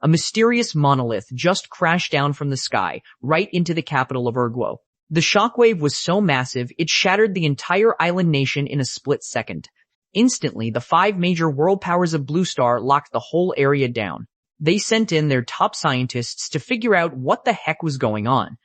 A mysterious monolith just crashed down from the sky, right into the capital of Urguo. The shockwave was so massive, it shattered the entire island nation in a split second. Instantly, the 5 major world powers of Blue Star locked the whole area down. They sent in their top scientists to figure out what the heck was going on.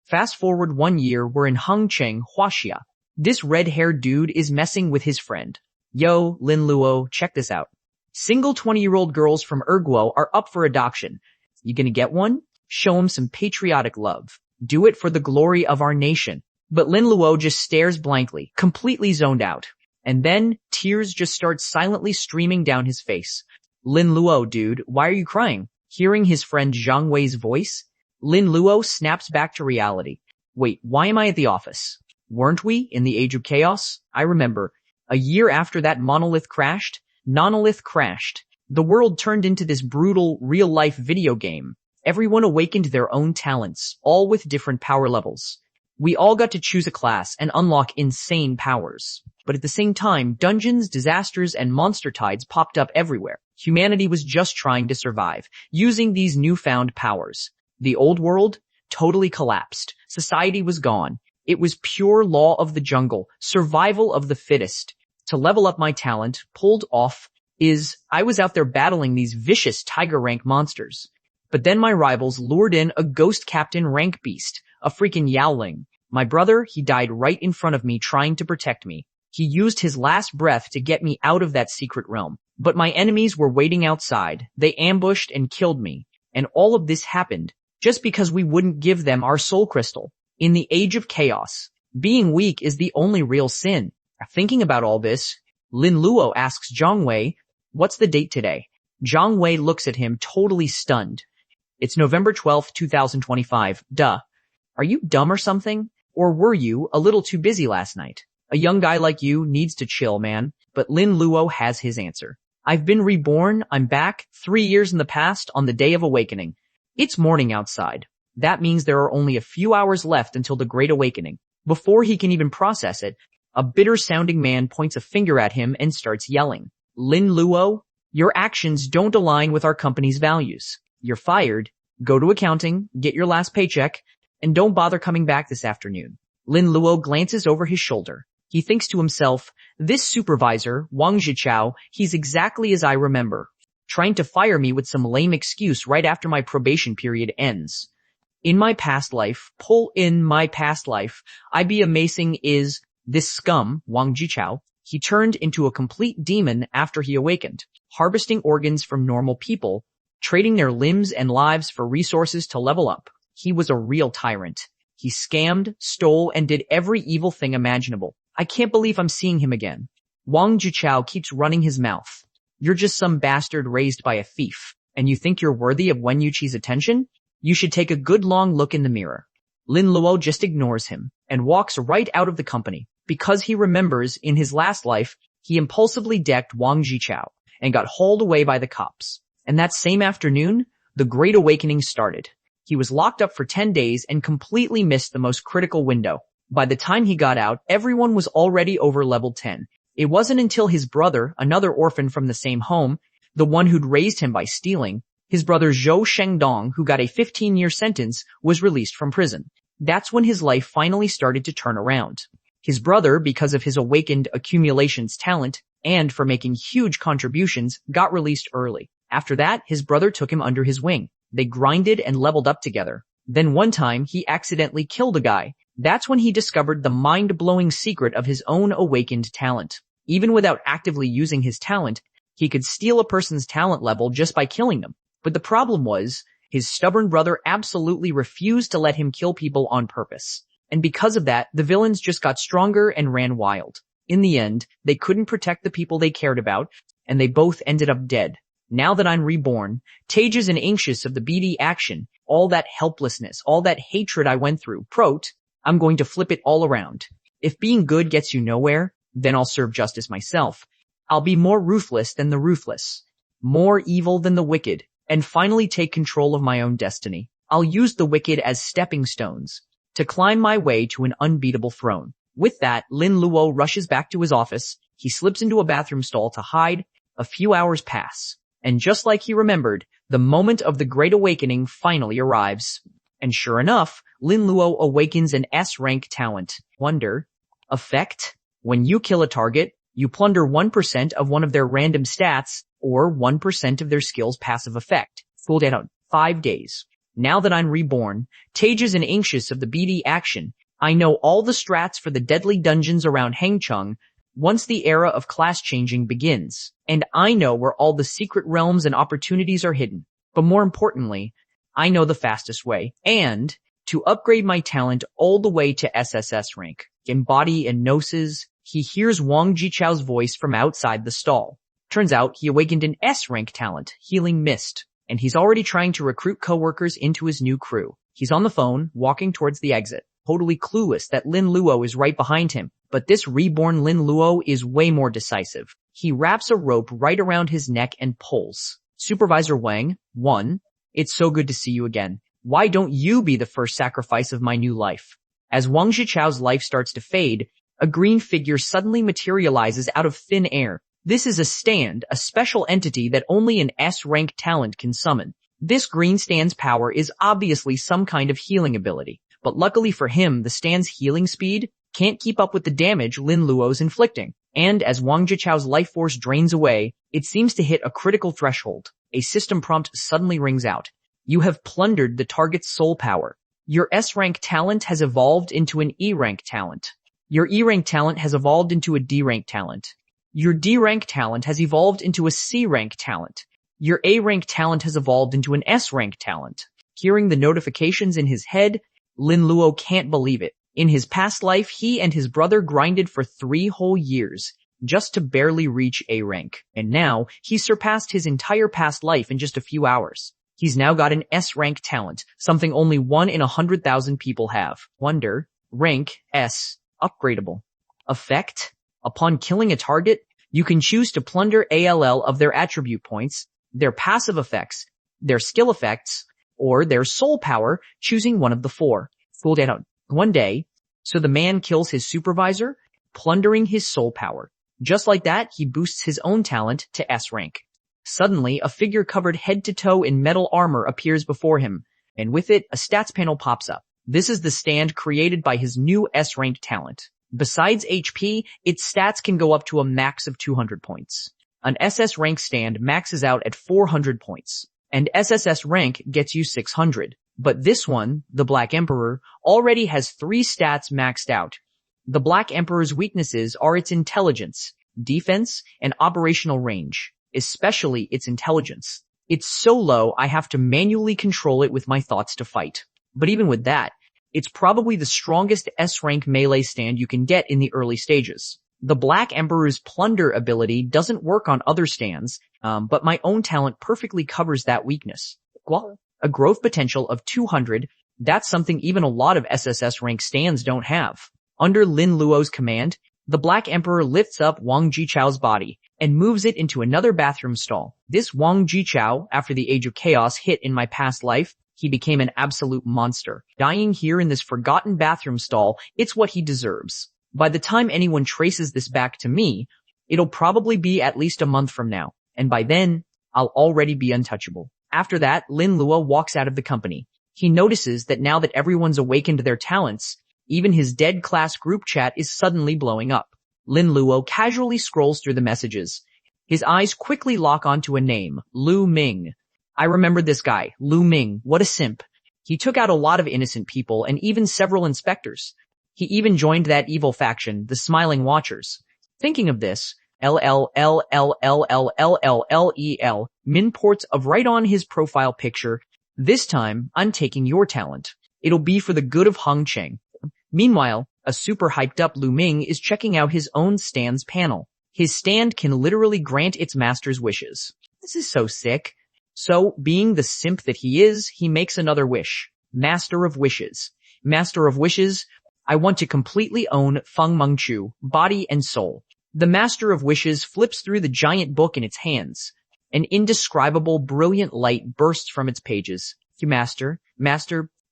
Fast forward 1 year, we're in Hengcheng, Huaxia. This red-haired dude is messing with his friend. Yo, Lin Luo, check this out. Single 20-year-old girls from Urguo are up for adoption. You gonna get one? Show them some patriotic love. Do it for the glory of our nation. But Lin Luo just stares blankly, completely zoned out. And then, tears just start silently streaming down his face. Lin Luo, dude, why are you crying? Hearing his friend Zhang Wei's voice, Lin Luo snaps back to reality. Wait, why am I at the office? Weren't we in the Age of Chaos? I remember. A year after that monolith crashed, the world turned into this brutal, real-life video game. Everyone awakened their own talents, all with different power levels. We all got to choose a class and unlock insane powers. But at the same time, dungeons, disasters, and monster tides popped up everywhere. Humanity was just trying to survive, using these newfound powers. The old world totally collapsed. Society was gone. It was pure law of the jungle, survival of the fittest. To level up my talent, pulled off, I was out there battling these vicious tiger rank monsters. But then my rivals lured in a ghost captain rank beast, a freaking Yaoling. My brother, he died right in front of me trying to protect me. He used his last breath to get me out of that secret realm. But my enemies were waiting outside. They ambushed and killed me. And all of this happened just because we wouldn't give them our soul crystal. In the age of chaos, being weak is the only real sin. Thinking about all this, Lin Luo asks Zhang Wei, what's the date today? Zhang Wei looks at him totally stunned. It's November 12th, 2025. Duh. Are you dumb or something? Or were you a little too busy last night? A young guy like you needs to chill, man. But Lin Luo has his answer. I've been reborn. I'm back 3 years in the past on the day of awakening. It's morning outside. That means there are only a few hours left until the Great Awakening. Before he can even process it, a bitter-sounding man points a finger at him and starts yelling. Lin Luo, your actions don't align with our company's values. You're fired. Go to accounting, get your last paycheck, and don't bother coming back this afternoon. Lin Luo glances over his shoulder. He thinks to himself, this supervisor, Wang Zhichao, he's exactly as I remember, trying to fire me with some lame excuse right after my probation period ends. In my past life, I be amazing is this scum, Wang Zhichao. He turned into a complete demon after he awakened, harvesting organs from normal people, trading their limbs and lives for resources to level up. He was a real tyrant. He scammed, stole, and did every evil thing imaginable. I can't believe I'm seeing him again. Wang Zhichao keeps running his mouth. You're just some bastard raised by a thief, and you think you're worthy of Wen Yuqi's attention? You should take a good long look in the mirror. Lin Luo just ignores him and walks right out of the company because he remembers in his last life he impulsively decked Wang Zhichao and got hauled away by the cops. And that same afternoon, the Great Awakening started. He was locked up for 10 days and completely missed the most critical window. By the time he got out, everyone was already over level 10. It wasn't until his brother, another orphan from the same home, the one who'd raised him by stealing, his brother Zhou Shengdong, who got a 15-year sentence, was released from prison. That's when his life finally started to turn around. His brother, because of his awakened accumulations talent and for making huge contributions, got released early. After that, his brother took him under his wing. They grinded and leveled up together. Then one time, he accidentally killed a guy. That's when he discovered the mind-blowing secret of his own awakened talent. Even without actively using his talent, he could steal a person's talent level just by killing them. But the problem was, his stubborn brother absolutely refused to let him kill people on purpose. And because of that, the villains just got stronger and ran wild. In the end, they couldn't protect the people they cared about, and they both ended up dead. Now that I'm reborn, tages and anxious of the BD action, all that helplessness, all that hatred I went through, I'm going to flip it all around. If being good gets you nowhere, then I'll serve justice myself. I'll be more ruthless than the ruthless, more evil than the wicked, and finally take control of my own destiny. I'll use the wicked as stepping stones to climb my way to an unbeatable throne. With that, Lin Luo rushes back to his office. He slips into a bathroom stall to hide. A few hours pass, And just like he remembered, the moment of the Great Awakening finally arrives. And sure enough, Lin Luo awakens an S-rank talent. Wonder. Effect. When you kill a target, you plunder 1% of one of their random stats, or 1% of their skill's passive effect. Cooldown 5 days. Now that I'm reborn, Tages and anxious of the BD action, I know all the strats for the deadly dungeons around Hangcheng once the era of class changing begins. And I know where all the secret realms and opportunities are hidden. But more importantly, I know the fastest way. And to upgrade my talent all the way to SSS rank. In body and gnosis, he hears Wang Jichao's voice from outside the stall. Turns out he awakened an S-rank talent, Healing Mist, and he's already trying to recruit coworkers into his new crew. He's on the phone, walking towards the exit, totally clueless that Lin Luo is right behind him. But this reborn Lin Luo is way more decisive. He wraps a rope right around his neck and pulls. Supervisor Wang, 1. It's so good to see you again. Why don't you be the first sacrifice of my new life? As Wang Zhichao's life starts to fade, a green figure suddenly materializes out of thin air. This is a stand, a special entity that only an S-rank talent can summon. This green stand's power is obviously some kind of healing ability, but luckily for him, the stand's healing speed can't keep up with the damage Lin Luo's inflicting. And as Wang Zhichao's life force drains away, it seems to hit a critical threshold. A system prompt suddenly rings out. You have plundered the target's soul power. Your S-rank talent has evolved into an E-rank talent. Your E-rank talent has evolved into a D-rank talent. Your D-rank talent has evolved into a C-rank talent. Your A-rank talent has evolved into an S-rank talent. Hearing the notifications in his head, Lin Luo can't believe it. In his past life, he and his brother grinded for 3 whole years just to barely reach A rank. And now, he's surpassed his entire past life in just a few hours. He's now got an S-rank talent, something only 1 in 100,000 people have. Wonder. Rank. S. Upgradable. Effect. Upon killing a target, you can choose to plunder ALL of their attribute points, their passive effects, their skill effects, or their soul power, choosing one of the 4. Cooldown 1 day, so the man kills his supervisor, plundering his soul power. Just like that, he boosts his own talent to S rank. Suddenly, a figure covered head to toe in metal armor appears before him, and with it, a stats panel pops up. This is the stand created by his new S-ranked talent. Besides HP, its stats can go up to a max of 200 points. An SS rank stand maxes out at 400 points, and SSS rank gets you 600. But this one, the Black Emperor, already has 3 stats maxed out. The Black Emperor's weaknesses are its intelligence, defense, and operational range, especially its intelligence. It's so low I have to manually control it with my thoughts to fight. But even with that, it's probably the strongest S-rank melee stand you can get in the early stages. The Black Emperor's plunder ability doesn't work on other stands, but my own talent perfectly covers that weakness. A growth potential of 200, that's something even a lot of SSS rank stands don't have. Under Lin Luo's command, the Black Emperor lifts up Wang Jichao's body and moves it into another bathroom stall. This Wang Jichao, after the Age of Chaos hit in my past life, he became an absolute monster. Dying here in this forgotten bathroom stall, it's what he deserves. By the time anyone traces this back to me, it'll probably be at least a month from now, and by then, I'll already be untouchable. After that, Lin Luo walks out of the company. He notices that now that everyone's awakened their talents, even his dead class group chat is suddenly blowing up. Lin Luo casually scrolls through the messages. His eyes quickly lock onto a name, Lu Ming. I remember this guy, Lu Ming, what a simp. He took out a lot of innocent people and even several inspectors. He even joined that evil faction, the Smiling Watchers. Thinking of this, LLLLLLLLLEL, Min ports of right on his profile picture. This time, I'm taking your talent. It'll be for the good of Hongcheng. Meanwhile, a super hyped up Lu Ming is checking out his own stand's panel. His stand can literally grant its master's wishes. This is so sick. So, being the simp that he is, he makes another wish. Master of Wishes. Master of Wishes, I want to completely own Feng Mengchu, body and soul. The Master of Wishes flips through the giant book in its hands. An indescribable, brilliant light bursts from its pages. Master,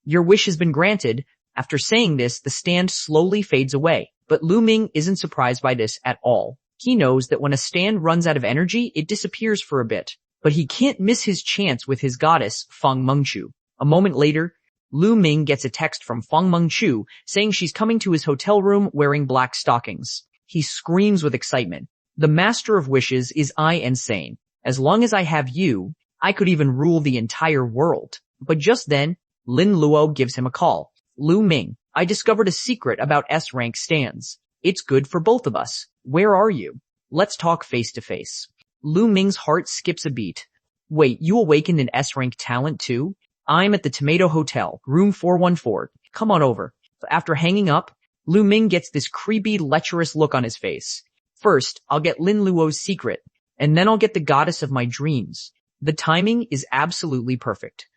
your wish has been granted. After saying this, the stand slowly fades away. But Lu Ming isn't surprised by this at all. He knows that when a stand runs out of energy, it disappears for a bit. but he can't miss his chance with his goddess, Feng Mengchu. A moment later, Lu Ming gets a text from Feng Mengchu saying she's coming to his hotel room wearing black stockings. He screams with excitement. The Master of Wishes is insane. As long as I have you, I could even rule the entire world. But just then, Lin Luo gives him a call. Lu Ming, I discovered a secret about S-rank stands. It's good for both of us. Where are you? Let's talk face to face. Lu Ming's heart skips a beat. Wait, you awakened an S-rank talent too? I'm at the Tomato Hotel, room 414. Come on over. After hanging up, Lu Ming gets this creepy, lecherous look on his face. First, I'll get Lin Luo's secret, and then I'll get the goddess of my dreams. The timing is absolutely perfect.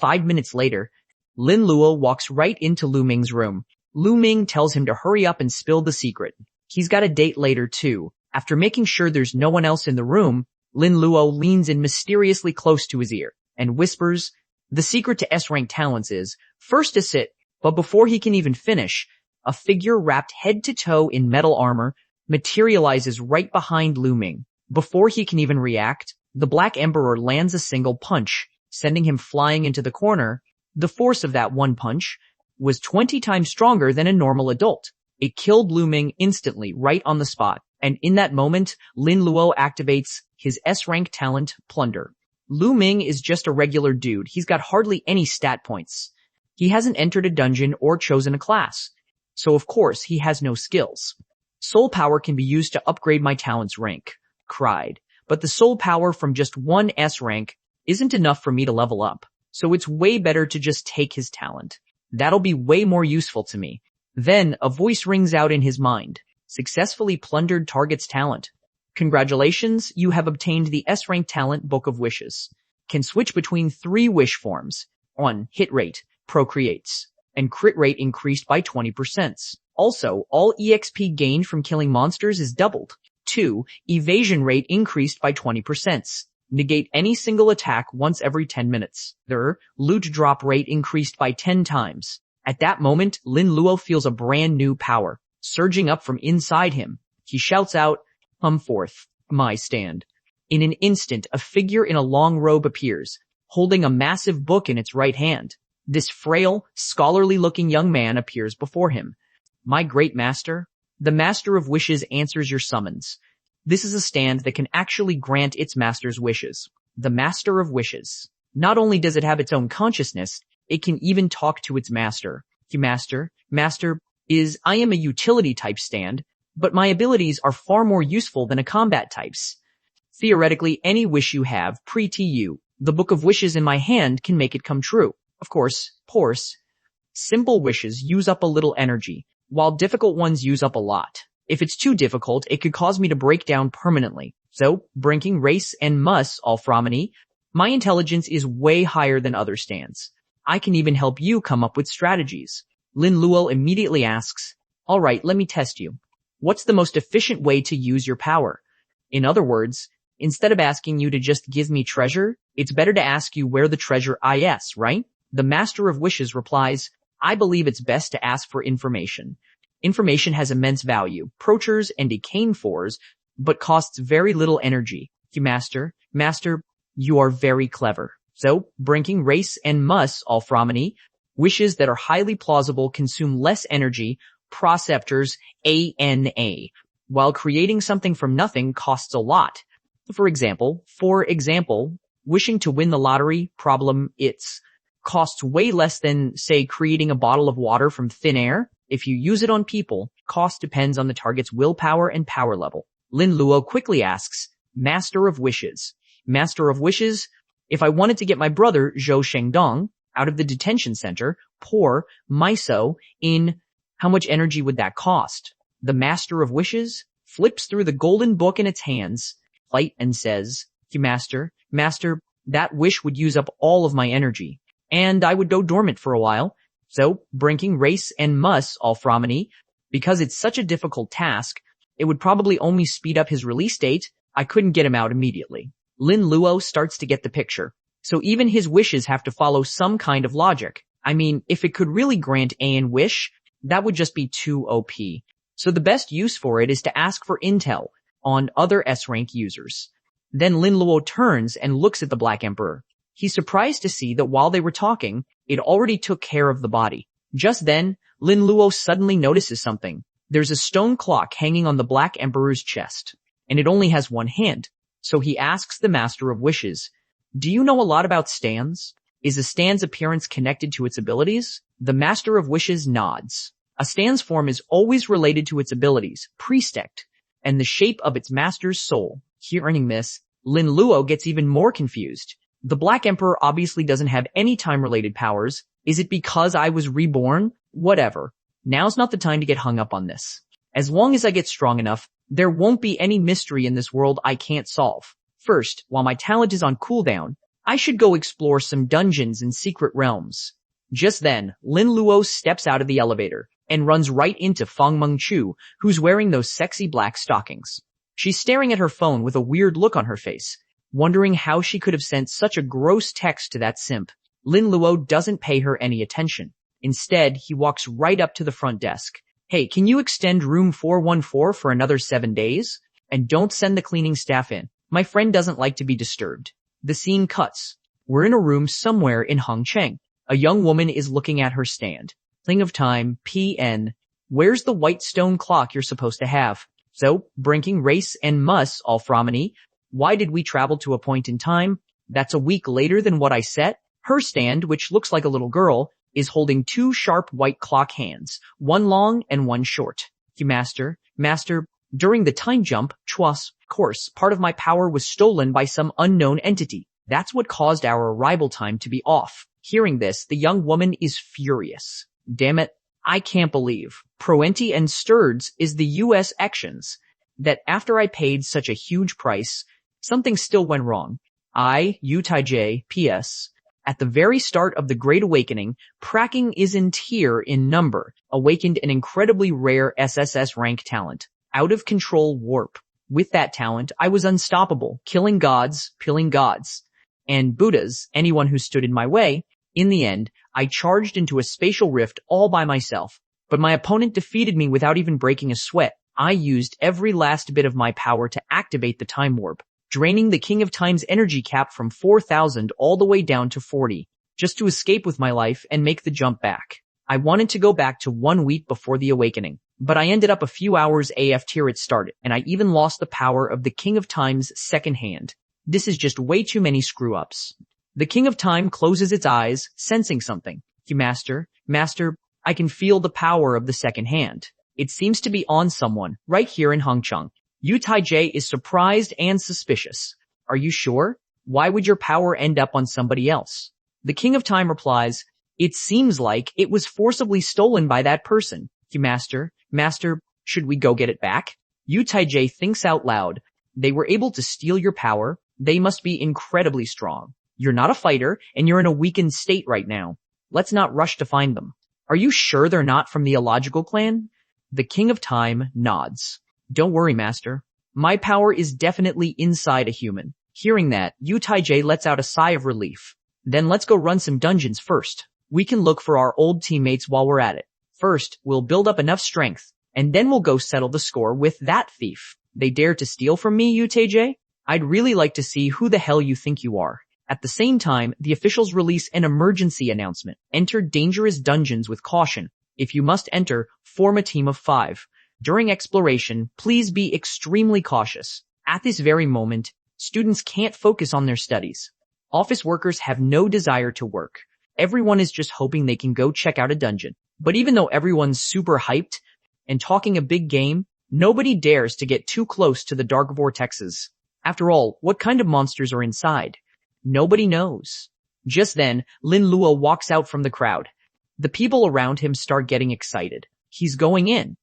5 minutes later, Lin Luo walks right into Lu Ming's room. Lu Ming tells him to hurry up and spill the secret. He's got a date later too. After making sure there's no one else in the room, Lin Luo leans in mysteriously close to his ear and whispers, the secret to S-rank talents is, first to sit, but before he can even finish, a figure wrapped head to toe in metal armor materializes right behind Lu Ming. Before he can even react, the Black Emperor lands a single punch, sending him flying into the corner. The force of that one punch was 20 times stronger than a normal adult. It killed Lu Ming instantly, right on the spot. And in that moment, Lin Luo activates his S-rank talent, Plunder. Lu Ming is just a regular dude. He's got hardly any stat points. He hasn't entered a dungeon or chosen a class. So of course, he has no skills. Soul power can be used to upgrade my talent's rank. Cried. But the soul power from just one S rank isn't enough for me to level up. So it's way better to just take his talent. That'll be way more useful to me. Then a voice rings out in his mind. Successfully plundered target's talent. Congratulations, you have obtained the S-rank talent Book of Wishes. Can switch between 3 wish forms. 1. Hit rate, procreates, and crit rate increased by 20%. Also, all EXP gained from killing monsters is doubled. 2. Evasion rate increased by 20%. Negate any single attack once every 10 minutes. 3. Loot drop rate increased by 10 times. At that moment, Lin Luo feels a brand new power surging up from inside him. He shouts out, "Come forth, my stand." In an instant, a figure in a long robe appears, holding a massive book in its right hand. This frail, scholarly-looking young man appears before him. My great master, the Master of Wishes answers your summons. This is a stand that can actually grant its master's wishes. The Master of Wishes. Not only does it have its own consciousness, it can even talk to its master. Master is, I am a utility type stand, but my abilities are far more useful than a combat type's. Theoretically, any wish you have, pre-TU, the Book of Wishes in my hand can make it come true. Of course, simple wishes use up a little energy, while difficult ones use up a lot. If it's too difficult, it could cause me to break down permanently. So, brinking race and mus all framini, my intelligence is way higher than other stands. I can even help you come up with strategies. Lin Luo immediately asks, alright, let me test you. What's the most efficient way to use your power? In other words, instead of asking you to just give me treasure, it's better to ask you where the treasure is, right? The Master of Wishes replies, I believe it's best to ask for information. Information has immense value, prochers and decane fours, but costs very little energy. Master, you are very clever. So, brinking race and mus all framini, wishes that are highly plausible consume less energy, preceptors ANA, while creating something from nothing costs a lot. For example, wishing to win the lottery, costs way less than, say, creating a bottle of water from thin air. If you use it on people, cost depends on the target's willpower and power level. Lin Luo quickly asks, Master of Wishes, if I wanted to get my brother, Zhou Shengdong, out of the detention center, pour Miso in, how much energy would that cost? The Master of Wishes flips through the golden book in its hands, and says, Master, that wish would use up all of my energy, and I would go dormant for a while. So, brinking race and mus all framini, because it's such a difficult task, it would probably only speed up his release date. I couldn't get him out immediately. Lin Luo starts to get the picture. So even his wishes have to follow some kind of logic. I mean, if it could really grant an wish, that would just be too OP. So the best use for it is to ask for intel on other S-rank users. Then Lin Luo turns and looks at the Black Emperor. He's surprised to see that while they were talking, it already took care of the body. Just then, Lin Luo suddenly notices something. There's a stone clock hanging on the Black Emperor's chest, and it only has one hand. So he asks the Master of Wishes, "Do you know a lot about stands? Is a stand's appearance connected to its abilities?" The Master of Wishes nods. A stand's form is always related to its abilities, precept, and the shape of its master's soul. Hearing this, Lin Luo gets even more confused. The Black Emperor obviously doesn't have any time-related powers. Is it because I was reborn? Whatever. Now's not the time to get hung up on this. As long as I get strong enough, there won't be any mystery in this world I can't solve. First, while my talent is on cooldown, I should go explore some dungeons and secret realms. Just then, Lin Luo steps out of the elevator and runs right into Feng Mengchu, who's wearing those sexy black stockings. She's staring at her phone with a weird look on her face, wondering how she could have sent such a gross text to that simp. Lin Luo doesn't pay her any attention. Instead, he walks right up to the front desk. "Hey, can you extend room 414 for another 7 days? And don't send the cleaning staff in. My friend doesn't like to be disturbed." The scene cuts. We're in a room somewhere in Hongcheng. A young woman is looking at her stand. Thing of time, PN. Where's the white stone clock you're supposed to have? So, brinking race and mus all framini. Why did we travel to a point in time? That's a week later than what I set. Her stand, which looks like a little girl, is holding 2 sharp white clock hands, one long and one short. Master, during the time jump, course, part of my power was stolen by some unknown entity. That's what caused our arrival time to be off. Hearing this, the young woman is furious. Damn it, I can't believe Proenti and Sturds is the US actions. That after I paid such a huge price, something still went wrong. Yu Taijie, P.S. At the very start of the Great Awakening, Praking isn't here in number, awakened an incredibly rare SSS rank talent, out of control warp. With that talent, I was unstoppable, killing gods, and Buddhas, anyone who stood in my way. In the end, I charged into a spatial rift all by myself, but my opponent defeated me without even breaking a sweat. I used every last bit of my power to activate the time warp, draining the King of Time's energy cap from 4,000 all the way down to 40, just to escape with my life and make the jump back. I wanted to go back to 1 week before the awakening, but I ended up a few hours after it started, and I even lost the power of the King of Time's second hand. This is just way too many screw-ups. The King of Time closes its eyes, sensing something. Master, I can feel the power of the second hand. It seems to be on someone, right here in Hongcheng. Yu Taijie is surprised and suspicious. Are you sure? Why would your power end up on somebody else? The King of Time replies, it seems like it was forcibly stolen by that person. Master, should we go get it back? Yu Taijie thinks out loud. They were able to steal your power. They must be incredibly strong. You're not a fighter, and you're in a weakened state right now. Let's not rush to find them. Are you sure they're not from the illogical clan? The King of Time nods. Don't worry, Master. My power is definitely inside a human. Hearing that, Yu Taijie lets out a sigh of relief. Then let's go run some dungeons first. We can look for our old teammates while we're at it. First, we'll build up enough strength, and then we'll go settle the score with that thief. They dare to steal from me, Yu Taijie? I'd really like to see who the hell you think you are. At the same time, the officials release an emergency announcement. Enter dangerous dungeons with caution. If you must enter, form a team of 5. During exploration, please be extremely cautious. At this very moment, students can't focus on their studies. Office workers have no desire to work. Everyone is just hoping they can go check out a dungeon. But even though everyone's super hyped and talking a big game, nobody dares to get too close to the dark vortexes. After all, what kind of monsters are inside? Nobody knows. Just then, Lin Luo walks out from the crowd. The people around him start getting excited. He's going in.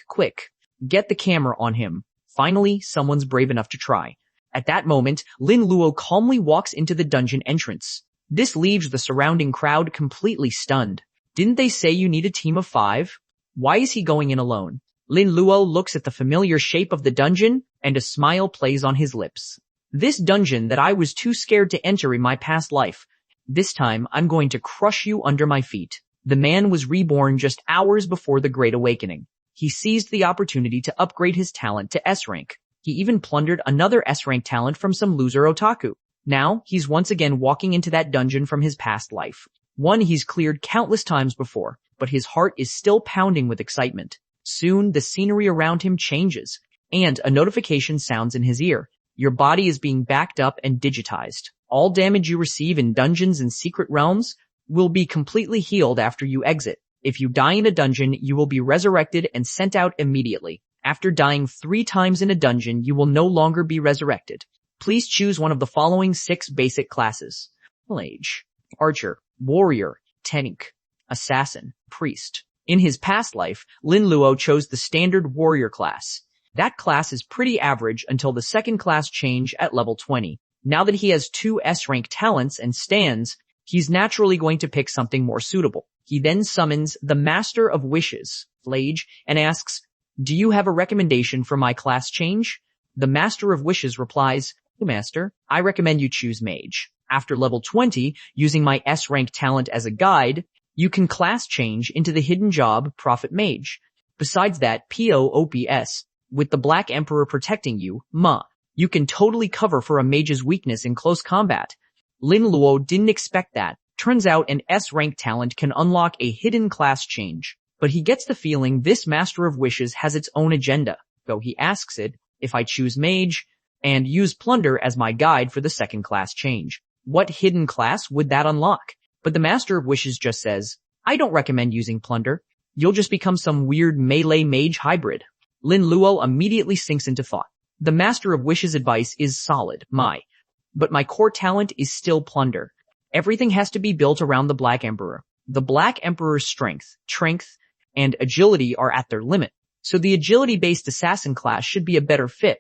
Quick. Get the camera on him. Finally, someone's brave enough to try. At that moment, Lin Luo calmly walks into the dungeon entrance. This leaves the surrounding crowd completely stunned. Didn't they say you need a team of 5? Why is he going in alone? Lin Luo looks at the familiar shape of the dungeon, and a smile plays on his lips. This dungeon that I was too scared to enter in my past life. This time, I'm going to crush you under my feet. The man was reborn just hours before the Great Awakening. He seized the opportunity to upgrade his talent to S rank. He even plundered another S-rank talent from some loser otaku. Now, he's once again walking into that dungeon from his past life. One he's cleared countless times before, but his heart is still pounding with excitement. Soon, the scenery around him changes, and a notification sounds in his ear. Your body is being backed up and digitized. All damage you receive in dungeons and secret realms will be completely healed after you exit. If you die in a dungeon, you will be resurrected and sent out immediately. After dying 3 times in a dungeon, you will no longer be resurrected. Please choose one of the following 6 basic classes. Mage, Archer, Warrior, Tank, Assassin, Priest. In his past life, Lin Luo chose the standard Warrior class. That class is pretty average until the second class change at level 20. Now that he has 2 S-rank talents and stands, he's naturally going to pick something more suitable. He then summons the Master of Wishes, Flage, and asks, "Do you have a recommendation for my class change?" The Master of Wishes replies, "Master, I recommend you choose Mage." After level 20, using my S-rank talent as a guide, you can class change into the hidden job Prophet Mage. Besides that, POOPS, with the Black Emperor protecting you, you can totally cover for a mage's weakness in close combat. Lin Luo didn't expect that. Turns out an S-rank talent can unlock a hidden class change. But he gets the feeling this Master of Wishes has its own agenda, though he asks it, if I choose Mage, and use Plunder as my guide for the second class change. What hidden class would that unlock? But the Master of Wishes just says, I don't recommend using Plunder. You'll just become some weird melee mage hybrid. Lin Luo immediately sinks into thought. The Master of Wishes' advice is solid, but my core talent is still Plunder. Everything has to be built around the Black Emperor. The Black Emperor's strength, and agility are at their limit, so the agility-based assassin class should be a better fit.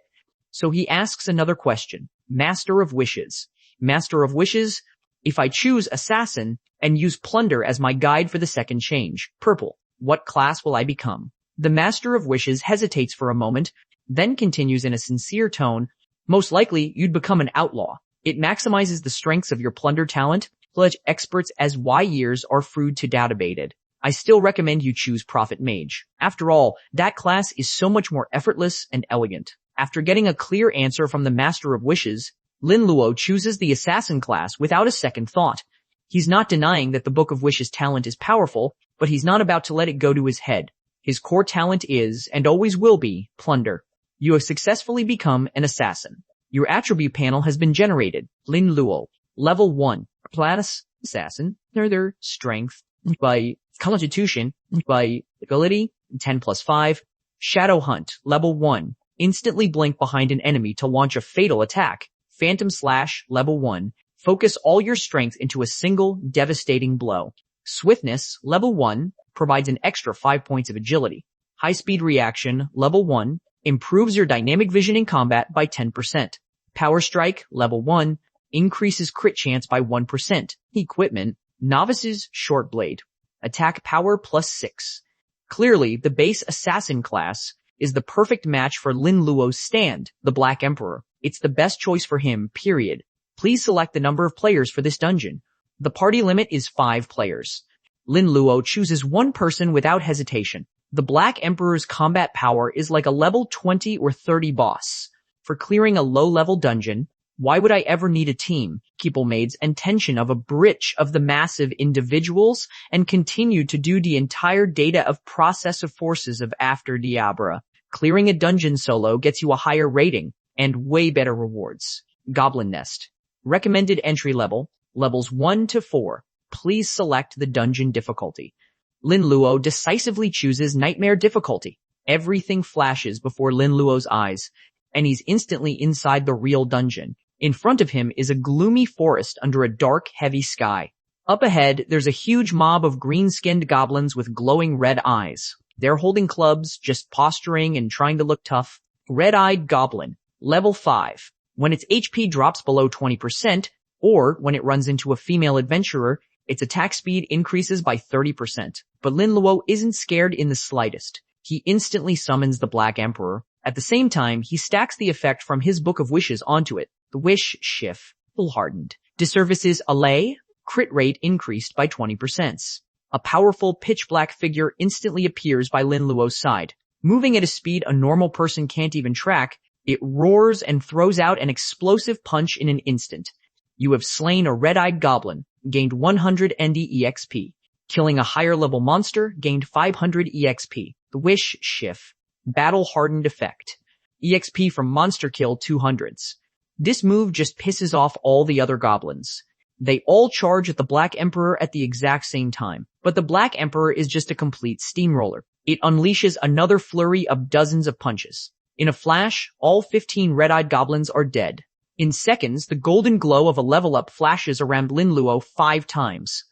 So he asks another question. Master of Wishes. Master of Wishes, if I choose assassin and use Plunder as my guide for the second change, purple, what class will I become? The Master of Wishes hesitates for a moment, then continues in a sincere tone, most likely you'd become an outlaw. It maximizes the strengths of your Plunder talent, such experts as Y years are fruit to databated. I still recommend you choose Prophet Mage. After all, that class is so much more effortless and elegant. After getting a clear answer from the Master of Wishes, Lin Luo chooses the Assassin class without a second thought. He's not denying that the Book of Wishes talent is powerful, but he's not about to let it go to his head. His core talent is, and always will be, Plunder. You have successfully become an assassin. Your attribute panel has been generated. Lin Luo. Level 1. Class, Assassin. Further, Strength. By Constitution. By Ability. 10+5. Shadow Hunt. Level 1. Instantly blink behind an enemy to launch a fatal attack. Phantom Slash. Level 1. Focus all your strength into a single, devastating blow. Swiftness. Level 1. Provides an extra 5 points of agility. High Speed Reaction. Level 1. Improves your dynamic vision in combat by 10%. Power Strike, level 1, increases crit chance by 1%. Equipment, Novice's Short Blade. Attack power +6. Clearly, the base assassin class is the perfect match for Lin Luo's stand, the Black Emperor. It's the best choice for him, period. Please select the number of players for this dungeon. The party limit is 5 players. Lin Luo chooses one person without hesitation. The Black Emperor's combat power is like a level 20 or 30 boss. For clearing a low-level dungeon, why would I ever need a team? Keeplemaids and tension of a bridge of the massive individuals and continue to do the entire data of process of forces of After Diabra. Clearing a dungeon solo gets you a higher rating and way better rewards. Goblin Nest. Recommended entry level, levels 1 to 4. Please select the dungeon difficulty. Lin Luo decisively chooses Nightmare difficulty. Everything flashes before Lin Luo's eyes, and he's instantly inside the real dungeon. In front of him is a gloomy forest under a dark, heavy sky. Up ahead, there's a huge mob of green-skinned goblins with glowing red eyes. They're holding clubs, just posturing and trying to look tough. Red-Eyed Goblin, level 5. When its HP drops below 20%, or when it runs into a female adventurer, its attack speed increases by 30%. But Lin Luo isn't scared in the slightest. He instantly summons the Black Emperor. At the same time, he stacks the effect from his Book of Wishes onto it. The wish Schiff, full hardened. Disservices Allay, crit rate increased by 20%. A powerful pitch-black figure instantly appears by Lin Luo's side. Moving at a speed a normal person can't even track, It roars and throws out an explosive punch in an instant. You have slain a red-eyed goblin, gained 100 ND EXP. Killing a higher level monster, gained 500 EXP. The Wish Shift. Battle Hardened Effect. EXP from monster kill 200s. This move just pisses off all the other goblins. They all charge at the Black Emperor at the exact same time, but the Black Emperor is just a complete steamroller. It unleashes another flurry of dozens of punches. In a flash, all 15 red-eyed goblins are dead. In seconds, the golden glow of a level up flashes around Lin Luo 5 times.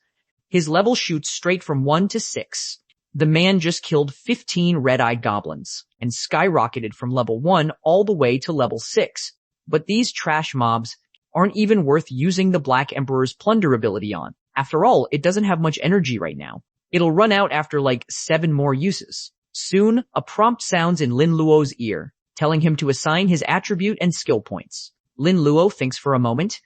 His level shoots straight from 1 to 6. The man just killed 15 red-eyed goblins and skyrocketed from level 1 all the way to level 6. But these trash mobs aren't even worth using the Black Emperor's plunder ability on. After all, it doesn't have much energy right now. It'll run out after like 7 more uses. Soon, a prompt sounds in Lin Luo's ear, telling him to assign his attribute and skill points. Lin Luo thinks for a moment.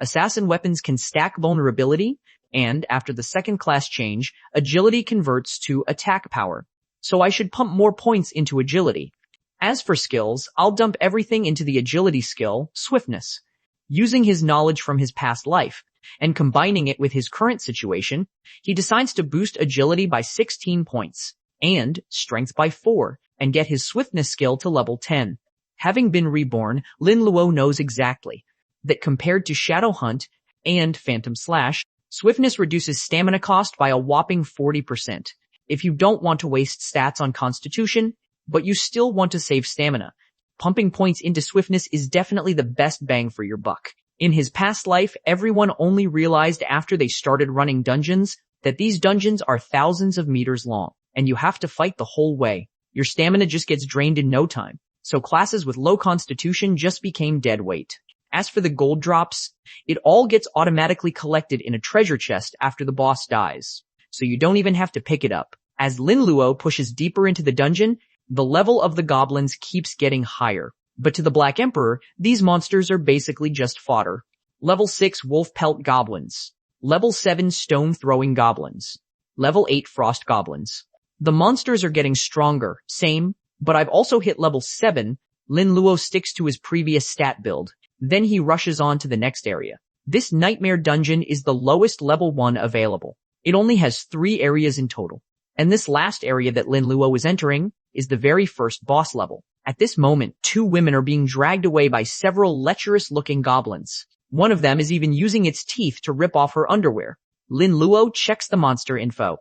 Assassin weapons can stack vulnerability, and after the second class change, agility converts to attack power. So I should pump more points into agility. As for skills, I'll dump everything into the agility skill, swiftness. Using his knowledge from his past life, and combining it with his current situation, he decides to boost agility by 16 points, and strength by 4, and get his swiftness skill to level 10. Having been reborn, Lin Luo knows exactly that compared to Shadow Hunt and Phantom Slash, swiftness reduces stamina cost by a whopping 40%. If you don't want to waste stats on Constitution, but you still want to save stamina, pumping points into swiftness is definitely the best bang for your buck. In his past life, everyone only realized after they started running dungeons that these dungeons are thousands of meters long, and you have to fight the whole way. Your stamina just gets drained in no time, so classes with low constitution just became dead weight. As for the gold drops, it all gets automatically collected in a treasure chest after the boss dies, so you don't even have to pick it up. As Lin Luo pushes deeper into the dungeon, the level of the goblins keeps getting higher. But to the Black Emperor, these monsters are basically just fodder. Level 6 Wolf Pelt Goblins. Level 7 Stone Throwing Goblins. Level 8 Frost Goblins. The monsters are getting stronger, same, but I've also hit level 7. Lin Luo sticks to his previous stat build. Then he rushes on to the next area. This Nightmare Dungeon is the lowest level 1 available. It only has 3 areas in total. And this last area that Lin Luo is entering is the very first boss level. At this moment, 2 women are being dragged away by several lecherous-looking goblins. One of them is even using its teeth to rip off her underwear. Lin Luo checks the monster info.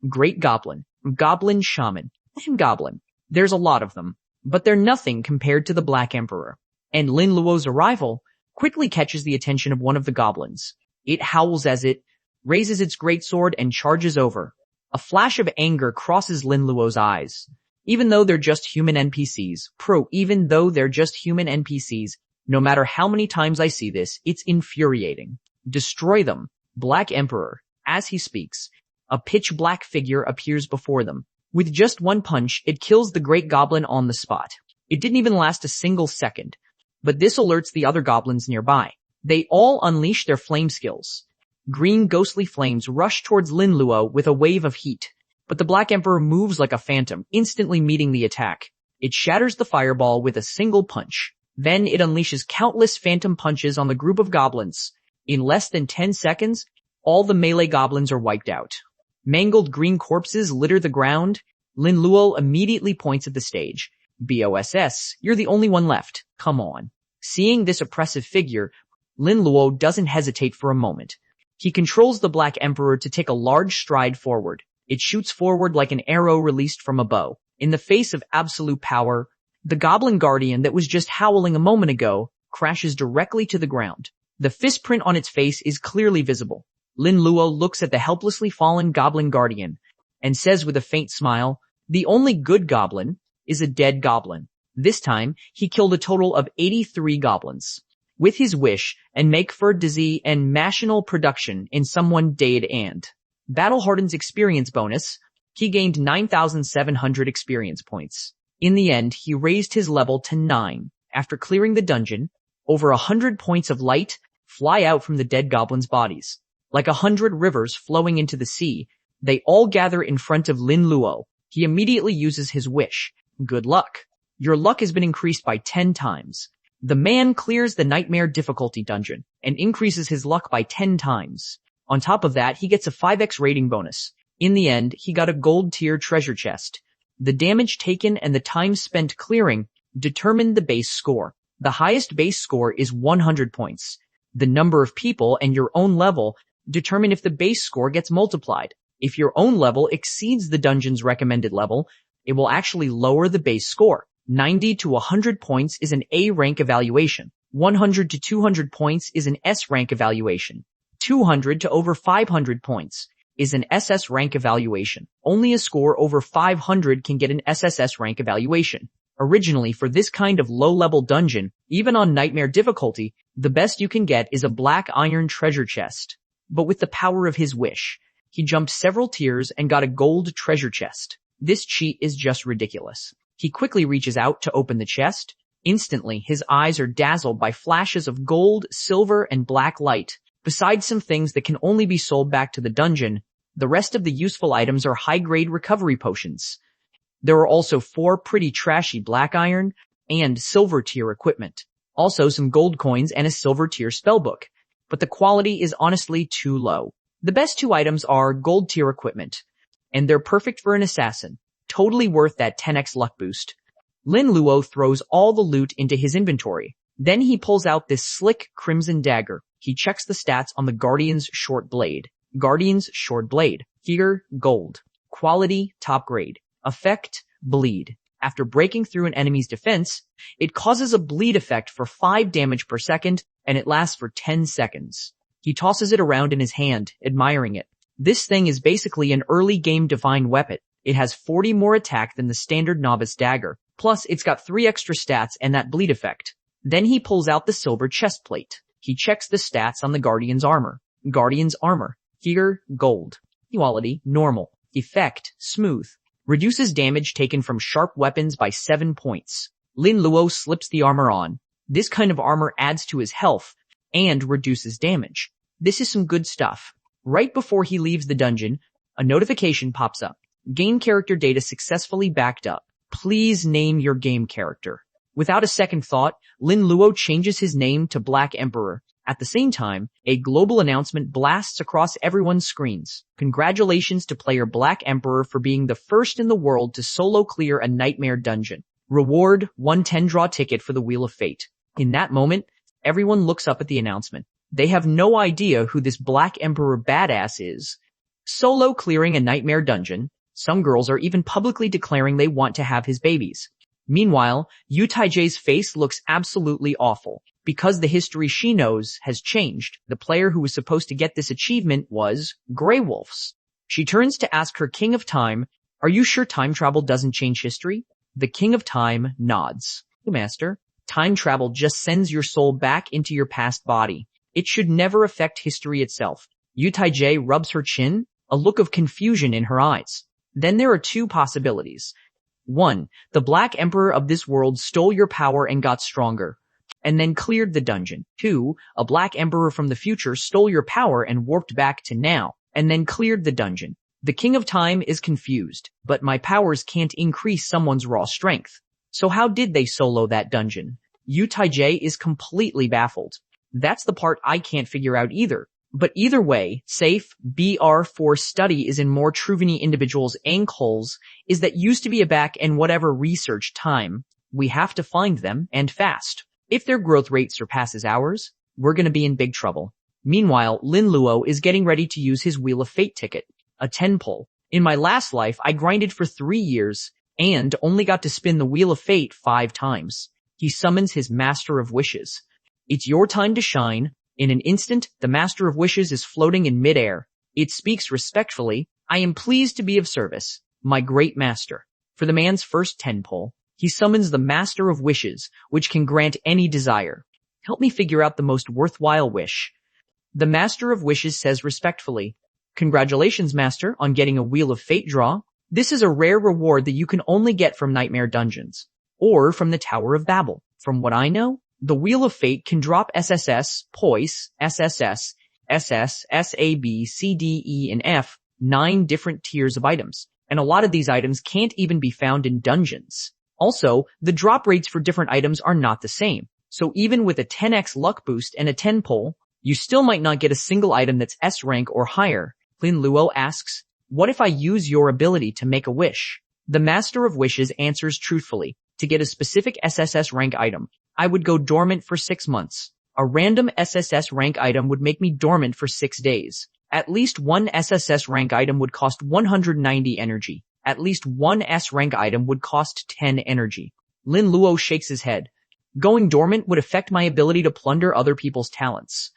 Great Goblin, Goblin Shaman, and Goblin. There's a lot of them, but they're nothing compared to the Black Emperor. And Lin Luo's arrival quickly catches the attention of one of the goblins. It howls as it raises its greatsword and charges over. A flash of anger crosses Lin Luo's eyes. Even though they're just human NPCs, no matter how many times I see this, it's infuriating. Destroy them. Black Emperor. As he speaks, a pitch-black figure appears before them. With just one punch, it kills the Great Goblin on the spot. It didn't even last a single second. But this alerts the other goblins nearby. They all unleash their flame skills. Green ghostly flames rush towards Lin Luo with a wave of heat. But the Black Emperor moves like a phantom, instantly meeting the attack. It shatters the fireball with a single punch. Then it unleashes countless phantom punches on the group of goblins. In less than 10 seconds, all the melee goblins are wiped out. Mangled green corpses litter the ground. Lin Luo immediately points at the stage. BOSS, you're the only one left. Come on. Seeing this oppressive figure, Lin Luo doesn't hesitate for a moment. He controls the Black Emperor to take a large stride forward. It shoots forward like an arrow released from a bow. In the face of absolute power, the Goblin Guardian that was just howling a moment ago crashes directly to the ground. The fist print on its face is clearly visible. Lin Luo looks at the helplessly fallen Goblin Guardian and says with a faint smile, "The only good goblin is a dead goblin." This time, he killed a total of 83 goblins. With his wish and make for disease and national production in someone dead and Battle Harden's experience bonus, he gained 9,700 experience points. In the end, he raised his level to 9. After clearing the dungeon, over 100 points of light fly out from the dead goblins' bodies. Like 100 rivers flowing into the sea, they all gather in front of Lin Luo. He immediately uses his wish. Good luck. Your luck has been increased by 10 times. The man clears the nightmare difficulty dungeon and increases his luck by 10 times. On top of that, he gets a 5x rating bonus. In the end, he got a gold tier treasure chest. The damage taken and the time spent clearing determined the base score. The highest base score is 100 points. The number of people and your own level determine if the base score gets multiplied. If your own level exceeds the dungeon's recommended level, it will actually lower the base score. 90 to 100 points is an A rank evaluation. 100 to 200 points is an S rank evaluation. 200 to over 500 points is an SS rank evaluation. Only a score over 500 can get an SSS rank evaluation. Originally, for this kind of low-level dungeon, even on nightmare difficulty, the best you can get is a black iron treasure chest. But with the power of his wish, he jumped several tiers and got a gold treasure chest. This cheat is just ridiculous. He quickly reaches out to open the chest. Instantly, his eyes are dazzled by flashes of gold, silver, and black light. Besides some things that can only be sold back to the dungeon, the rest of the useful items are high-grade recovery potions. There are also 4 pretty trashy black iron and silver tier equipment. Also some gold coins and a silver tier spellbook. But the quality is honestly too low. The best 2 items are gold tier equipment, and they're perfect for an assassin. Totally worth that 10x luck boost. Lin Luo throws all the loot into his inventory. Then he pulls out this slick crimson dagger. He checks the stats on the Guardian's short blade. Guardian's short blade. Here, gold. Quality, top grade. Effect, bleed. After breaking through an enemy's defense, it causes a bleed effect for 5 damage per second, and it lasts for 10 seconds. He tosses it around in his hand, admiring it. This thing is basically an early game divine weapon. It has 40 more attack than the standard novice dagger. Plus, it's got 3 extra stats and that bleed effect. Then he pulls out the silver chest plate. He checks the stats on the Guardian's armor. Guardian's armor. Here, gold. Quality, normal. Effect, smooth. Reduces damage taken from sharp weapons by 7 points. Lin Luo slips the armor on. This kind of armor adds to his health and reduces damage. This is some good stuff. Right before he leaves the dungeon, a notification pops up. Game character data successfully backed up. Please name your game character. Without a second thought, Lin Luo changes his name to Black Emperor. At the same time, a global announcement blasts across everyone's screens. Congratulations to player Black Emperor for being the first in the world to solo clear a nightmare dungeon. Reward, 1 10-draw ticket for the Wheel of Fate. In that moment, everyone looks up at the announcement. They have no idea who this Black Emperor badass is. Solo clearing a nightmare dungeon. Some girls are even publicly declaring they want to have his babies. Meanwhile, Yu Taijie's face looks absolutely awful. Because the history she knows has changed, the player who was supposed to get this achievement was Grey Wolves. She turns to ask her King of Time, "Are you sure time travel doesn't change history?" The King of Time nods. "Master, time travel just sends your soul back into your past body. It should never affect history itself." Yu Taijie rubs her chin, a look of confusion in her eyes. Then there are 2 possibilities. 1. The Black Emperor of this world stole your power and got stronger, and then cleared the dungeon. 2. A Black Emperor from the future stole your power and warped back to now, and then cleared the dungeon. The King of Time is confused, but my powers can't increase someone's raw strength. So how did they solo that dungeon? Yu Taijie is completely baffled. That's the part I can't figure out either. But either way, safe BR4 study is in more Truvini individuals' ankles is that used to be a back and whatever research time. We have to find them, and fast. If their growth rate surpasses ours, we're gonna be in big trouble. Meanwhile, Lin Luo is getting ready to use his Wheel of Fate ticket, a 10 pull. In my last life, I grinded for 3 years and only got to spin the Wheel of Fate 5 times. He summons his Master of Wishes. It's your time to shine. In an instant, the Master of Wishes is floating in midair. It speaks respectfully, "I am pleased to be of service, my great master." For the man's first 10 pull, he summons the Master of Wishes, which can grant any desire. "Help me figure out the most worthwhile wish." The Master of Wishes says respectfully, "Congratulations, Master, on getting a Wheel of Fate draw. This is a rare reward that you can only get from Nightmare Dungeons, or from the Tower of Babel. From what I know, the Wheel of Fate can drop SSS, Poise, SSS, SS, SAB, CD, E, and F, 9 different tiers of items. And a lot of these items can't even be found in dungeons. Also, the drop rates for different items are not the same. So even with a 10x luck boost and a 10 pull, you still might not get a single item that's S rank or higher. Lin Luo asks, what if I use your ability to make a wish? The Master of Wishes answers truthfully, to get a specific SSS rank item, I would go dormant for 6 months. A random SSS rank item would make me dormant for 6 days. At least one SSS rank item would cost 190 energy. At least one S rank item would cost 10 energy. Lin Luo shakes his head. Going dormant would affect my ability to plunder other people's talents.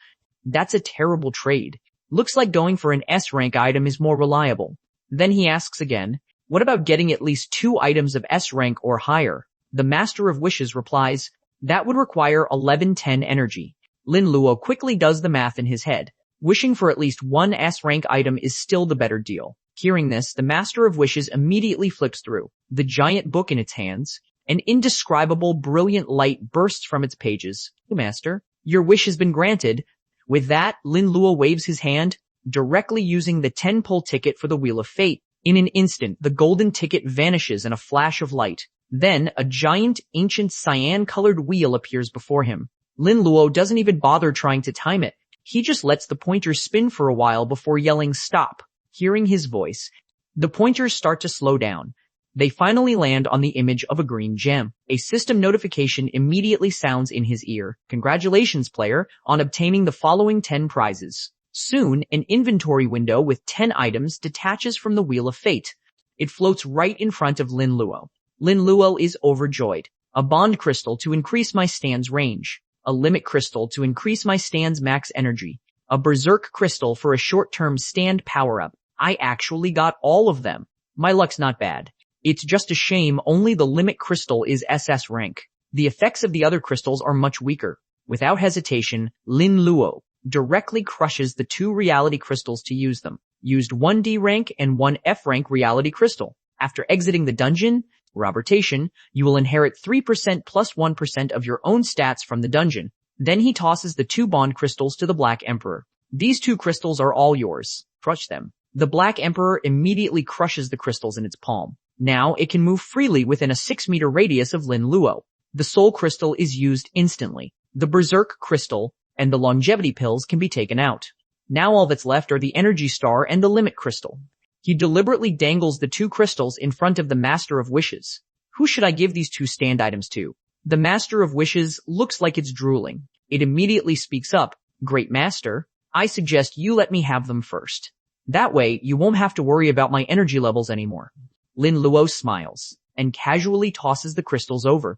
That's a terrible trade. Looks like going for an S rank item is more reliable. Then he asks again, what about getting at least 2 items of S rank or higher? The Master of Wishes replies, that would require 1110 energy. Lin Luo quickly does the math in his head. Wishing for at least one S rank item is still the better deal. Hearing this, the Master of Wishes immediately flips through the giant book in its hands. An indescribable, brilliant light bursts from its pages. Master, your wish has been granted. With that, Lin Luo waves his hand, directly using the 10-pull ticket for the Wheel of Fate. In an instant, the golden ticket vanishes in a flash of light. Then, a giant, ancient cyan-colored wheel appears before him. Lin Luo doesn't even bother trying to time it. He just lets the pointer spin for a while before yelling stop. Hearing his voice, the pointers start to slow down. They finally land on the image of a green gem. A system notification immediately sounds in his ear. Congratulations, player, on obtaining the following 10 prizes. Soon, an inventory window with 10 items detaches from the Wheel of Fate. It floats right in front of Lin Luo. Lin Luo is overjoyed. A bond crystal to increase my stand's range. A limit crystal to increase my stand's max energy. A berserk crystal for a short-term stand power-up. I actually got all of them. My luck's not bad. It's just a shame only the limit crystal is SS rank. The effects of the other crystals are much weaker. Without hesitation, Lin Luo directly crushes the 2 reality crystals to use them. Used 1 D rank and 1 F rank reality crystal. After exiting the dungeon, Robertation, you will inherit 3% plus 1% of your own stats from the dungeon. Then he tosses the 2 bond crystals to the Black Emperor. These 2 crystals are all yours. Crush them. The Black Emperor immediately crushes the crystals in its palm. Now it can move freely within a 6-meter radius of Lin Luo. The Soul Crystal is used instantly. The Berserk Crystal and the Longevity Pills can be taken out. Now all that's left are the Energy Star and the Limit Crystal. He deliberately dangles the 2 crystals in front of the Master of Wishes. Who should I give these 2 stand items to? The Master of Wishes looks like it's drooling. It immediately speaks up. Great Master, I suggest you let me have them first. That way, you won't have to worry about my energy levels anymore. Lin Luo smiles and casually tosses the crystals over.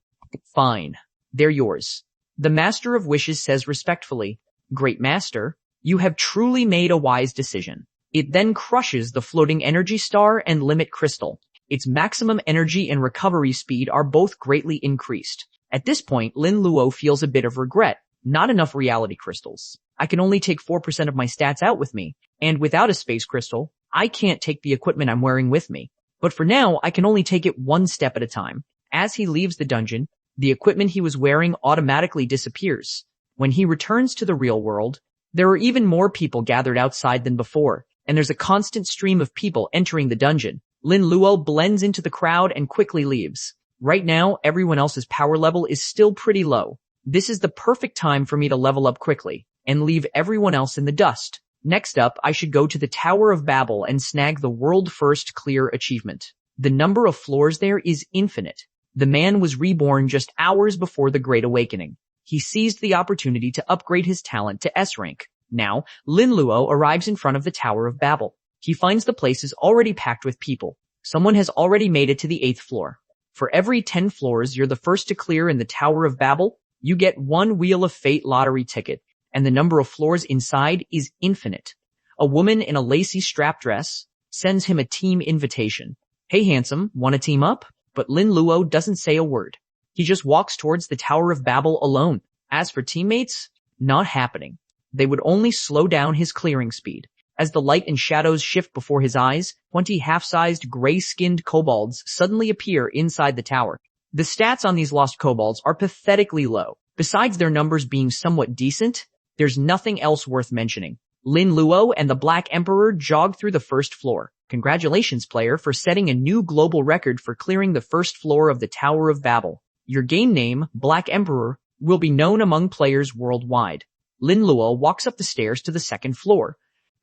Fine. They're yours. The Master of Wishes says respectfully, Great Master, you have truly made a wise decision. It then crushes the floating Energy Star and Limit Crystal. Its maximum energy and recovery speed are both greatly increased. At this point, Lin Luo feels a bit of regret. Not enough reality crystals. I can only take 4% of my stats out with me, and without a space crystal, I can't take the equipment I'm wearing with me. But for now, I can only take it 1 step at a time. As he leaves the dungeon, the equipment he was wearing automatically disappears. When he returns to the real world, there are even more people gathered outside than before, and there's a constant stream of people entering the dungeon. Lin Luo blends into the crowd and quickly leaves. Right now, everyone else's power level is still pretty low. This is the perfect time for me to level up quickly and leave everyone else in the dust. Next up, I should go to the Tower of Babel and snag the world first clear achievement. The number of floors there is infinite. The man was reborn just hours before the Great Awakening. He seized the opportunity to upgrade his talent to S rank. Now, Lin Luo arrives in front of the Tower of Babel. He finds the place is already packed with people. Someone has already made it to the 8th floor. For every 10 floors you're the first to clear in the Tower of Babel, you get 1 Wheel of Fate lottery ticket, and the number of floors inside is infinite. A woman in a lacy strap dress sends him a team invitation. Hey handsome, wanna team up? But Lin Luo doesn't say a word. He just walks towards the Tower of Babel alone. As for teammates, not happening. They would only slow down his clearing speed. As the light and shadows shift before his eyes, 20 half-sized, gray-skinned kobolds suddenly appear inside the tower. The stats on these lost kobolds are pathetically low. Besides their numbers being somewhat decent, there's nothing else worth mentioning. Lin Luo and the Black Emperor jog through the first floor. Congratulations, player, for setting a new global record for clearing the first floor of the Tower of Babel. Your game name, Black Emperor, will be known among players worldwide. Lin Luo walks up the stairs to the second floor.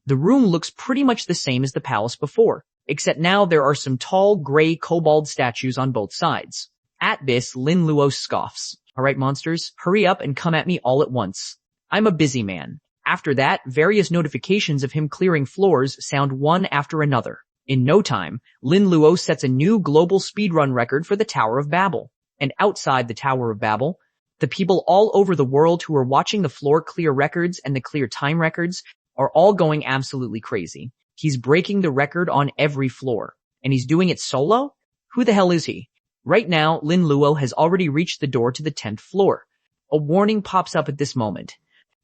The room looks pretty much the same as the palace before, except now there are some tall, gray kobold statues on both sides. At this, Lin Luo scoffs. Alright, monsters, hurry up and come at me all at once. I'm a busy man. After that, various notifications of him clearing floors sound one after another. In no time, Lin Luo sets a new global speedrun record for the Tower of Babel. And outside the Tower of Babel, the people all over the world who are watching the floor clear records and the clear time records are all going absolutely crazy. He's breaking the record on every floor. And he's doing it solo? Who the hell is he? Right now, Lin Luo has already reached the door to the 10th floor. A warning pops up at this moment.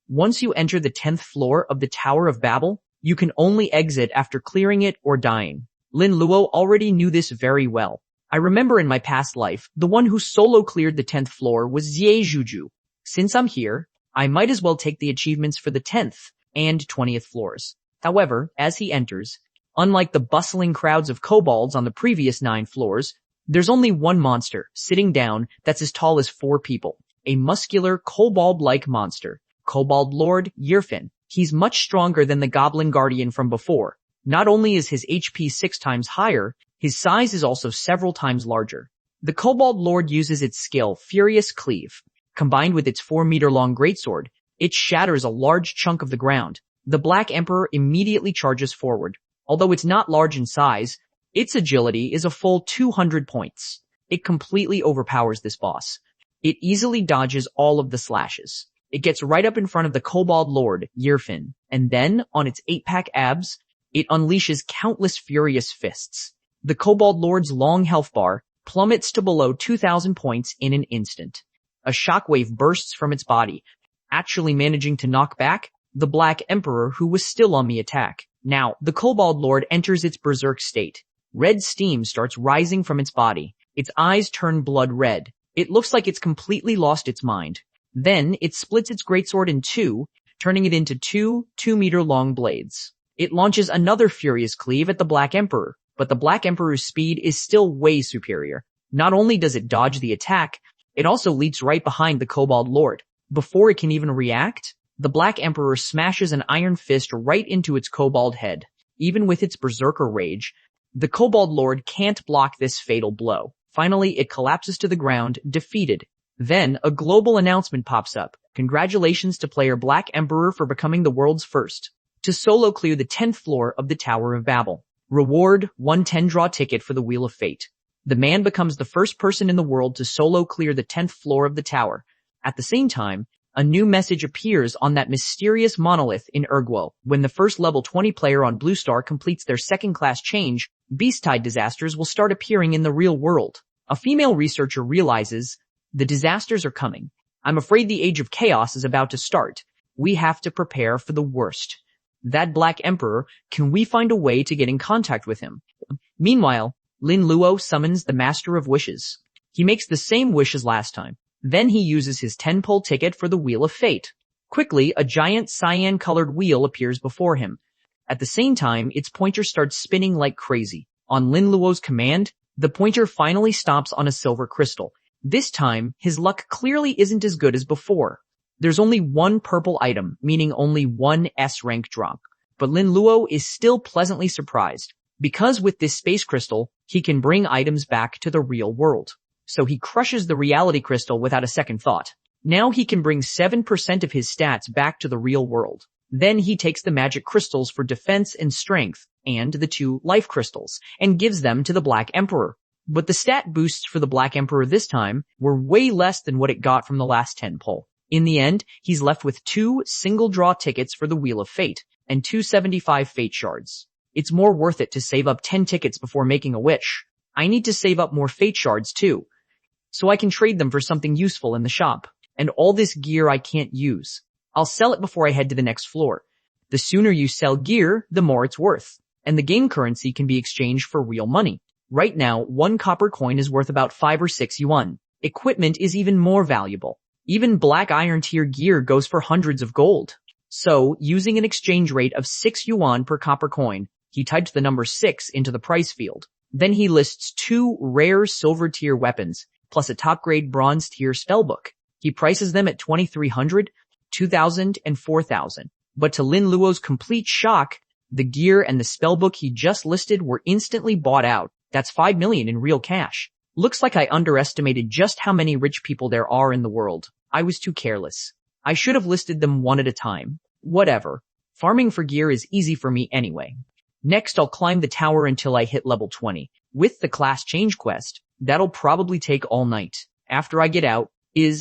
Once you enter the 10th floor of the Tower of Babel, you can only exit after clearing it or dying. Lin Luo already knew this very well. I remember in my past life, the one who solo cleared the 10th floor was Xie Juju. Since I'm here, I might as well take the achievements for the 10th and 20th floors. However, as he enters, unlike the bustling crowds of kobolds on the previous 9 floors, there's only one monster sitting down that's as tall as 4 people. A muscular, kobold-like monster. Kobold Lord Yirfin. He's much stronger than the Goblin Guardian from before. Not only is his HP 6 times higher, his size is also several times larger. The Kobold Lord uses its skill Furious Cleave. Combined with its 4-meter-long greatsword, it shatters a large chunk of the ground. The Black Emperor immediately charges forward. Although it's not large in size, its agility is a full 200 points. It completely overpowers this boss. It easily dodges all of the slashes. It gets right up in front of the Kobold Lord, Yirfin, and then, on its 8-pack abs, it unleashes countless furious fists. The Kobold Lord's long health bar plummets to below 2,000 points in an instant. A shockwave bursts from its body, actually managing to knock back the Black Emperor who was still on the attack. Now, the Kobold Lord enters its berserk state. Red steam starts rising from its body. Its eyes turn blood red. It looks like it's completely lost its mind. Then, it splits its greatsword in 2, turning it into 2 2-meter-long blades. It launches another furious cleave at the Black Emperor, but the Black Emperor's speed is still way superior. Not only does it dodge the attack, it also leaps right behind the Kobold Lord. Before it can even react, the Black Emperor smashes an iron fist right into its kobold head. Even with its berserker rage, the Kobold Lord can't block this fatal blow. Finally, it collapses to the ground, defeated. Then, a global announcement pops up. Congratulations to player Black Emperor for becoming the world's first to solo clear the 10th floor of the Tower of Babel. Reward, 1 10-draw ticket for the Wheel of Fate. The man becomes the first person in the world to solo clear the 10th floor of the tower. At the same time, a new message appears on that mysterious monolith in Erguo. When the first level 20 player on Blue Star completes their second-class change, beast-tide disasters will start appearing in the real world. A female researcher realizes the disasters are coming. I'm afraid the age of chaos is about to start. We have to prepare for the worst. That Black Emperor, can we find a way to get in contact with him? Meanwhile, Lin Luo summons the Master of Wishes. He makes the same wish as last time. Then he uses his 10-pull ticket for the Wheel of Fate. Quickly, a giant cyan-colored wheel appears before him. At the same time, its pointer starts spinning like crazy. On Lin Luo's command, the pointer finally stops on a silver crystal. This time, his luck clearly isn't as good as before. There's only one purple item, meaning only one S-rank drop. But Lin Luo is still pleasantly surprised, because with this space crystal, he can bring items back to the real world. So he crushes the reality crystal without a second thought. Now he can bring 7% of his stats back to the real world. Then he takes the magic crystals for defense and strength, and the 2 life crystals, and gives them to the Black Emperor. But the stat boosts for the Black Emperor this time were way less than what it got from the last 10 pull. In the end, he's left with 2 single-draw tickets for the Wheel of Fate, and 275 Fate Shards. It's more worth it to save up 10 tickets before making a wish. I need to save up more Fate Shards too, so I can trade them for something useful in the shop. And all this gear I can't use. I'll sell it before I head to the next floor. The sooner you sell gear, the more it's worth. And the game currency can be exchanged for real money. Right now, 1 copper coin is worth about 5 or 6 yuan. Equipment is even more valuable. Even black iron tier gear goes for hundreds of gold. So, using an exchange rate of 6 yuan per copper coin, He typed the number 6 into the price field. Then he lists 2 rare silver tier weapons, plus a top grade bronze tier spellbook. He prices them at 2,300, 2,000, and 4,000. But to Lin Luo's complete shock, the gear and the spellbook he just listed were instantly bought out. That's 5 million in real cash. Looks like I underestimated just how many rich people there are in the world. I was too careless. I should have listed them one at a time. Whatever. Farming for gear is easy for me anyway. Next, I'll climb the tower until I hit level 20. With the class change quest, that'll probably take all night. After I get out,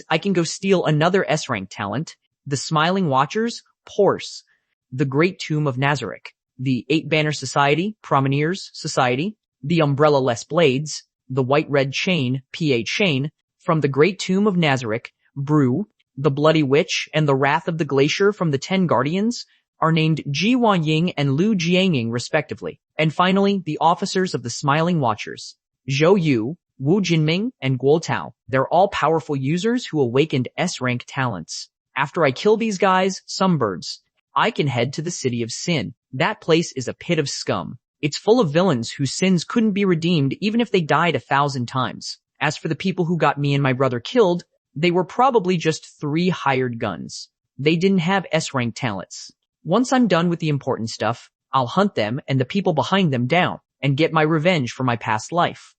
I can go steal another S-rank talent, the Smiling Watchers, Porse, the Great Tomb of Nazarick, the 8-Banner Society, Promeneers Society, the Umbrella-less Blades, the White-Red Chain, PA Chain, from the Great Tomb of Nazarick, Brew, the Bloody Witch, and the Wrath of the Glacier from the 10 Guardians, are named Ji Huanying and Lu Jianying respectively. And finally, the officers of the Smiling Watchers, Zhou Yu, Wu Jinming, and Guo Tao. They're all powerful users who awakened S-rank talents. After I kill these guys, some birds, I can head to the City of Sin. That place is a pit of scum. It's full of villains whose sins couldn't be redeemed even if they died 1,000 times. As for the people who got me and my brother killed, they were probably just 3 hired guns. They didn't have S-rank talents. Once I'm done with the important stuff, I'll hunt them and the people behind them down and get my revenge for my past life.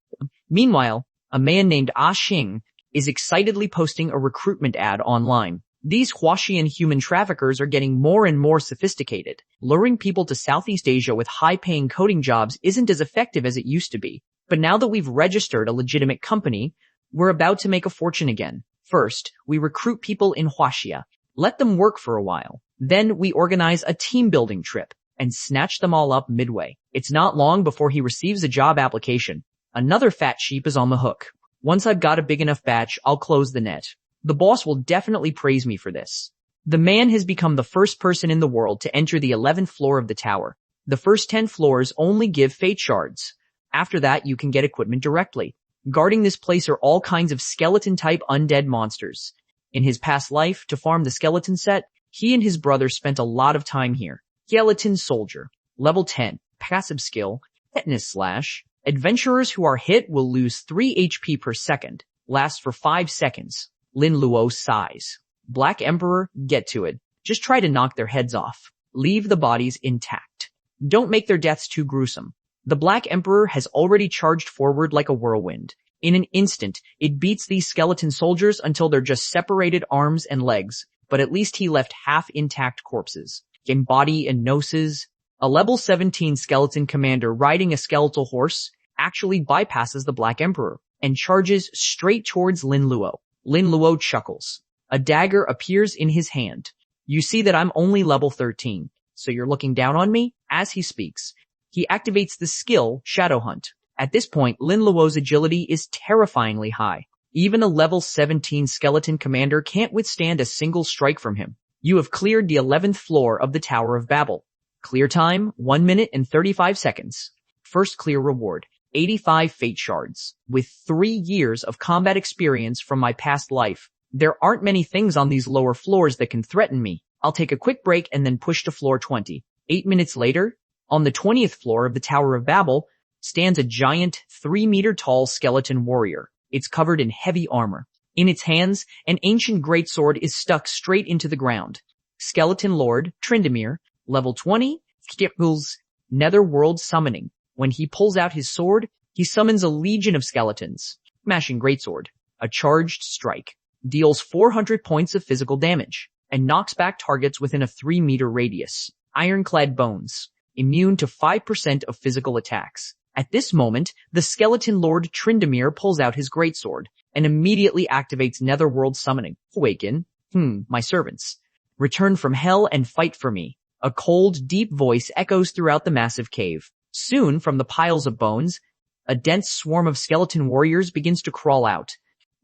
Meanwhile, a man named Ah Xing is excitedly posting a recruitment ad online. These Huaxian human traffickers are getting more and more sophisticated. Luring people to Southeast Asia with high-paying coding jobs isn't as effective as it used to be. But now that we've registered a legitimate company, we're about to make a fortune again. First, we recruit people in Huaxia, let them work for a while. Then we organize a team-building trip and snatch them all up midway. It's not long before he receives a job application. Another fat sheep is on the hook. Once I've got a big enough batch, I'll close the net. The boss will definitely praise me for this. The man has become the first person in the world to enter the 11th floor of the tower. The first 10 floors only give fate shards. After that, you can get equipment directly. Guarding this place are all kinds of skeleton-type undead monsters. In his past life, to farm the skeleton set, he and his brother spent a lot of time here. Skeleton Soldier. Level 10. Passive skill. Tetanus Slash. Adventurers who are hit will lose 3 HP per second. Lasts for 5 seconds. Lin Luo sighs. Black Emperor, get to it. Just try to knock their heads off. Leave the bodies intact. Don't make their deaths too gruesome. The Black Emperor has already charged forward like a whirlwind. In an instant, it beats these skeleton soldiers until they're just separated arms and legs, but at least he left half-intact corpses. In body and noses, a level 17 skeleton commander riding a skeletal horse actually bypasses the Black Emperor and charges straight towards Lin Luo. Lin Luo chuckles. A dagger appears in his hand. You see that I'm only level 13, so you're looking down on me? As he speaks, he activates the skill Shadow Hunt. At this point, Lin Luo's agility is terrifyingly high. Even a level 17 skeleton commander can't withstand a single strike from him. You have cleared the 11th floor of the Tower of Babel. Clear time, 1 minute and 35 seconds. First clear reward, 85 fate shards. With 3 years of combat experience from my past life, there aren't many things on these lower floors that can threaten me. I'll take a quick break and then push to floor 20. 8 minutes later, on the 20th floor of the Tower of Babel, stands a giant 3-meter-tall skeleton warrior. It's covered in heavy armor. In its hands, an ancient greatsword is stuck straight into the ground. Skeleton Lord, Tryndamere, level 20, Skirkles, Netherworld Summoning. When he pulls out his sword, he summons a legion of skeletons. Smashing greatsword, a charged strike, deals 400 points of physical damage, and knocks back targets within a 3-meter radius. Ironclad Bones, immune to 5% of physical attacks. At this moment, the Skeleton Lord Tryndamere pulls out his greatsword and immediately activates Netherworld Summoning. Awaken, my servants. Return from hell and fight for me. A cold, deep voice echoes throughout the massive cave. Soon, from the piles of bones, a dense swarm of skeleton warriors begins to crawl out.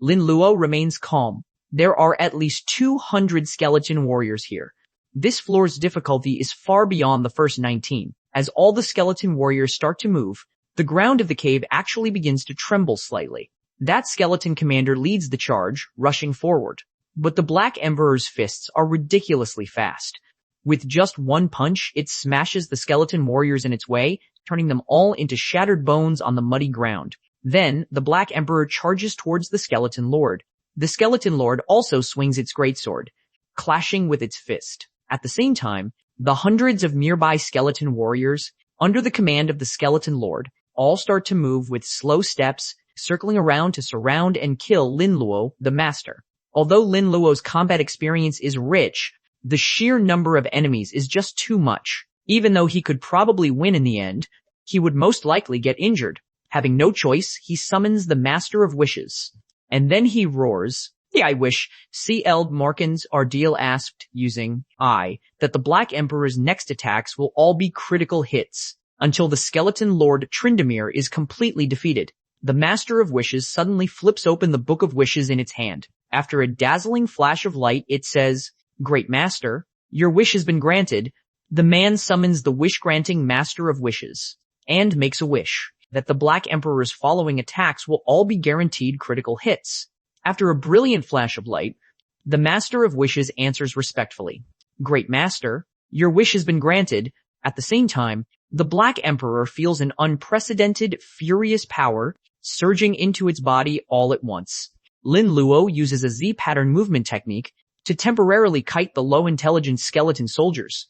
Lin Luo remains calm. There are at least 200 skeleton warriors here. This floor's difficulty is far beyond the first 19. As all the skeleton warriors start to move, the ground of the cave actually begins to tremble slightly. That skeleton commander leads the charge, rushing forward. But the Black Emperor's fists are ridiculously fast. With just one punch, it smashes the skeleton warriors in its way, turning them all into shattered bones on the muddy ground. Then, the Black Emperor charges towards the Skeleton Lord. The Skeleton Lord also swings its greatsword, clashing with its fist. At the same time, the hundreds of nearby skeleton warriors, under the command of the Skeleton Lord, all start to move with slow steps, circling around to surround and kill Lin Luo, the master. Although Lin Luo's combat experience is rich, the sheer number of enemies is just too much. Even though he could probably win in the end, he would most likely get injured. Having no choice, he summons the Master of Wishes. And then he roars, "Yeah, I wish CL Markins Ardeal asked, using that the Black Emperor's next attacks will all be critical hits, until the Skeleton Lord Tryndamere is completely defeated." The Master of Wishes suddenly flips open the Book of Wishes in its hand. After a dazzling flash of light, it says, "Great Master, your wish has been granted." The man summons the wish-granting Master of Wishes, and makes a wish that the Black Emperor's following attacks will all be guaranteed critical hits. After a brilliant flash of light, the Master of Wishes answers respectfully, "Great Master, your wish has been granted." At the same time, the Black Emperor feels an unprecedented, furious power surging into its body all at once. Lin Luo uses a Z-pattern movement technique to temporarily kite the low-intelligence skeleton soldiers.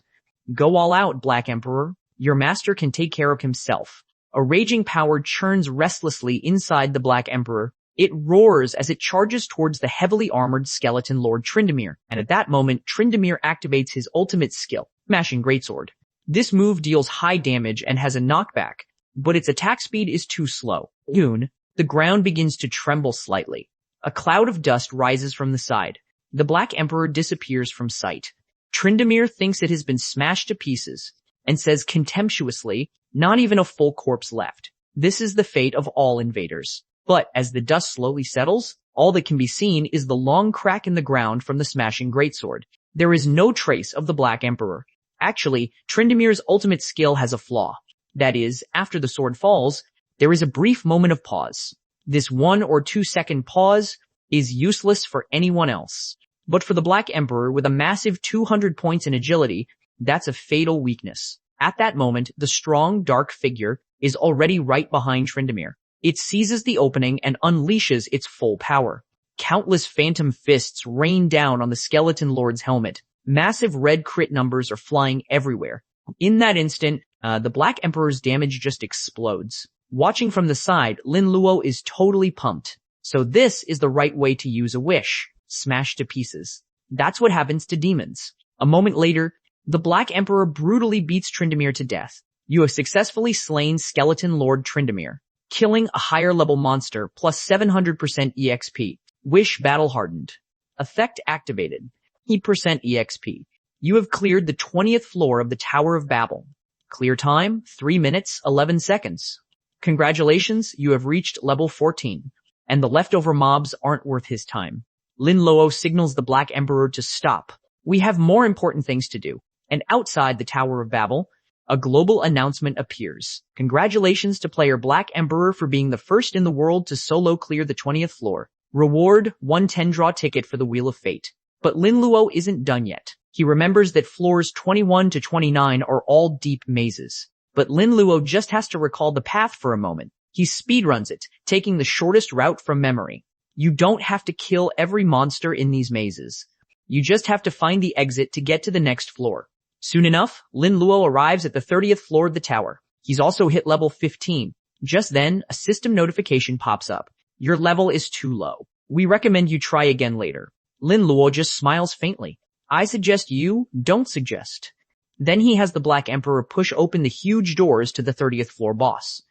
"Go all out, Black Emperor. Your master can take care of himself." A raging power churns restlessly inside the Black Emperor. It roars as it charges towards the heavily armored skeleton Lord Tryndamere, and at that moment, Tryndamere activates his ultimate skill, Smashing Greatsword. This move deals high damage and has a knockback, but its attack speed is too slow. Soon, the ground begins to tremble slightly. A cloud of dust rises from the side. The Black Emperor disappears from sight. Tryndamere thinks it has been smashed to pieces, and says contemptuously, "Not even a full corpse left. This is the fate of all invaders." But as the dust slowly settles, all that can be seen is the long crack in the ground from the smashing greatsword. There is no trace of the Black Emperor. Actually, Tryndamere's ultimate skill has a flaw. That is, after the sword falls, there is a brief moment of pause. This 1 or 2 second pause is useless for anyone else. But for the Black Emperor, with a massive 200 points in agility, that's a fatal weakness. At that moment, the strong, dark figure is already right behind Tryndamere. It seizes the opening and unleashes its full power. Countless phantom fists rain down on the Skeleton Lord's helmet. Massive red crit numbers are flying everywhere. In that instant, the Black Emperor's damage just explodes. Watching from the side, Lin Luo is totally pumped. So this is the right way to use a wish. Smash to pieces. That's what happens to demons. A moment later, the Black Emperor brutally beats Tryndamere to death. You have successfully slain Skeleton Lord Tryndamere, killing a higher level monster plus 700% EXP. Wish battle hardened. Effect activated. 80% EXP. You have cleared the 20th floor of the Tower of Babel. Clear time, 3 minutes, 11 seconds. Congratulations, you have reached level 14, and the leftover mobs aren't worth his time. Lin Luo signals the Black Emperor to stop. We have more important things to do. And outside the Tower of Babel, a global announcement appears. Congratulations to player Black Emperor for being the first in the world to solo clear the 20th floor. Reward, 110 draw ticket for the Wheel of Fate. But Lin Luo isn't done yet. He remembers that floors 21 to 29 are all deep mazes. But Lin Luo just has to recall the path for a moment. He speedruns it, taking the shortest route from memory. You don't have to kill every monster in these mazes. You just have to find the exit to get to the next floor. Soon enough, Lin Luo arrives at the 30th floor of the tower. He's also hit level 15. Just then, a system notification pops up. Your level is too low. We recommend you try again later. Lin Luo just smiles faintly. I suggest you don't suggest. Then he has the Black Emperor push open the huge doors to the 30th floor boss.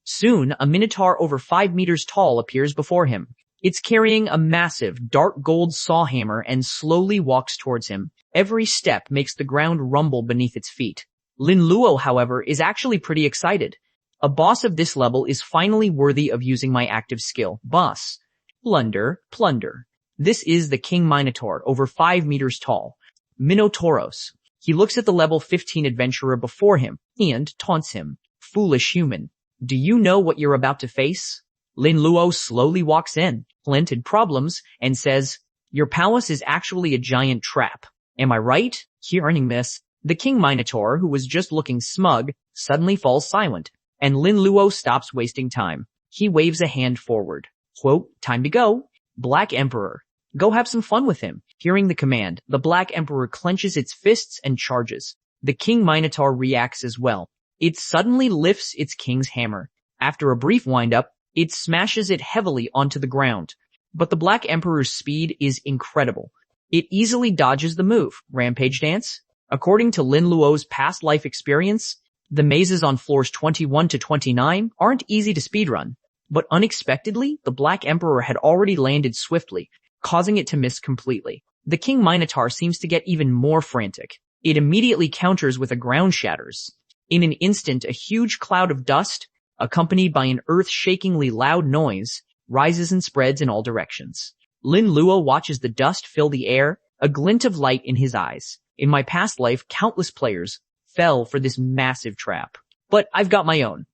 Soon, a minotaur over 5 meters tall appears before him. It's carrying a massive, dark gold saw hammer and slowly walks towards him. Every step makes the ground rumble beneath its feet. Lin Luo, however, is actually pretty excited. A boss of this level is finally worthy of using my active skill. Boss. Plunder. This is the King Minotaur, over 5 meters tall. Minotauros. He looks at the level 15 adventurer before him and taunts him. Foolish human. Do you know what you're about to face? Lin Luo slowly walks in, planted problems, and says, Your palace is actually a giant trap. Am I right? Hearing this, the King Minotaur, who was just looking smug, suddenly falls silent, and Lin Luo stops wasting time. He waves a hand forward. Quote, time to go. Black Emperor. Go have some fun with him. Hearing the command, the Black Emperor clenches its fists and charges. The King Minotaur reacts as well. It suddenly lifts its king's hammer. After a brief wind-up, it smashes it heavily onto the ground. But the Black Emperor's speed is incredible. It easily dodges the move. Rampage dance? According to Lin Luo's past life experience, the mazes on floors 21 to 29 aren't easy to speedrun. But unexpectedly, the Black Emperor had already landed swiftly, causing it to miss completely. The King Minotaur seems to get even more frantic. It immediately counters with a ground shatters. In an instant, a huge cloud of dust, accompanied by an earth-shakingly loud noise, rises and spreads in all directions. Lin Luo watches the dust fill the air, a glint of light in his eyes. In my past life, countless players fell for this massive trap. But I've got my own.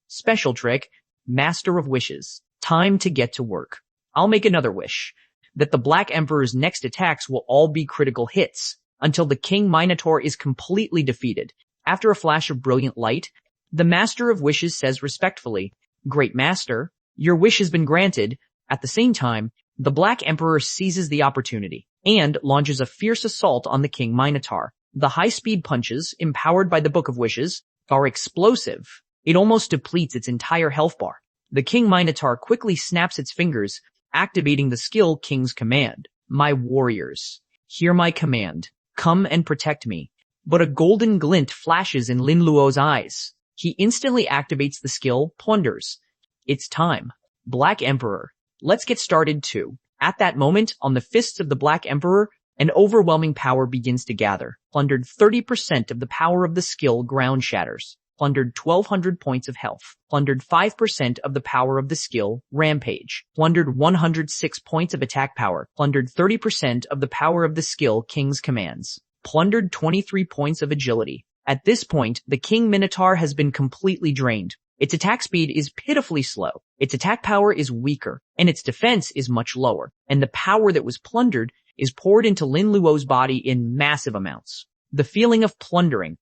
Special trick, Master of Wishes. Time to get to work. I'll make another wish. That the Black Emperor's next attacks will all be critical hits, until the King Minotaur is completely defeated. After a flash of brilliant light, the Master of Wishes says respectfully, Great Master, your wish has been granted. At the same time, the Black Emperor seizes the opportunity and launches a fierce assault on the King Minotaur. The high-speed punches, empowered by the Book of Wishes, are explosive. It almost depletes its entire health bar. The King Minotaur quickly snaps its fingers, activating the skill King's Command. My warriors, hear my command. Come and protect me. But a golden glint flashes in Lin Luo's eyes. He instantly activates the skill Plunders. It's time. Black Emperor. Let's get started too. At that moment, on the fists of the Black Emperor, an overwhelming power begins to gather. Plundered 30% of the power of the skill Ground Shatters. Plundered 1,200 points of health. Plundered 5% of the power of the skill Rampage. Plundered 106 points of attack power. Plundered 30% of the power of the skill King's Commands. Plundered 23 points of agility. At this point, the King Minotaur has been completely drained. Its attack speed is pitifully slow. Its attack power is weaker, and its defense is much lower. And the power that was plundered is poured into Lin Luo's body in massive amounts. The feeling of plundering,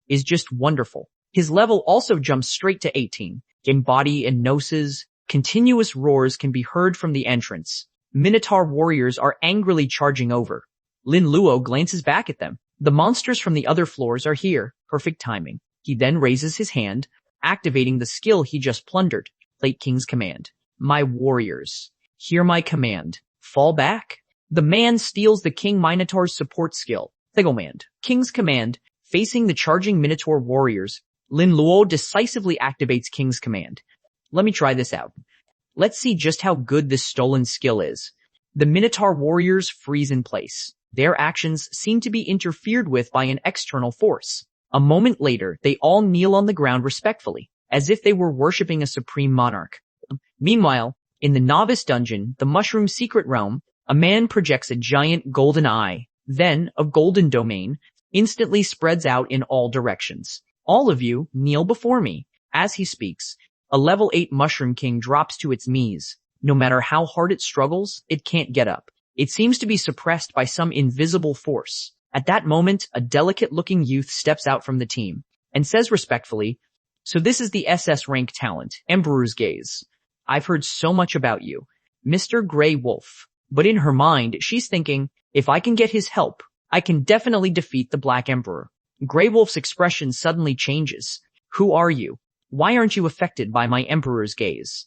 is just wonderful. His level also jumps straight to 18. In body and noses, continuous roars can be heard from the entrance. Minotaur warriors are angrily charging over. Lin Luo glances back at them. The monsters from the other floors are here. Perfect timing. He then raises his hand, activating the skill he just plundered. Late King's Command. My warriors, hear my command. Fall back. The man steals the King Minotaur's support skill. Thigglemand. King's Command. Facing the charging Minotaur warriors, Lin Luo decisively activates King's Command. Let me try this out. Let's see just how good this stolen skill is. The Minotaur warriors freeze in place. Their actions seem to be interfered with by an external force. A moment later, they all kneel on the ground respectfully, as if they were worshipping a supreme monarch. Meanwhile, in the novice dungeon, the mushroom secret realm, a man projects a giant golden eye. Then, a golden domain instantly spreads out in all directions. All of you, kneel before me. As he speaks, a level 8 Mushroom King drops to its knees. No matter how hard it struggles, it can't get up. It seems to be suppressed by some invisible force. At that moment, a delicate-looking youth steps out from the team and says respectfully, So this is the SS rank talent, Emperor's Gaze. I've heard so much about you, Mr. Grey Wolf. But in her mind, she's thinking, if I can get his help, I can definitely defeat the Black Emperor. Grey Wolf's expression suddenly changes. Who are you? Why aren't you affected by my Emperor's Gaze?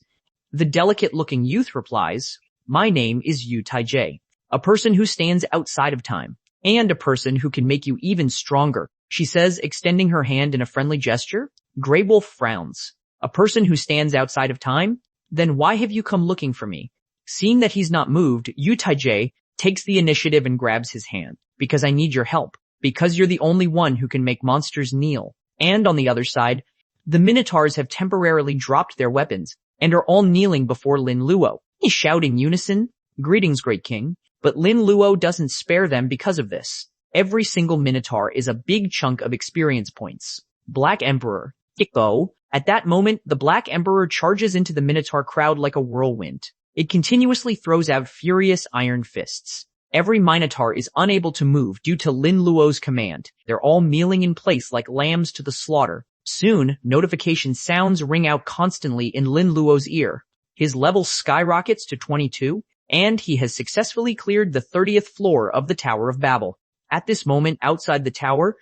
The delicate-looking youth replies, My name is Yu Taijie, a person who stands outside of time, and a person who can make you even stronger, she says, extending her hand in a friendly gesture. Grey Wolf frowns. A person who stands outside of time? Then why have you come looking for me? Seeing that he's not moved, Yu Taijie takes the initiative and grabs his hand. Because I need your help. Because you're the only one who can make monsters kneel. And on the other side, the Minotaurs have temporarily dropped their weapons and are all kneeling before Lin Luo. They shout in unison, Greetings, Great King. But Lin Luo doesn't spare them because of this. Every single Minotaur is a big chunk of experience points. Black Emperor. Go. At that moment, the Black Emperor charges into the Minotaur crowd like a whirlwind. It continuously throws out furious iron fists. Every Minotaur is unable to move due to Lin Luo's command. They're all kneeling in place like lambs to the slaughter. Soon, notification sounds ring out constantly in Lin Luo's ear. His level skyrockets to 22, and he has successfully cleared the 30th floor of the Tower of Babel. At this moment, outside the tower,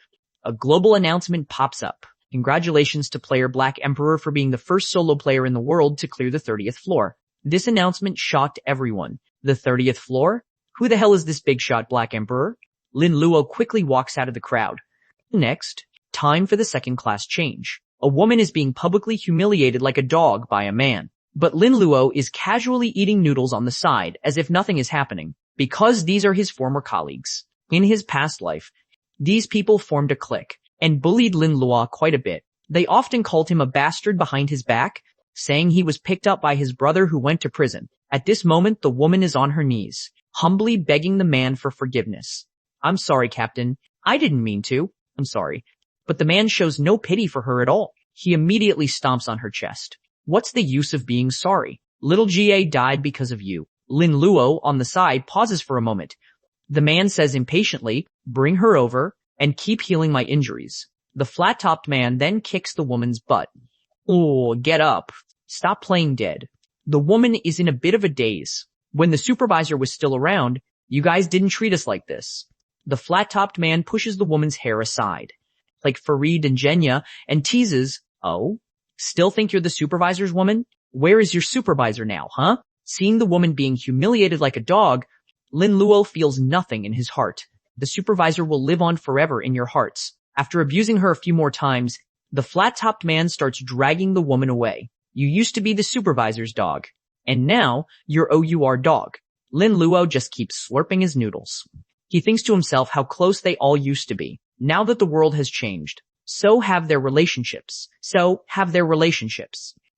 a global announcement pops up. Congratulations to player Black Emperor for being the first solo player in the world to clear the 30th floor. This announcement shocked everyone. The 30th floor? Who the hell is this big shot Black Emperor? Lin Luo quickly walks out of the crowd. Next, time for the second class change. A woman is being publicly humiliated like a dog by a man. But Lin Luo is casually eating noodles on the side as if nothing is happening, because these are his former colleagues. In his past life, these people formed a clique and bullied Lin Luo quite a bit. They often called him a bastard behind his back, saying he was picked up by his brother who went to prison. At this moment, the woman is on her knees, humbly begging the man for forgiveness. I'm sorry, Captain. I didn't mean to. I'm sorry. But the man shows no pity for her at all. He immediately stomps on her chest. What's the use of being sorry? Little Ga died because of you. Lin Luo, on the side, pauses for a moment. The man says impatiently, bring her over and keep healing my injuries. The flat-topped man then kicks the woman's butt. Oh, get up. Stop playing dead. The woman is in a bit of a daze. When the supervisor was still around, you guys didn't treat us like this. The flat-topped man pushes the woman's hair aside, like Farid and Jenya, and teases, oh? Still think you're the supervisor's woman? Where is your supervisor now, huh? Seeing the woman being humiliated like a dog, Lin Luo feels nothing in his heart. The supervisor will live on forever in your hearts. After abusing her a few more times, the flat-topped man starts dragging the woman away. You used to be the supervisor's dog, and now you're OUR dog. Lin Luo just keeps slurping his noodles. He thinks to himself how close they all used to be. Now that the world has changed, so have their relationships.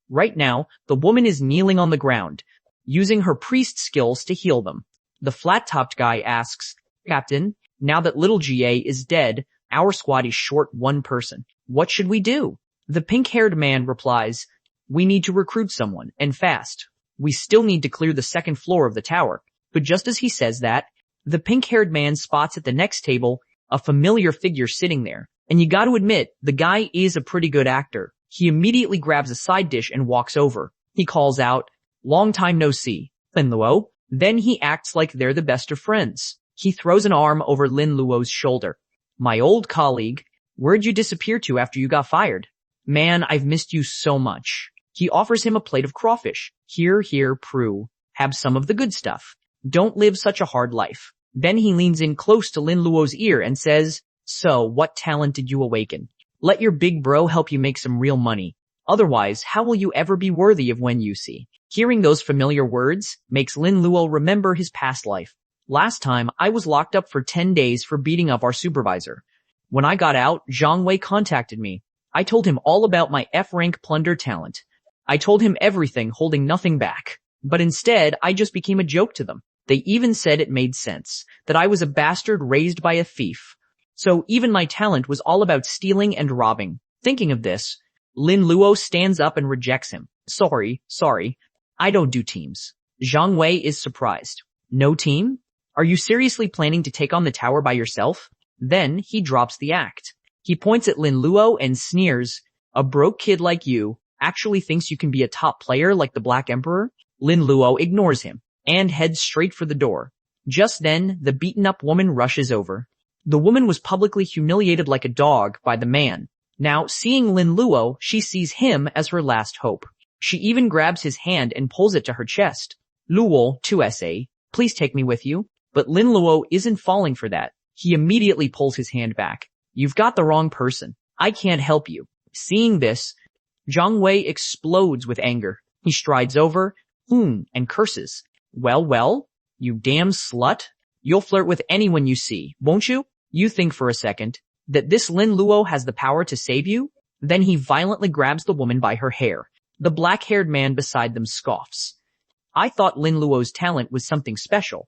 Right now, the woman is kneeling on the ground, using her priest skills to heal them. The flat-topped guy asks, Captain, now that little Ga is dead, our squad is short one person. What should we do? The pink-haired man replies, we need to recruit someone, and fast. We still need to clear the second floor of the tower. But just as he says that, the pink-haired man spots at the next table a familiar figure sitting there. And you gotta admit, the guy is a pretty good actor. He immediately grabs a side dish and walks over. He calls out, long time no see, Lin Luo. Then he acts like they're the best of friends. He throws an arm over Lin Luo's shoulder. My old colleague, where'd you disappear to after you got fired? Man, I've missed you so much. He offers him a plate of crawfish. Here, Prue. Have some of the good stuff. Don't live such a hard life. Then he leans in close to Lin Luo's ear and says, so, what talent did you awaken? Let your big bro help you make some real money. Otherwise, how will you ever be worthy of when you see? Hearing those familiar words makes Lin Luo remember his past life. Last time, I was locked up for 10 days for beating up our supervisor. When I got out, Zhang Wei contacted me. I told him all about my F-rank plunder talent. I told him everything, holding nothing back. But instead, I just became a joke to them. They even said it made sense, that I was a bastard raised by a thief. So even my talent was all about stealing and robbing. Thinking of this, Lin Luo stands up and rejects him. Sorry, I don't do teams. Zhang Wei is surprised. No team? Are you seriously planning to take on the tower by yourself? Then he drops the act. He points at Lin Luo and sneers, a broke kid like you actually thinks you can be a top player like the Black Emperor? Lin Luo ignores him and heads straight for the door. Just then, the beaten-up woman rushes over. The woman was publicly humiliated like a dog by the man. Now, seeing Lin Luo, she sees him as her last hope. She even grabs his hand and pulls it to her chest. Luo, 2SA, please take me with you. But Lin Luo isn't falling for that. He immediately pulls his hand back. You've got the wrong person. I can't help you. Seeing this, Zhang Wei explodes with anger. He strides over, and curses. Well, you damn slut. You'll flirt with anyone you see, won't you? You think for a second that this Lin Luo has the power to save you? Then he violently grabs the woman by her hair. The black-haired man beside them scoffs. I thought Lin Luo's talent was something special.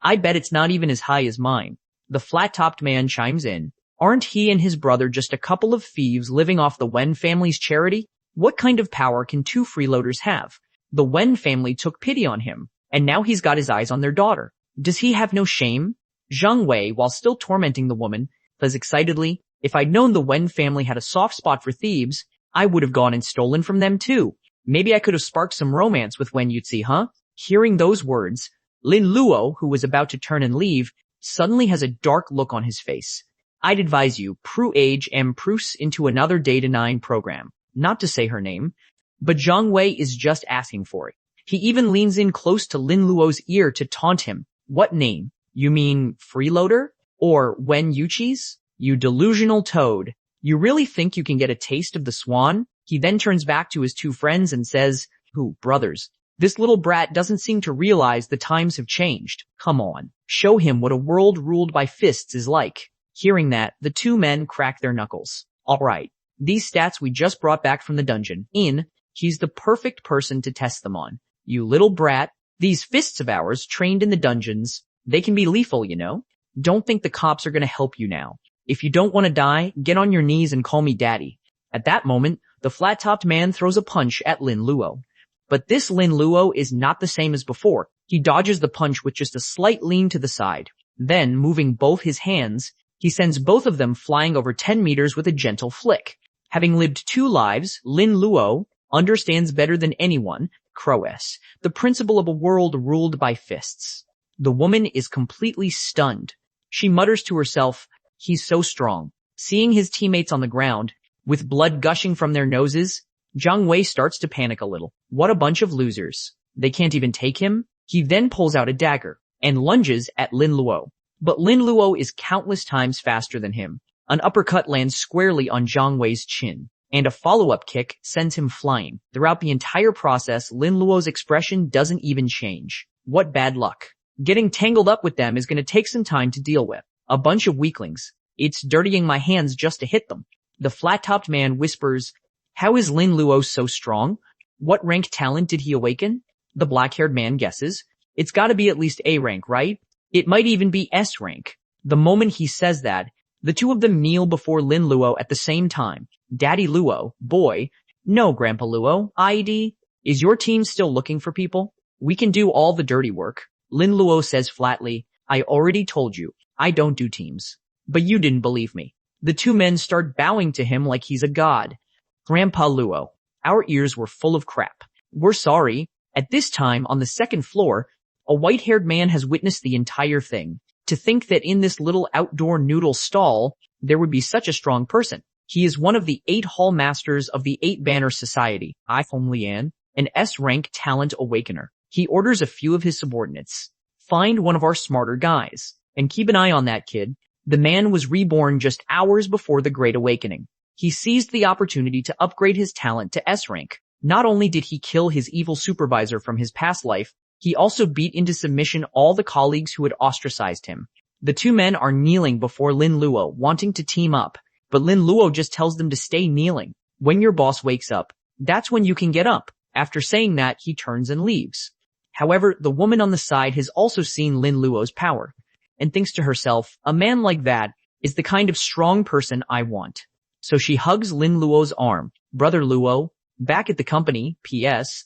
I bet it's not even as high as mine. The flat-topped man chimes in. Aren't he and his brother just a couple of thieves living off the Wen family's charity? What kind of power can two freeloaders have? The Wen family took pity on him, and now he's got his eyes on their daughter. Does he have no shame? Zhang Wei, while still tormenting the woman, says excitedly, if I'd known the Wen family had a soft spot for thieves, I would have gone and stolen from them too. Maybe I could have sparked some romance with Wen Yuzi, huh? Hearing those words, Lin Luo, who was about to turn and leave, suddenly has a dark look on his face. I'd advise you, Pru age and Prus into another Data 9 program. Not to say her name, but Zhang Wei is just asking for it. He even leans in close to Lin Luo's ear to taunt him. What name? You mean freeloader? Or Wen Yuchi's? You delusional toad. You really think you can get a taste of the swan? He then turns back to his two friends and says, who, brothers, this little brat doesn't seem to realize the times have changed. Come on, show him what a world ruled by fists is like. Hearing that, the two men crack their knuckles. Alright, these stats we just brought back from the dungeon. He's the perfect person to test them on. You little brat, these fists of ours trained in the dungeons, they can be lethal, you know? Don't think the cops are gonna help you now. If you don't want to die, get on your knees and call me daddy. At that moment, the flat-topped man throws a punch at Lin Luo. But this Lin Luo is not the same as before. He dodges the punch with just a slight lean to the side. Then, moving both his hands, he sends both of them flying over 10 meters with a gentle flick. Having lived 2 lives, Lin Luo understands better than anyone, Croes, the principle of a world ruled by fists. The woman is completely stunned. She mutters to herself, he's so strong. Seeing his teammates on the ground, with blood gushing from their noses, Zhang Wei starts to panic a little. What a bunch of losers. They can't even take him? He then pulls out a dagger and lunges at Lin Luo. But Lin Luo is countless times faster than him. An uppercut lands squarely on Zhang Wei's chin, and a follow-up kick sends him flying. Throughout the entire process, Lin Luo's expression doesn't even change. What bad luck. Getting tangled up with them is going to take some time to deal with. A bunch of weaklings. It's dirtying my hands just to hit them. The flat-topped man whispers, how is Lin Luo so strong? What rank talent did he awaken? The black-haired man guesses. It's gotta be at least A rank, right? It might even be S rank. The moment he says that, the two of them kneel before Lin Luo at the same time. Daddy Luo, boy. No, Grandpa Luo, ID. Is your team still looking for people? We can do all the dirty work. Lin Luo says flatly, I already told you, I don't do teams. But you didn't believe me. The two men start bowing to him like he's a god. Grandpa Luo, our ears were full of crap. We're sorry. At this time, on the second floor, a white-haired man has witnessed the entire thing. To think that in this little outdoor noodle stall, there would be such a strong person. He is one of the 8 Hall Masters of the 8 Banner Society, I Hong Lian, an S-rank talent awakener. He orders a few of his subordinates. Find one of our smarter guys. And keep an eye on that kid. The man was reborn just hours before the Great Awakening. He seized the opportunity to upgrade his talent to S rank. Not only did he kill his evil supervisor from his past life, he also beat into submission all the colleagues who had ostracized him. The two men are kneeling before Lin Luo, wanting to team up, but Lin Luo just tells them to stay kneeling. When your boss wakes up, that's when you can get up. After saying that, he turns and leaves. However, the woman on the side has also seen Lin Luo's power, and thinks to herself, a man like that is the kind of strong person I want. So she hugs Lin Luo's arm. Brother Luo, back at the company, P.S.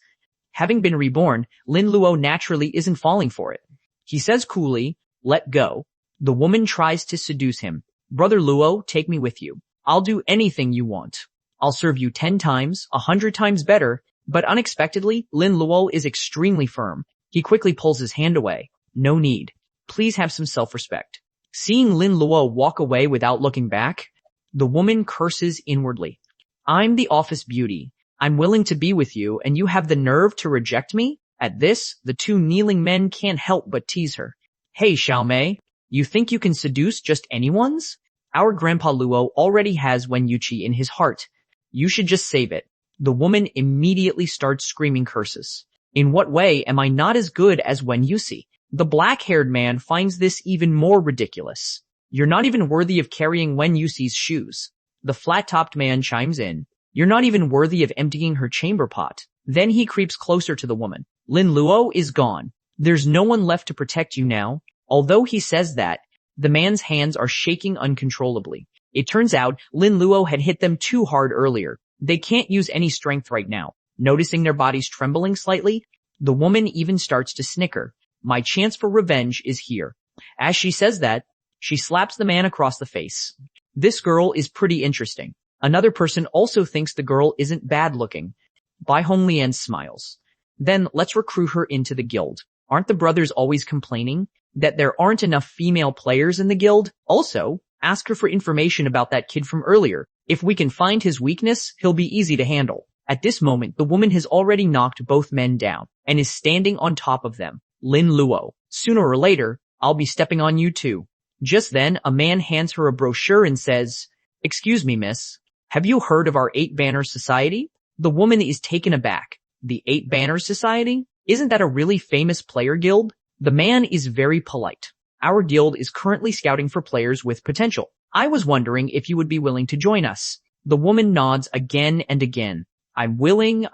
Having been reborn, Lin Luo naturally isn't falling for it. He says coolly, let go. The woman tries to seduce him. Brother Luo, take me with you. I'll do anything you want. I'll serve you 10 times, 100 times better. But unexpectedly, Lin Luo is extremely firm. He quickly pulls his hand away. No need. Please have some self-respect. Seeing Lin Luo walk away without looking back, the woman curses inwardly. I'm the office beauty. I'm willing to be with you, and you have the nerve to reject me? At this, the two kneeling men can't help but tease her. Hey, Xiaomei, you think you can seduce just anyone's? Our Grandpa Luo already has Wen Yuchi in his heart. You should just save it. The woman immediately starts screaming curses. In what way am I not as good as Wen Yusi? The black-haired man finds this even more ridiculous. You're not even worthy of carrying Wen Yusi's shoes. The flat-topped man chimes in. You're not even worthy of emptying her chamber pot. Then he creeps closer to the woman. Lin Luo is gone. There's no one left to protect you now. Although he says that, the man's hands are shaking uncontrollably. It turns out Lin Luo had hit them too hard earlier. They can't use any strength right now. Noticing their bodies trembling slightly, the woman even starts to snicker. My chance for revenge is here. As she says that, she slaps the man across the face. This girl is pretty interesting. Another person also thinks the girl isn't bad looking. Bai Honglian smiles. Then let's recruit her into the guild. Aren't the brothers always complaining that there aren't enough female players in the guild? Also, ask her for information about that kid from earlier. If we can find his weakness, he'll be easy to handle. At this moment, the woman has already knocked both men down and is standing on top of them. Lin Luo. Sooner or later, I'll be stepping on you too. Just then, a man hands her a brochure and says, "Excuse me, miss. Have you heard of our 8 Banners Society?" The woman is taken aback. The 8 Banners Society? Isn't that a really famous player guild? The man is very polite. Our guild is currently scouting for players with potential. I was wondering if you would be willing to join us. The woman nods again and again. I'm willing.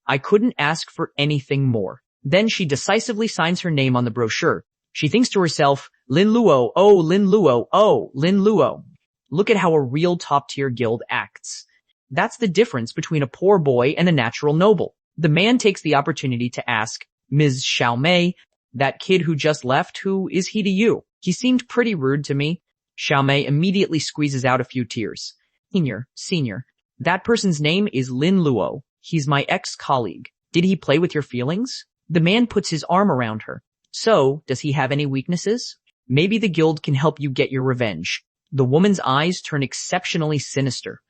I couldn't ask for anything more. Then she decisively signs her name on the brochure. She thinks to herself, Lin Luo, oh, Lin Luo, oh, Lin Luo. Look at how a real top-tier guild acts. That's the difference between a poor boy and a natural noble. The man takes the opportunity to ask, Ms. Xiaomei, that kid who just left, who is he to you? He seemed pretty rude to me. Xiaomei immediately squeezes out a few tears. Senior, that person's name is Lin Luo. He's my ex-colleague. Did he play with your feelings? The man puts his arm around her. So, does he have any weaknesses? Maybe the guild can help you get your revenge. The woman's eyes turn exceptionally sinister.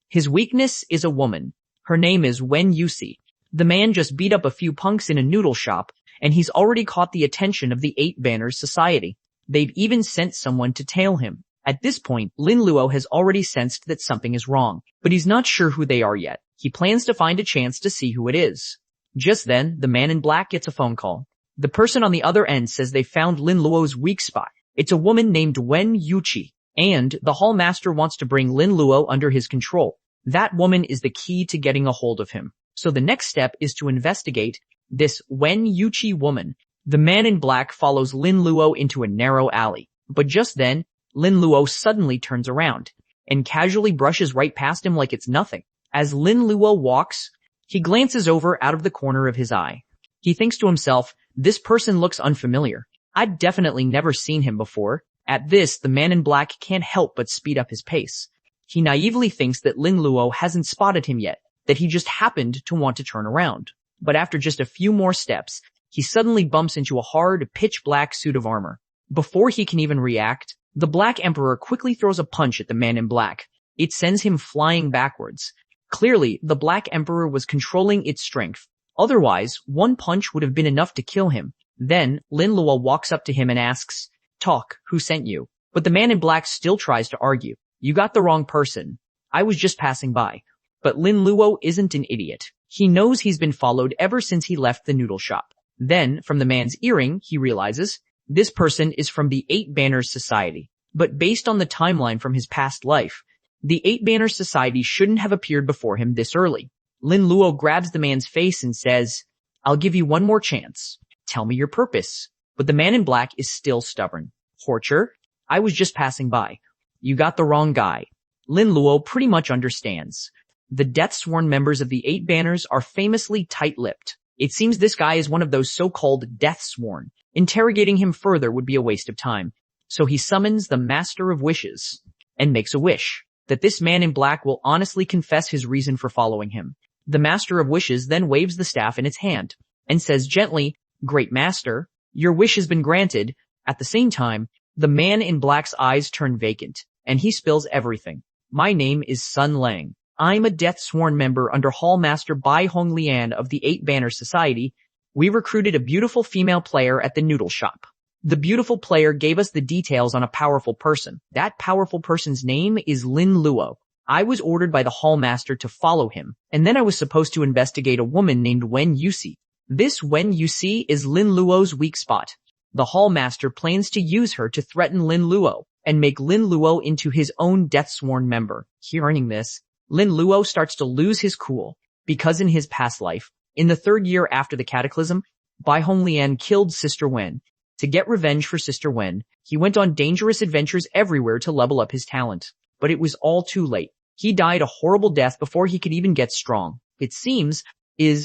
His weakness is a woman. Her name is Wen Yusi. The man just beat up a few punks in a noodle shop, and he's already caught the attention of the 8 Banners Society. They've even sent someone to tail him. At this point, Lin Luo has already sensed that something is wrong, but he's not sure who they are yet. He plans to find a chance to see who it is. Just then, the man in black gets a phone call. The person on the other end says they found Lin Luo's weak spot. It's a woman named Wen Yuchi, and the hall master wants to bring Lin Luo under his control. That woman is the key to getting a hold of him. So the next step is to investigate this Wen Yuchi woman. The man in black follows Lin Luo into a narrow alley. But just then, Lin Luo suddenly turns around and casually brushes right past him like it's nothing. As Lin Luo walks, he glances over out of the corner of his eye. He thinks to himself, this person looks unfamiliar. I'd definitely never seen him before. At this, the man in black can't help but speed up his pace. He naively thinks that Lin Luo hasn't spotted him yet, that he just happened to want to turn around. But after just a few more steps, he suddenly bumps into a hard, pitch-black suit of armor. Before he can even react, the Black Emperor quickly throws a punch at the man in black. It sends him flying backwards. Clearly, the Black Emperor was controlling its strength. Otherwise, one punch would have been enough to kill him. Then, Lin Luo walks up to him and asks, "Talk, who sent you?" But the man in black still tries to argue. "You got the wrong person. I was just passing by." But Lin Luo isn't an idiot. He knows he's been followed ever since he left the noodle shop. Then, from the man's earring, he realizes, this person is from the 8 Banners Society. But based on the timeline from his past life, the 8 Banners Society shouldn't have appeared before him this early. Lin Luo grabs the man's face and says, "I'll give you one more chance. Tell me your purpose." But the man in black is still stubborn. "Torture? I was just passing by." "You got the wrong guy." Lin Luo pretty much understands. The death-sworn members of the 8 Banners are famously tight-lipped. It seems this guy is one of those so-called death-sworn. Interrogating him further would be a waste of time. So he summons the Master of Wishes and makes a wish that this man in black will honestly confess his reason for following him. The Master of Wishes then waves the staff in its hand and says gently, "Great Master, your wish has been granted." At the same time, the man in black's eyes turn vacant, and he spills everything. "My name is Sun Lang. I'm a death-sworn member under Hall Master Bai Honglian of the 8 Banner Society. We recruited a beautiful female player at the noodle shop. The beautiful player gave us the details on a powerful person. That powerful person's name is Lin Luo. I was ordered by the Hall Master to follow him, and then I was supposed to investigate a woman named Wen Yusi. This Wen Yusi is Lin Luo's weak spot. The Hall Master plans to use her to threaten Lin Luo and make Lin Luo into his own death-sworn member." Hearing this, Lin Luo starts to lose his cool, because in his past life, in the 3rd year after the Cataclysm, Bai Honglian killed Sister Wen. To get revenge for Sister Wen, he went on dangerous adventures everywhere to level up his talent. But it was all too late. He died a horrible death before he could even get strong. It seems,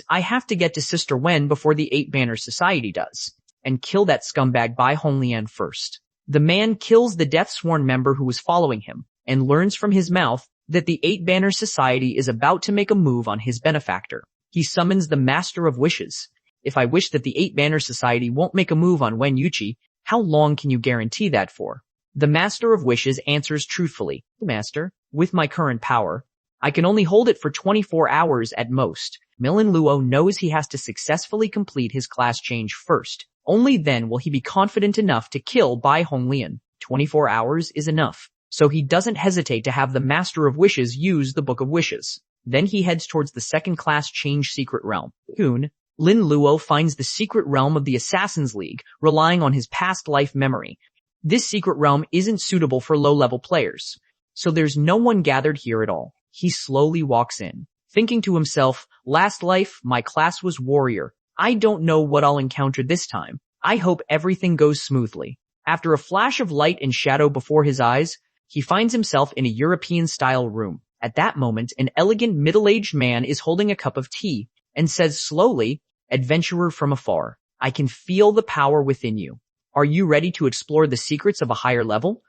I have to get to Sister Wen before the 8 Banner Society does. and kill that scumbag Bai Honglian first. The man kills the death-sworn member who was following him, and learns from his mouth that the Eight Banner Society is about to make a move on his benefactor. He summons the Master of Wishes. If I wish that the Eight Banner Society won't make a move on Wen Yuqi, how long can you guarantee that for? The Master of Wishes answers truthfully, Master, with my current power, I can only hold it for 24 hours at most. Lin Luo knows he has to successfully complete his class change first. Only then will he be confident enough to kill Bai Honglian. 24 hours is enough, so he doesn't hesitate to have the Master of Wishes use the Book of Wishes. Then he heads towards the second class change secret realm. Soon, Lin Luo finds the secret realm of the Assassin's League, relying on his past life memory. This secret realm isn't suitable for low-level players, so there's no one gathered here at all. He slowly walks in, thinking to himself, last life, my class was warrior. I don't know what I'll encounter this time. I hope everything goes smoothly. After a flash of light and shadow before his eyes, he finds himself in a European-style room. At that moment, an elegant middle-aged man is holding a cup of tea and says slowly, adventurer from afar, I can feel the power within you. Are you ready to explore the secrets of a higher level?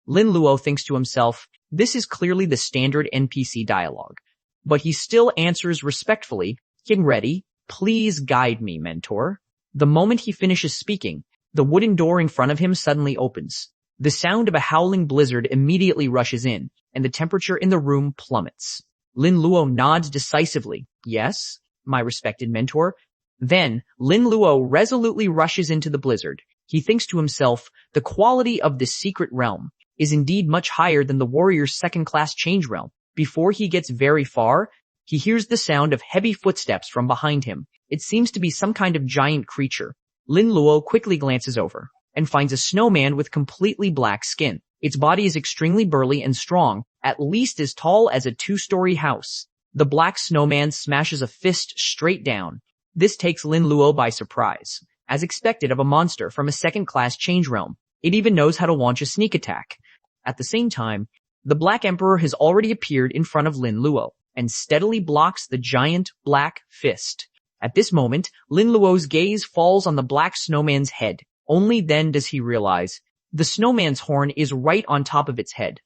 Lin Luo thinks to himself, this is clearly the standard NPC dialogue. But he still answers respectfully, I'm ready. Please guide me, mentor. The moment he finishes speaking, the wooden door in front of him suddenly opens. The sound of a howling blizzard immediately rushes in, and the temperature in the room plummets. Lin Luo nods decisively. Yes, my respected mentor. Then, Lin Luo resolutely rushes into the blizzard. He thinks to himself, the quality of this secret realm is indeed much higher than the warrior's second-class change realm. Before he gets very far, he hears the sound of heavy footsteps from behind him. It seems to be some kind of giant creature. Lin Luo quickly glances over and finds a snowman with completely black skin. Its body is extremely burly and strong, at least as tall as a 2-story house. The black snowman smashes a fist straight down. This takes Lin Luo by surprise. As expected of a monster from a second-class change realm, it even knows how to launch a sneak attack. At the same time, the Black Emperor has already appeared in front of Lin Luo and steadily blocks the giant black fist. At this moment, Lin Luo's gaze falls on the black snowman's head. Only then does he realize the snowman's horn is right on top of its head.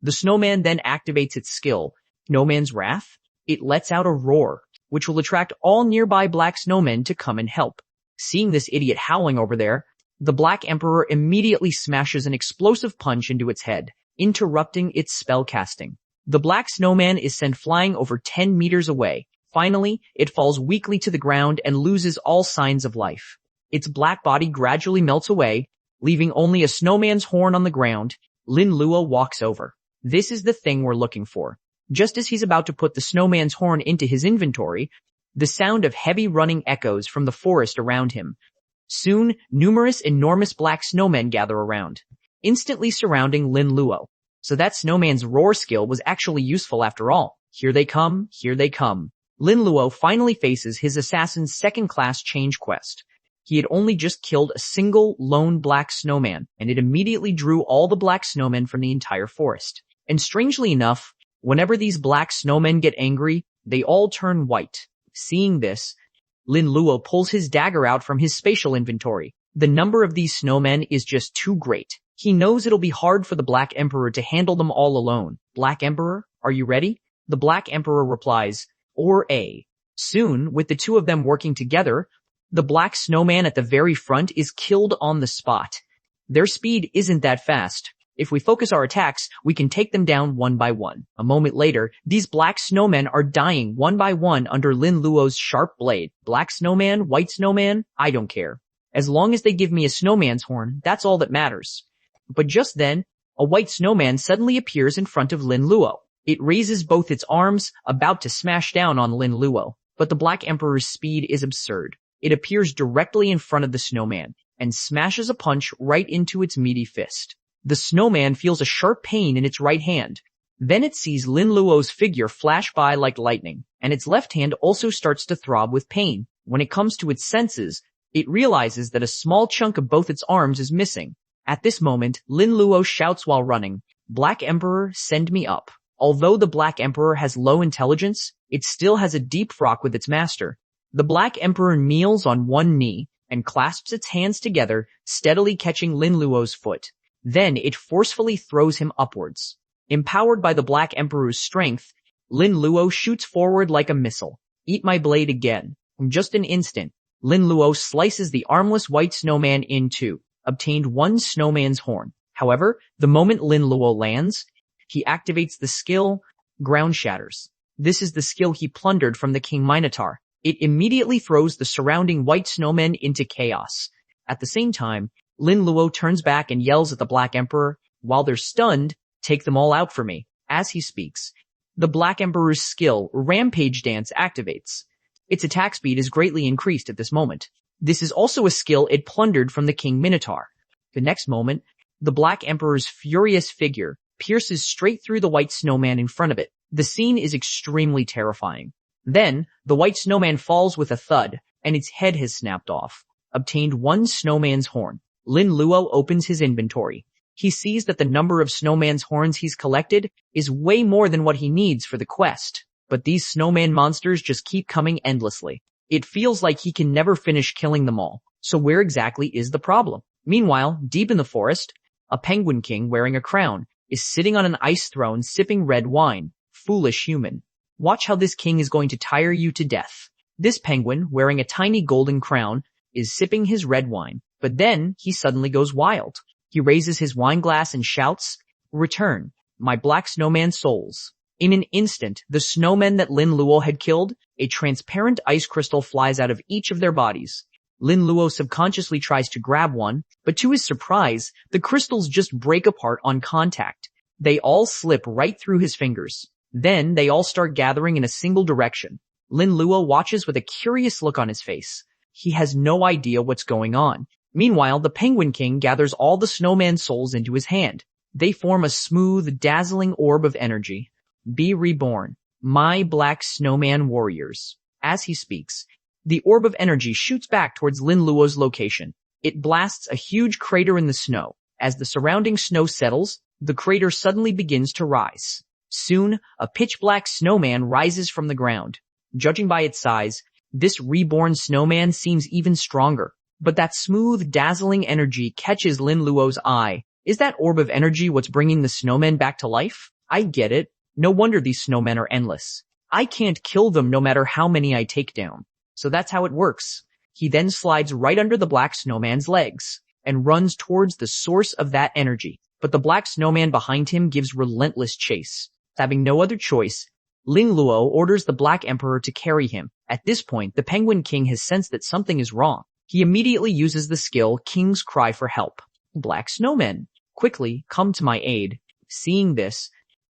The snowman then activates its skill, Snowman's Wrath. It lets out a roar, which will attract all nearby black snowmen to come and help. Seeing this idiot howling over there, the Black Emperor immediately smashes an explosive punch into its head, interrupting its spell casting. The black snowman is sent flying over 10 meters away. Finally, it falls weakly to the ground and loses all signs of life. Its black body gradually melts away, leaving only a snowman's horn on the ground. Lin Luo walks over. This is the thing we're looking for. Just as he's about to put the snowman's horn into his inventory, the sound of heavy running echoes from the forest around him. Soon, numerous enormous black snowmen gather around, instantly surrounding Lin Luo. So that snowman's roar skill was actually useful after all. Here they come, here they come. Lin Luo finally faces his assassin's second-class change quest. He had only just killed a single lone black snowman, and it immediately drew all the black snowmen from the entire forest. And strangely enough, whenever these black snowmen get angry, they all turn white. Seeing this, Lin Luo pulls his dagger out from his spatial inventory. The number of these snowmen is just too great. He knows it'll be hard for the Black Emperor to handle them all alone. Black Emperor, are you ready? The Black Emperor replies, or A. Soon, with the two of them working together, the black snowman at the very front is killed on the spot. Their speed isn't that fast. If we focus our attacks, we can take them down one by one. A moment later, these black snowmen are dying one by one under Lin Luo's sharp blade. Black snowman, white snowman, I don't care. As long as they give me a snowman's horn, that's all that matters. But just then, a white snowman suddenly appears in front of Lin Luo. It raises both its arms, about to smash down on Lin Luo. But the Black Emperor's speed is absurd. It appears directly in front of the snowman, and smashes a punch right into its meaty fist. The snowman feels a sharp pain in its right hand. Then it sees Lin Luo's figure flash by like lightning, and its left hand also starts to throb with pain. When it comes to its senses, it realizes that a small chunk of both its arms is missing. At this moment, Lin Luo shouts while running, Black Emperor, send me up. Although the Black Emperor has low intelligence, it still has a deep frock with its master. The Black Emperor kneels on one knee and clasps its hands together, steadily catching Lin Luo's foot. Then it forcefully throws him upwards. Empowered by the Black Emperor's strength, Lin Luo shoots forward like a missile. Eat my blade again. In just an instant, Lin Luo slices the armless white snowman in two, obtained one snowman's horn. However, the moment Lin Luo lands, he activates the skill Ground Shatters. This is the skill he plundered from the King Minotaur. It immediately throws the surrounding white snowmen into chaos. At the same time, Lin Luo turns back and yells at the Black Emperor, "While they're stunned, take them all out for me." As he speaks, the Black Emperor's skill, Rampage Dance, activates. Its attack speed is greatly increased at this moment. This is also a skill it plundered from the King Minotaur. The next moment, the Black Emperor's furious figure pierces straight through the white snowman in front of it. The scene is extremely terrifying. Then, the white snowman falls with a thud, and its head has snapped off. Obtained one snowman's horn. Lin Luo opens his inventory. He sees that the number of snowman's horns he's collected is way more than what he needs for the quest. But these snowman monsters just keep coming endlessly. It feels like he can never finish killing them all. So where exactly is the problem? Meanwhile, deep in the forest, a penguin king wearing a crown is sitting on an ice throne sipping red wine. Foolish human. Watch how this king is going to tire you to death. This penguin, wearing a tiny golden crown, is sipping his red wine, but then he suddenly goes wild. He raises his wine glass and shouts, "Return, my black snowman souls." In an instant, the snowmen that Lin Luo had killed, a transparent ice crystal flies out of each of their bodies. Lin Luo subconsciously tries to grab one, but to his surprise, the crystals just break apart on contact. They all slip right through his fingers. Then they all start gathering in a single direction. Lin Luo watches with a curious look on his face. He has no idea what's going on. Meanwhile, the Penguin King gathers all the snowman souls into his hand. They form a smooth, dazzling orb of energy. Be reborn, my black snowman warriors. As he speaks, the orb of energy shoots back towards Lin Luo's location. It blasts a huge crater in the snow. As the surrounding snow settles, the crater suddenly begins to rise. Soon, a pitch-black snowman rises from the ground. Judging by its size, this reborn snowman seems even stronger. But that smooth, dazzling energy catches Lin Luo's eye. Is that orb of energy what's bringing the snowmen back to life? I get it. No wonder these snowmen are endless. I can't kill them no matter how many I take down. So that's how it works. He then slides right under the black snowman's legs and runs towards the source of that energy. But the black snowman behind him gives relentless chase. Having no other choice, Lin Luo orders the Black Emperor to carry him. At this point, the Penguin King has sensed that something is wrong. He immediately uses the skill King's Cry for help. Black snowmen, quickly come to my aid. Seeing this,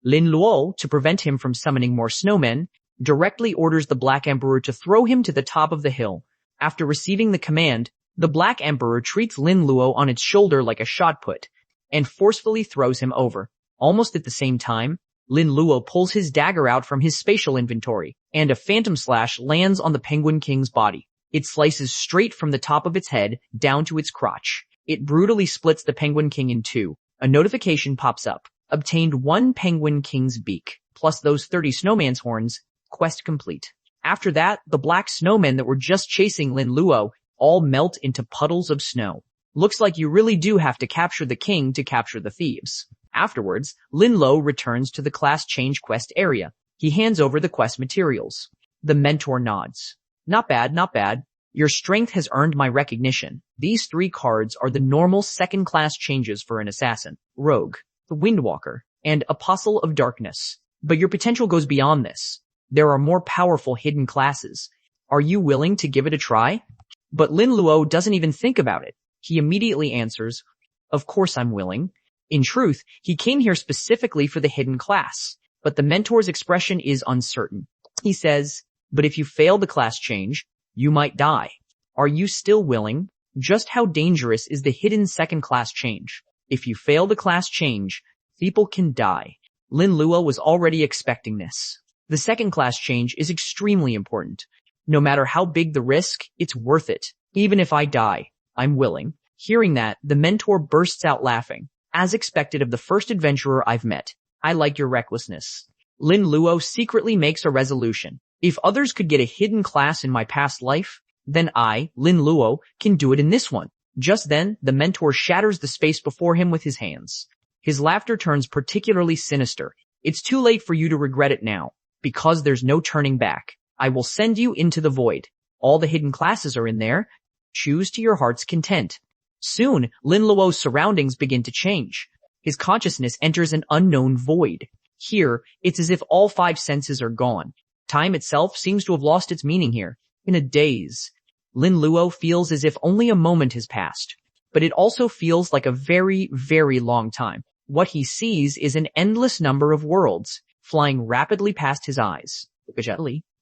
Lin Luo, to prevent him from summoning more snowmen, directly orders the Black Emperor to throw him to the top of the hill. After receiving the command, the Black Emperor treats Lin Luo on its shoulder like a shot put, and forcefully throws him over. Almost at the same time, Lin Luo pulls his dagger out from his spatial inventory, and a phantom slash lands on the Penguin King's body. It slices straight from the top of its head down to its crotch. It brutally splits the Penguin King in two. A notification pops up. Obtained one Penguin King's beak, plus those 30 snowman's horns. Quest complete. After that, the black snowmen that were just chasing Lin Luo all melt into puddles of snow. Looks like you really do have to capture the king to capture the thieves. Afterwards, Lin Luo returns to the class change quest area. He hands over the quest materials. The mentor nods. Not bad, not bad. Your strength has earned my recognition. These 3 cards are the normal second class changes for an assassin, rogue, the Windwalker, and Apostle of Darkness. But your potential goes beyond this. There are more powerful hidden classes. Are you willing to give it a try? But Lin Luo doesn't even think about it. He immediately answers, "Of course I'm willing." In truth, he came here specifically for the hidden class, but the mentor's expression is uncertain. He says, "But if you fail the class change, you might die. Are you still willing? Just how dangerous is the hidden second class change? If you fail the class change, people can die." Lin Luo was already expecting this. The second class change is extremely important. No matter how big the risk, it's worth it. Even if I die, I'm willing. Hearing that, the mentor bursts out laughing. As expected of the first adventurer I've met, I like your recklessness. Lin Luo secretly makes a resolution. If others could get a hidden class in my past life, then I, Lin Luo, can do it in this one. Just then, the mentor shatters the space before him with his hands. His laughter turns particularly sinister. It's too late for you to regret it now, because there's no turning back. I will send you into the void. All the hidden classes are in there. Choose to your heart's content. Soon, Lin Luo's surroundings begin to change. His consciousness enters an unknown void. Here, it's as if all 5 senses are gone. Time itself seems to have lost its meaning here. In a daze, Lin Luo feels as if only a moment has passed, but it also feels like a very, very long time. What he sees is an endless number of worlds flying rapidly past his eyes.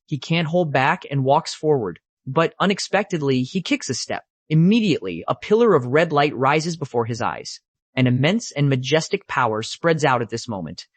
He can't hold back and walks forward, but unexpectedly he kicks a step. Immediately, a pillar of red light rises before his eyes. An immense and majestic power spreads out at this moment.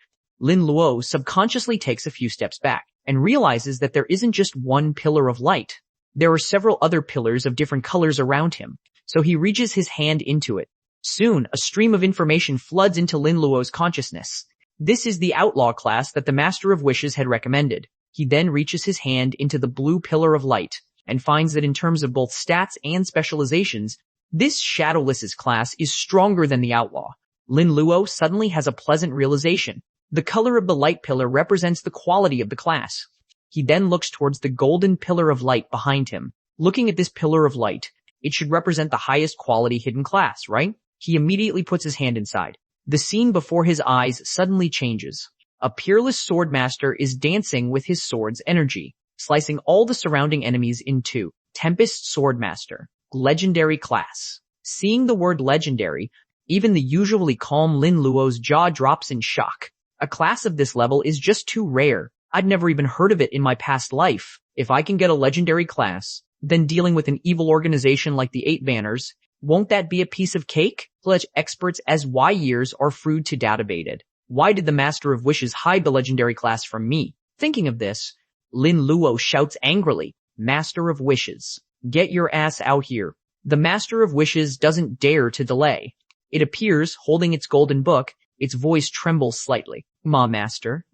Lin Luo subconsciously takes a few steps back and realizes that there isn't just one pillar of light. There are several other pillars of different colors around him, so he reaches his hand into it. Soon, a stream of information floods into Lin Luo's consciousness. This is the outlaw class that the Master of Wishes had recommended. He then reaches his hand into the blue pillar of light and finds that in terms of both stats and specializations, this Shadowless's class is stronger than the outlaw. Lin Luo suddenly has a pleasant realization. The color of the light pillar represents the quality of the class. He then looks towards the golden pillar of light behind him. Looking at this pillar of light, it should represent the highest quality hidden class, right? He immediately puts his hand inside. The scene before his eyes suddenly changes. A peerless swordmaster is dancing with his sword's energy, slicing all the surrounding enemies in two. Tempest Swordmaster. Legendary class. Seeing the word legendary, even the usually calm Lin Luo's jaw drops in shock. A class of this level is just too rare. I'd never even heard of it in my past life. If I can get a legendary class, then dealing with an evil organization like the 8 Banners, won't that be a piece of cake? Such experts as Y years are fruit to doubt abated. Why did the Master of Wishes hide the legendary class from me? Thinking of this, Lin Luo shouts angrily, Master of Wishes, get your ass out here. The Master of Wishes doesn't dare to delay. It appears, holding its golden book, its voice trembles slightly. Ma Master,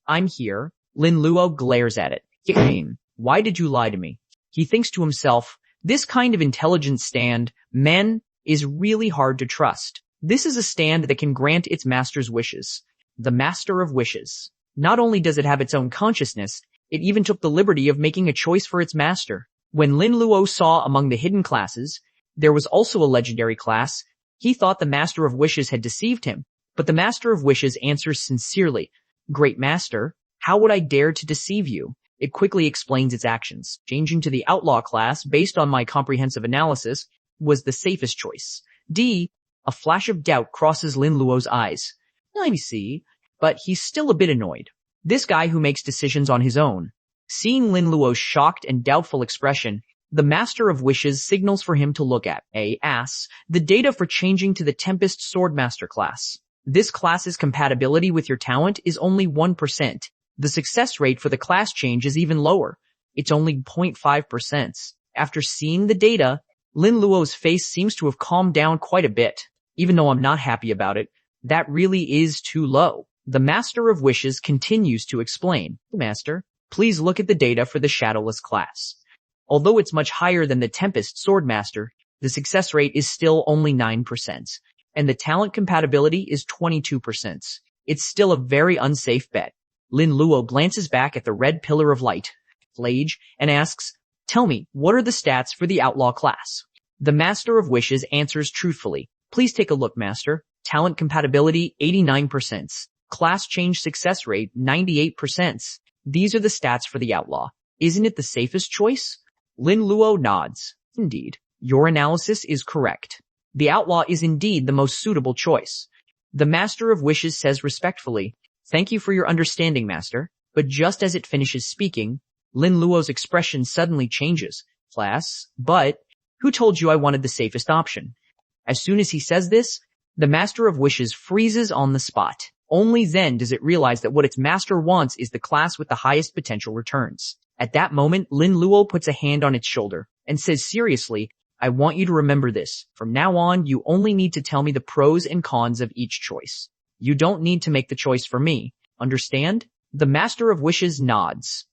I'm here. Lin Luo glares at it. Why did you lie to me? He thinks to himself, this kind of intelligent stand, men, is really hard to trust. This is a stand that can grant its master's wishes. The Master of Wishes. Not only does it have its own consciousness, it even took the liberty of making a choice for its master. When Lin Luo saw among the hidden classes, there was also a legendary class, he thought the Master of Wishes had deceived him. But the Master of Wishes answers sincerely, Great Master, how would I dare to deceive you? It quickly explains its actions. Changing to the outlaw class, based on my comprehensive analysis, was the safest choice. A flash of doubt crosses Lin Luo's eyes. I see, but he's still a bit annoyed. This guy who makes decisions on his own. Seeing Lin Luo's shocked and doubtful expression, the Master of Wishes signals for him to look at the data for changing to the Tempest Swordmaster class. This class's compatibility with your talent is only 1%. The success rate for the class change is even lower. It's only 0.5%. After seeing the data, Lin Luo's face seems to have calmed down quite a bit. Even though I'm not happy about it, that really is too low. The Master of Wishes continues to explain. Master, please look at the data for the Shadowless class. Although it's much higher than the Tempest Swordmaster, the success rate is still only 9%, and the talent compatibility is 22%. It's still a very unsafe bet. Lin Luo glances back at the red pillar of light, Flage, and asks, Tell me, what are the stats for the outlaw class? The Master of Wishes answers truthfully. Please take a look, Master. Talent compatibility, 89%. Class change success rate, 98%. These are the stats for the outlaw. Isn't it the safest choice? Lin Luo nods. Indeed. Your analysis is correct. The outlaw is indeed the most suitable choice. The Master of Wishes says respectfully, Thank you for your understanding, Master. But just as it finishes speaking, Lin Luo's expression suddenly changes. Class, but who told you I wanted the safest option? As soon as he says this, the Master of Wishes freezes on the spot. Only then does it realize that what its master wants is the class with the highest potential returns. At that moment, Lin Luo puts a hand on its shoulder and says seriously, I want you to remember this. From now on, you only need to tell me the pros and cons of each choice. You don't need to make the choice for me. Understand? The Master of Wishes nods.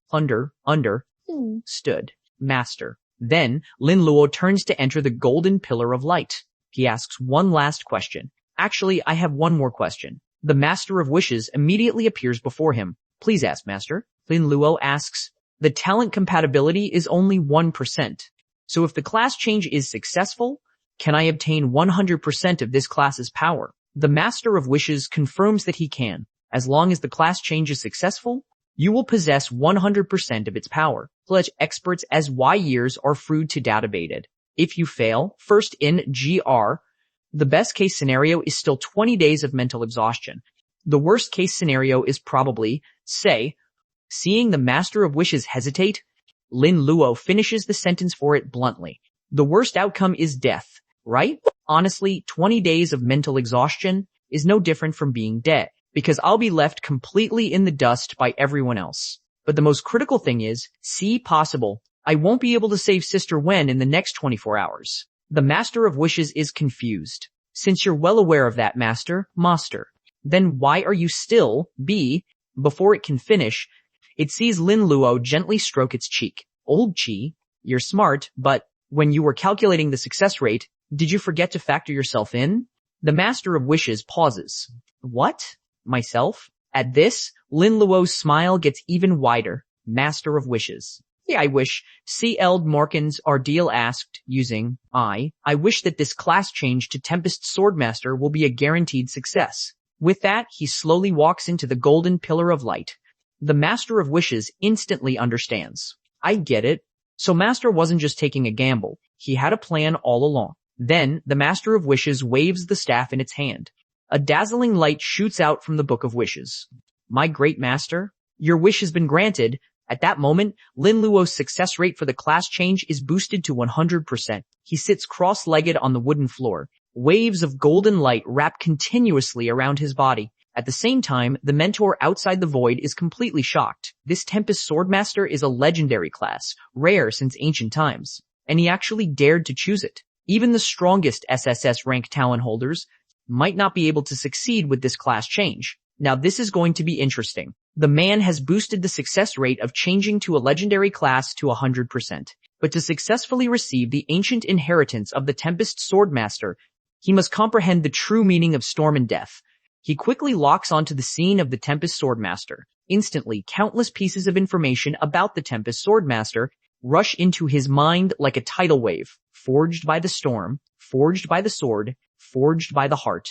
Stood. Master. Then, Lin Luo turns to enter the golden pillar of light. He asks one last question. Actually, I have one more question. The Master of Wishes immediately appears before him. Please ask, Master. Lin Luo asks. The talent compatibility is only 1%. So if the class change is successful, can I obtain 100% of this class's power? The Master of Wishes confirms that he can. As long as the class change is successful, you will possess 100% of its power. Such experts as Y years are fruit to databated. If you fail, first in GR, the best case scenario is still 20 days of mental exhaustion. The worst case scenario is probably, say, seeing the Master of Wishes hesitate, Lin Luo finishes the sentence for it bluntly. The worst outcome is death, right? Honestly, 20 days of mental exhaustion is no different from being dead, because I'll be left completely in the dust by everyone else. But the most critical thing is, see possible, I won't be able to save Sister Wen in the next 24 hours. The Master of Wishes is confused. Since you're well aware of that, Master, then why are you still, before it can finish, it sees Lin Luo gently stroke its cheek. Old Chi, you're smart, but when you were calculating the success rate, did you forget to factor yourself in? The Master of Wishes pauses. What? Myself? At this, Lin Luo's smile gets even wider. Master of Wishes. Yeah, I wish. C.L. Markins Ardeal asked, using I wish that this class change to Tempest Swordmaster will be a guaranteed success. With that, he slowly walks into the golden pillar of light. The Master of Wishes instantly understands. I get it. So Master wasn't just taking a gamble. He had a plan all along. Then, the Master of Wishes waves the staff in its hand. A dazzling light shoots out from the Book of Wishes. My great master, your wish has been granted. At that moment, Lin Luo's success rate for the class change is boosted to 100%. He sits cross-legged on the wooden floor. Waves of golden light wrap continuously around his body. At the same time, the mentor outside the void is completely shocked. This Tempest Swordmaster is a legendary class, rare since ancient times, and he actually dared to choose it. Even the strongest SSS rank talent holders might not be able to succeed with this class change. Now this is going to be interesting. The man has boosted the success rate of changing to a legendary class to 100%. But to successfully receive the ancient inheritance of the Tempest Swordmaster, he must comprehend the true meaning of storm and death. He quickly locks onto the scene of the Tempest Swordmaster. Instantly, countless pieces of information about the Tempest Swordmaster rush into his mind like a tidal wave. Forged by the storm, forged by the sword, forged by the heart.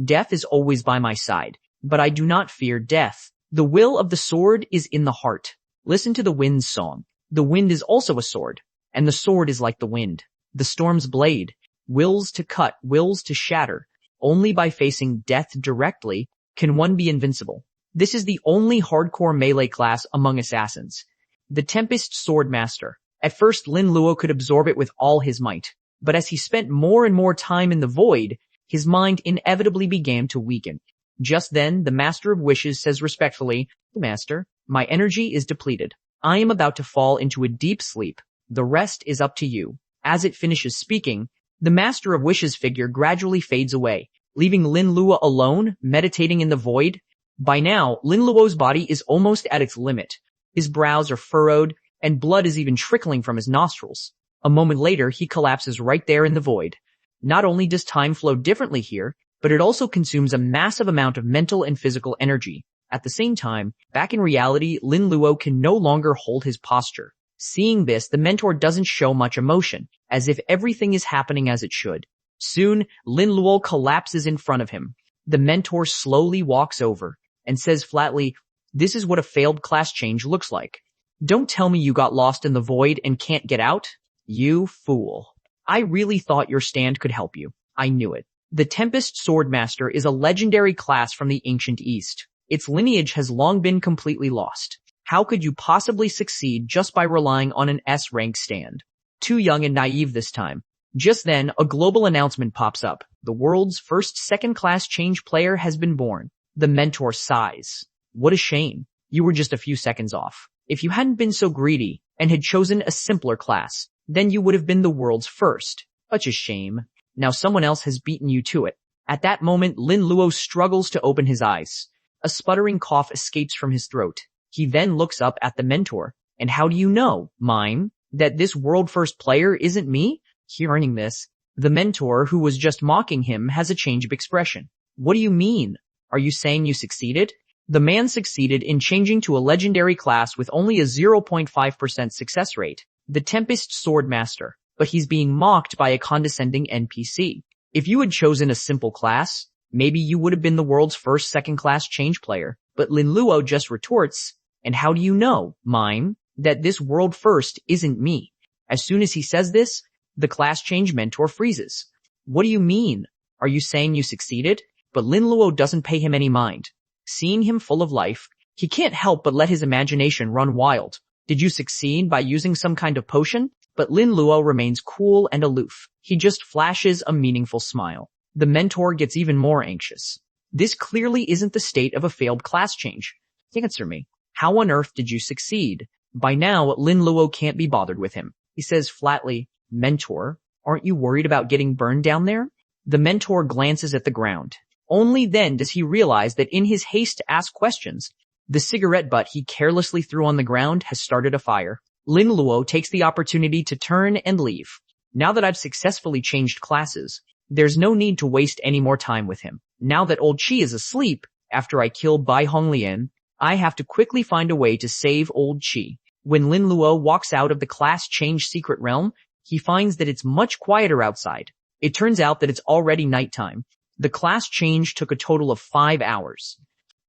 Death is always by my side, but I do not fear death. The will of the sword is in the heart. Listen to the wind's song. The wind is also a sword, and the sword is like the wind. The storm's blade, wills to cut, wills to shatter. Only by facing death directly can one be invincible. This is the only hardcore melee class among assassins. The Tempest Swordmaster. At first, Lin Luo could absorb it with all his might, but as he spent more and more time in the void, his mind inevitably began to weaken. Just then, the Master of Wishes says respectfully, Master, my energy is depleted. I am about to fall into a deep sleep. The rest is up to you. As it finishes speaking, the Master of Wishes figure gradually fades away, leaving Lin Luo alone, meditating in the void. By now, Lin Luo's body is almost at its limit. His brows are furrowed, and blood is even trickling from his nostrils. A moment later, he collapses right there in the void. Not only does time flow differently here, but it also consumes a massive amount of mental and physical energy. At the same time, back in reality, Lin Luo can no longer hold his posture. Seeing this, the mentor doesn't show much emotion, as if everything is happening as it should. Soon, Lin Luo collapses in front of him. The mentor slowly walks over and says flatly, "This is what a failed class change looks like. Don't tell me you got lost in the void and can't get out. You fool. I really thought your stand could help you. I knew it. The Tempest Swordmaster is a legendary class from the ancient East. Its lineage has long been completely lost. How could you possibly succeed just by relying on an S-rank stand? Too young and naive this time." Just then, a global announcement pops up. The world's first second-class change player has been born. The mentor sighs. What a shame. You were just a few seconds off. If you hadn't been so greedy and had chosen a simpler class, then you would have been the world's first. Such a shame. Now someone else has beaten you to it. At that moment, Lin Luo struggles to open his eyes. A sputtering cough escapes from his throat. He then looks up at the mentor. And how do you know? Mime? that this world-first player isn't me? Hearing this, the mentor who was just mocking him has a change of expression. What do you mean? Are you saying you succeeded? The man succeeded in changing to a legendary class with only a 0.5% success rate, the Tempest Swordmaster, but he's being mocked by a condescending NPC. If you had chosen a simple class, maybe you would have been the world's first second-class change player. But Lin Luo just retorts, and how do you know, mime, that this world first isn't me? As soon as he says this, the class change mentor freezes. What do you mean? Are you saying you succeeded? But Lin Luo doesn't pay him any mind. Seeing him full of life, he can't help but let his imagination run wild. Did you succeed by using some kind of potion? But Lin Luo remains cool and aloof. He just flashes a meaningful smile. The mentor gets even more anxious. This clearly isn't the state of a failed class change. Answer me. How on earth did you succeed? By now, Lin Luo can't be bothered with him. He says flatly, Mentor, aren't you worried about getting burned down there? The mentor glances at the ground. Only then does he realize that in his haste to ask questions, the cigarette butt he carelessly threw on the ground has started a fire. Lin Luo takes the opportunity to turn and leave. Now that I've successfully changed classes, there's no need to waste any more time with him. Now that old Chi is asleep, after I kill Bai Honglian, I have to quickly find a way to save old Chi. When Lin Luo walks out of the class change secret realm, he finds that it's much quieter outside. It turns out that it's already nighttime. The class change took a total of 5 hours.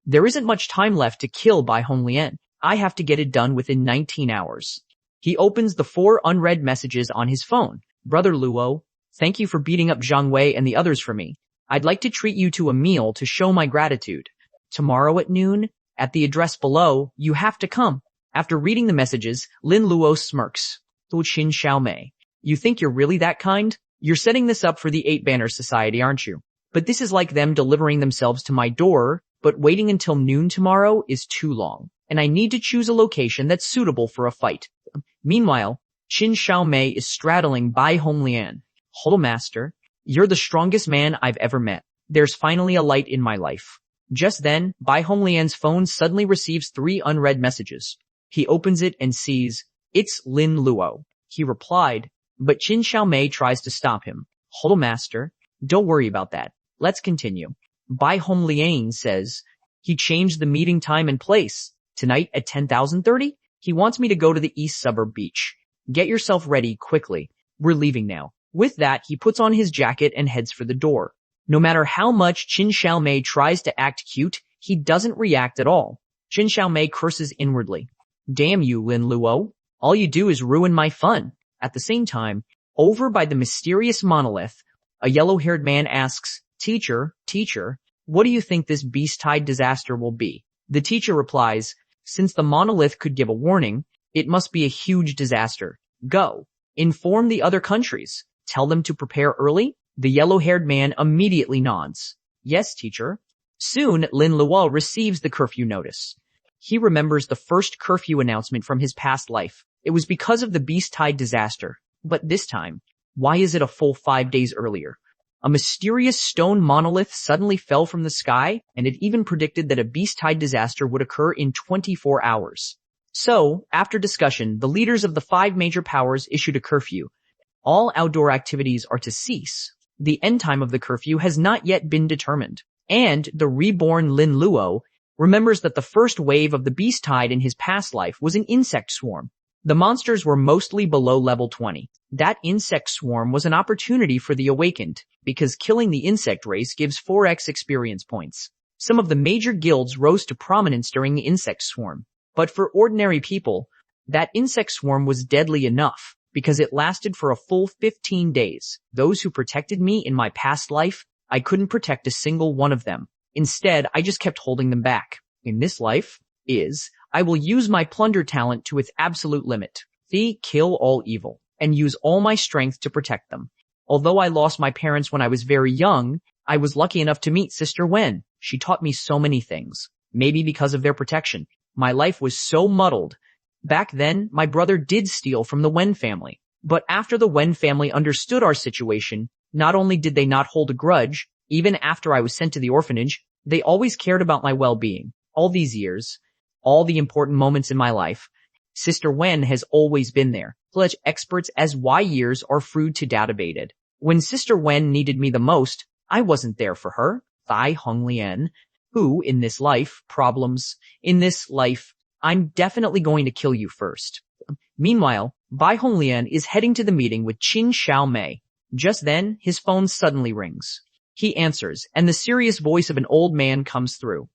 There isn't much time left to kill Bai Honglian. I have to get it done within 19 hours. He opens the 4 unread messages on his phone. Brother Luo, thank you for beating up Zhang Wei and the others for me. I'd like to treat you to a meal to show my gratitude. Tomorrow at noon, at the address below, you have to come. After reading the messages, Lin Luo smirks. Tu Qin Xiaomei, you think you're really that kind? You're setting this up for the 8-Banner Society, aren't you? But this is like them delivering themselves to my door, but waiting until noon tomorrow is too long, and I need to choose a location that's suitable for a fight. Meanwhile, Qin Xiaomei is straddling Bai Honglian. Hold master, you're the strongest man I've ever met. There's finally a light in my life. Just then, Bai Honglian's phone suddenly receives 3 unread messages. He opens it and sees, it's Lin Luo. He replied, but Qin Xiaomei tries to stop him. Hold master, don't worry about that. Let's continue. Bai Honglian says, he changed the meeting time and place. Tonight at 10,030, he wants me to go to the east suburb beach. Get yourself ready quickly. We're leaving now. With that, he puts on his jacket and heads for the door. No matter how much Qin Xiaomei tries to act cute, he doesn't react at all. Qin Xiaomei curses inwardly. Damn you, Lin Luo. All you do is ruin my fun. At the same time, over by the mysterious monolith, a yellow-haired man asks, Teacher, what do you think this beast-tide disaster will be? The teacher replies, since the monolith could give a warning, it must be a huge disaster. Go. Inform the other countries. Tell them to prepare early. The yellow-haired man immediately nods. Yes, teacher. Soon, Lin Luo receives the curfew notice. He remembers the first curfew announcement from his past life. It was because of the beast-tide disaster. But this time, why is it a full 5 days earlier? A mysterious stone monolith suddenly fell from the sky, and it even predicted that a beast-tide disaster would occur in 24 hours. So, after discussion, the leaders of the 5 major powers issued a curfew. All outdoor activities are to cease. The end time of the curfew has not yet been determined. And the reborn Lin Luo remembers that the first wave of the beast tide in his past life was an insect swarm. The monsters were mostly below level 20. That insect swarm was an opportunity for the awakened, because killing the insect race gives 4x experience points. Some of the major guilds rose to prominence during the insect swarm. But for ordinary people, that insect swarm was deadly enough, because it lasted for a full 15 days. Those who protected me in my past life, I couldn't protect a single one of them. Instead, I just kept holding them back. In this life, I will use my plunder talent to its absolute limit. Kill all evil, and use all my strength to protect them. Although I lost my parents when I was very young, I was lucky enough to meet Sister Wen. She taught me so many things. Maybe because of their protection. My life was so muddled. Back then, my brother did steal from the Wen family. But after the Wen family understood our situation, not only did they not hold a grudge, even after I was sent to the orphanage, they always cared about my well-being. All these years, all the important moments in my life, Sister Wen has always been there. Such experts as Y years are fruit to databated. When Sister Wen needed me the most, I wasn't there for her. Bai Honglian, who, in this life, I'm definitely going to kill you first. Meanwhile, Bai Honglian is heading to the meeting with Qin Xiaomei. Just then, his phone suddenly rings. He answers, and the serious voice of an old man comes through.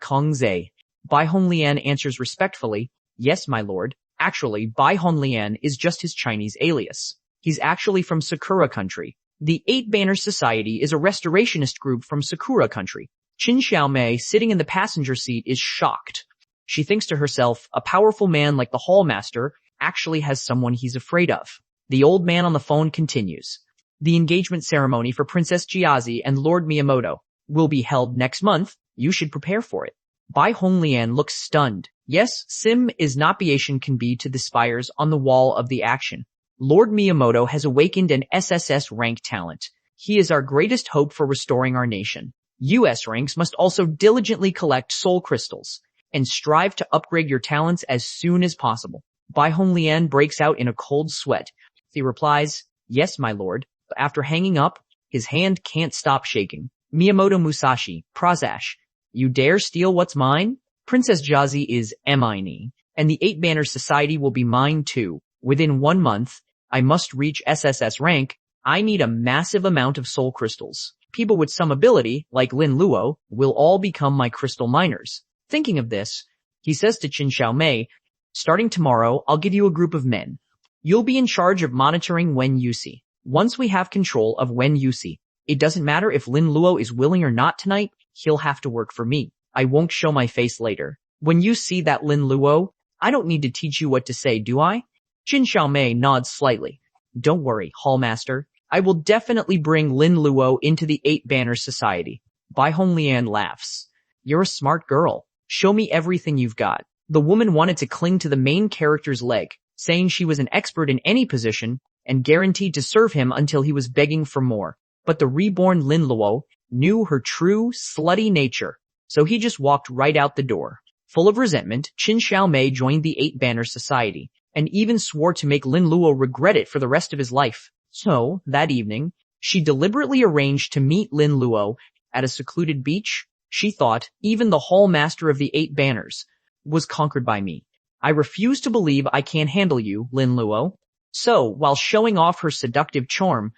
Kong Zhe. Bai Honglian answers respectfully, "Yes, my lord." Actually, Bai Honglian is just his Chinese alias. He's actually from Sakura country. The Eight Banner Society is a restorationist group from Sakura country. Qin Xiaomei, sitting in the passenger seat, is shocked. She thinks to herself, a powerful man like the Hallmaster actually has someone he's afraid of. The old man on the phone continues. The engagement ceremony for Princess Jiazi and Lord Miyamoto will be held next month. You should prepare for it. Bai Honglian looks stunned. Yes, Sim is not Asian can be to the spires on the wall of the action. Lord Miyamoto has awakened an SSS rank talent. He is our greatest hope for restoring our nation. US ranks must also diligently collect soul crystals and strive to upgrade your talents as soon as possible. Bai Honglian breaks out in a cold sweat. He replies, "Yes, my lord." After hanging up, his hand can't stop shaking. Miyamoto Musashi, Prazash, you dare steal what's mine? Princess Jiazi is mine, and the Eight Banner Society will be mine too. Within 1 month, I must reach SSS rank. I need a massive amount of soul crystals. People with some ability, like Lin Luo, will all become my crystal miners. Thinking of this, he says to Qin Xiaomei, starting tomorrow, I'll give you a group of men. You'll be in charge of monitoring Wen Yusi. Once we have control of Wen Yusi, it doesn't matter if Lin Luo is willing or not tonight, he'll have to work for me. I won't show my face later. When you see that Lin Luo, I don't need to teach you what to say, do I? Qin Xiaomei nods slightly. Don't worry, Hallmaster. I will definitely bring Lin Luo into the Eight Banner Society. Bai Honglian laughs. You're a smart girl. Show me everything you've got. The woman wanted to cling to the main character's leg, saying she was an expert in any position and guaranteed to serve him until he was begging for more. But the reborn Lin Luo knew her true, slutty nature, so he just walked right out the door. Full of resentment, Qin Xiaomei joined the Eight Banner Society, and even swore to make Lin Luo regret it for the rest of his life. So, that evening, she deliberately arranged to meet Lin Luo at a secluded beach. She thought, even the Hallmaster of the Eight Banners was conquered by me. I refuse to believe I can't handle you, Lin Luo. So, while showing off her seductive charm,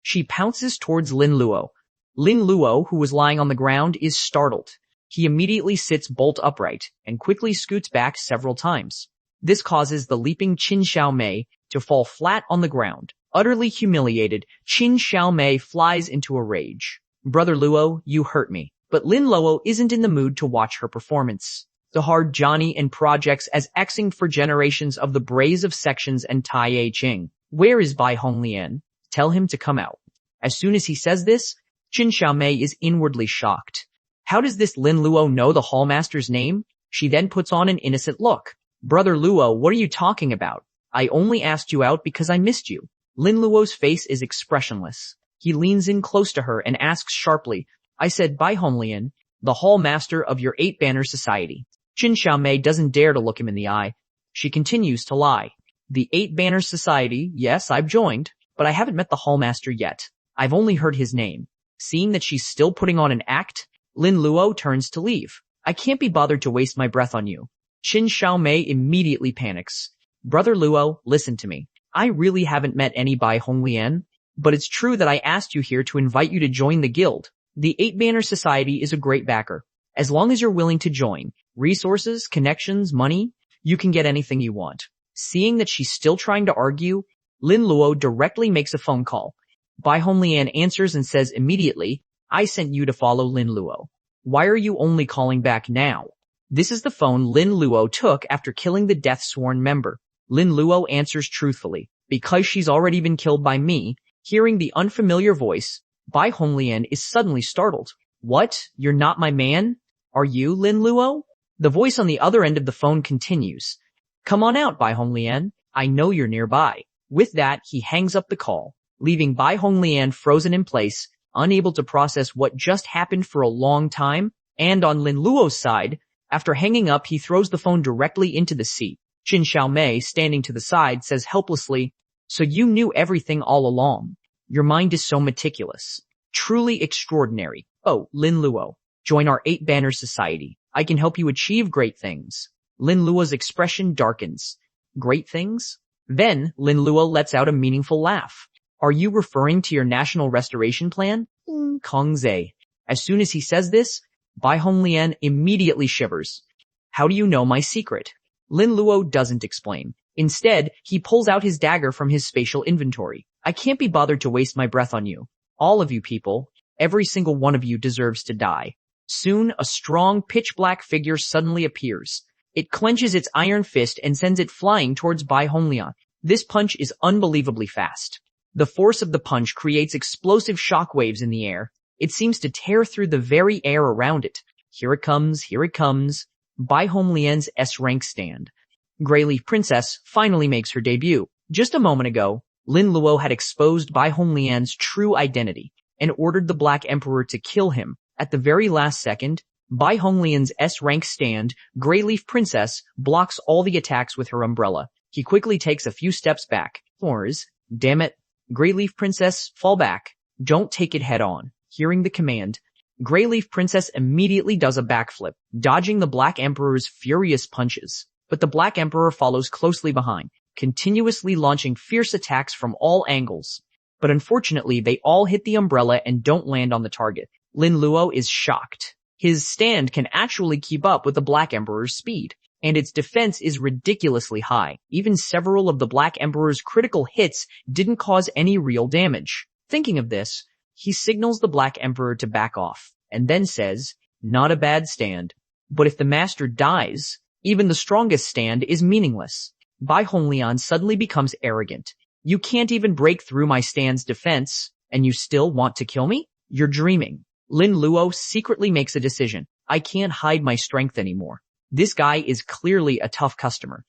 she pounces towards Lin Luo. Lin Luo, who was lying on the ground, is startled. He immediately sits bolt upright and quickly scoots back several times. This causes the leaping Qin Xiaomei to fall flat on the ground. Utterly humiliated, Qin Xiaomei flies into a rage. Brother Luo, you hurt me. But Lin Luo isn't in the mood to watch her performance. The hard Johnny and projects as Xing for generations of the braze of sections and Tai Ching. Where is Bai Honglian? Tell him to come out. As soon as he says this, Qin Xiaomei is inwardly shocked. How does this Lin Luo know the Hallmaster's name? She then puts on an innocent look. Brother Luo, what are you talking about? I only asked you out because I missed you. Lin Luo's face is expressionless. He leans in close to her and asks sharply, I said Bai Honglian, the Hallmaster of your Eight Banner Society. Qin Xiaomei doesn't dare to look him in the eye. She continues to lie. The Eight Banner Society, yes, I've joined, but I haven't met the Hallmaster yet. I've only heard his name. Seeing that she's still putting on an act, Lin Luo turns to leave. I can't be bothered to waste my breath on you. Qin Xiaomei immediately panics. Brother Luo, listen to me. I really haven't met any Bai Honglian, but it's true that I asked you here to invite you to join the guild. The Eight Banner Society is a great backer. As long as you're willing to join, resources, connections, money, you can get anything you want. Seeing that she's still trying to argue, Lin Luo directly makes a phone call. Bai Honglian answers and says immediately, I sent you to follow Lin Luo. Why are you only calling back now? This is the phone Lin Luo took after killing the Death-Sworn member. Lin Luo answers truthfully, because she's already been killed by me. Hearing the unfamiliar voice, Bai Honglian is suddenly startled. What? You're not my man? Are you Lin Luo? The voice on the other end of the phone continues. Come on out, Bai Honglian. I know you're nearby. With that, he hangs up the call, leaving Bai Honglian frozen in place, unable to process what just happened for a long time. And on Lin Luo's side, after hanging up, he throws the phone directly into the sea. Qin Xiaomei, standing to the side, says helplessly, "So you knew everything all along. Your mind is so meticulous. Truly extraordinary. Oh, Lin Luo, join our 8-banner society. I can help you achieve great things." Lin Luo's expression darkens. Great things? Then, Lin Luo lets out a meaningful laugh. "Are you referring to your national restoration plan?" Kong Zhe. As soon as he says this, Bai Honglian immediately shivers. "How do you know my secret?" Lin Luo doesn't explain. Instead, he pulls out his dagger from his spatial inventory. "I can't be bothered to waste my breath on you. All of you people, every single one of you deserves to die." Soon, a strong, pitch-black figure suddenly appears. It clenches its iron fist and sends it flying towards Bai Honglian. This punch is unbelievably fast. The force of the punch creates explosive shockwaves in the air. It seems to tear through the very air around it. Here it comes, here it comes. Bai Honglian's S-rank stand. Greyleaf Princess finally makes her debut. Just a moment ago, Lin Luo had exposed Bai Honglian's true identity and ordered the Black Emperor to kill him. At the very last second, Bai Honglian's S-rank stand, Greyleaf Princess, blocks all the attacks with her umbrella. He quickly takes a few steps back. "Fours, damn it. Greyleaf Princess, fall back. Don't take it head on." Hearing the command, Greyleaf Princess immediately does a backflip, dodging the Black Emperor's furious punches. But the Black Emperor follows closely behind, continuously launching fierce attacks from all angles. But unfortunately, they all hit the umbrella and don't land on the target. Lin Luo is shocked. His stand can actually keep up with the Black Emperor's speed, and its defense is ridiculously high. Even several of the Black Emperor's critical hits didn't cause any real damage. Thinking of this, he signals the Black Emperor to back off, and then says, "Not a bad stand. But if the master dies, even the strongest stand is meaningless." Bai Honglian suddenly becomes arrogant. "You can't even break through my stand's defense, and you still want to kill me? You're dreaming." Lin Luo secretly makes a decision. "I can't hide my strength anymore. This guy is clearly a tough customer.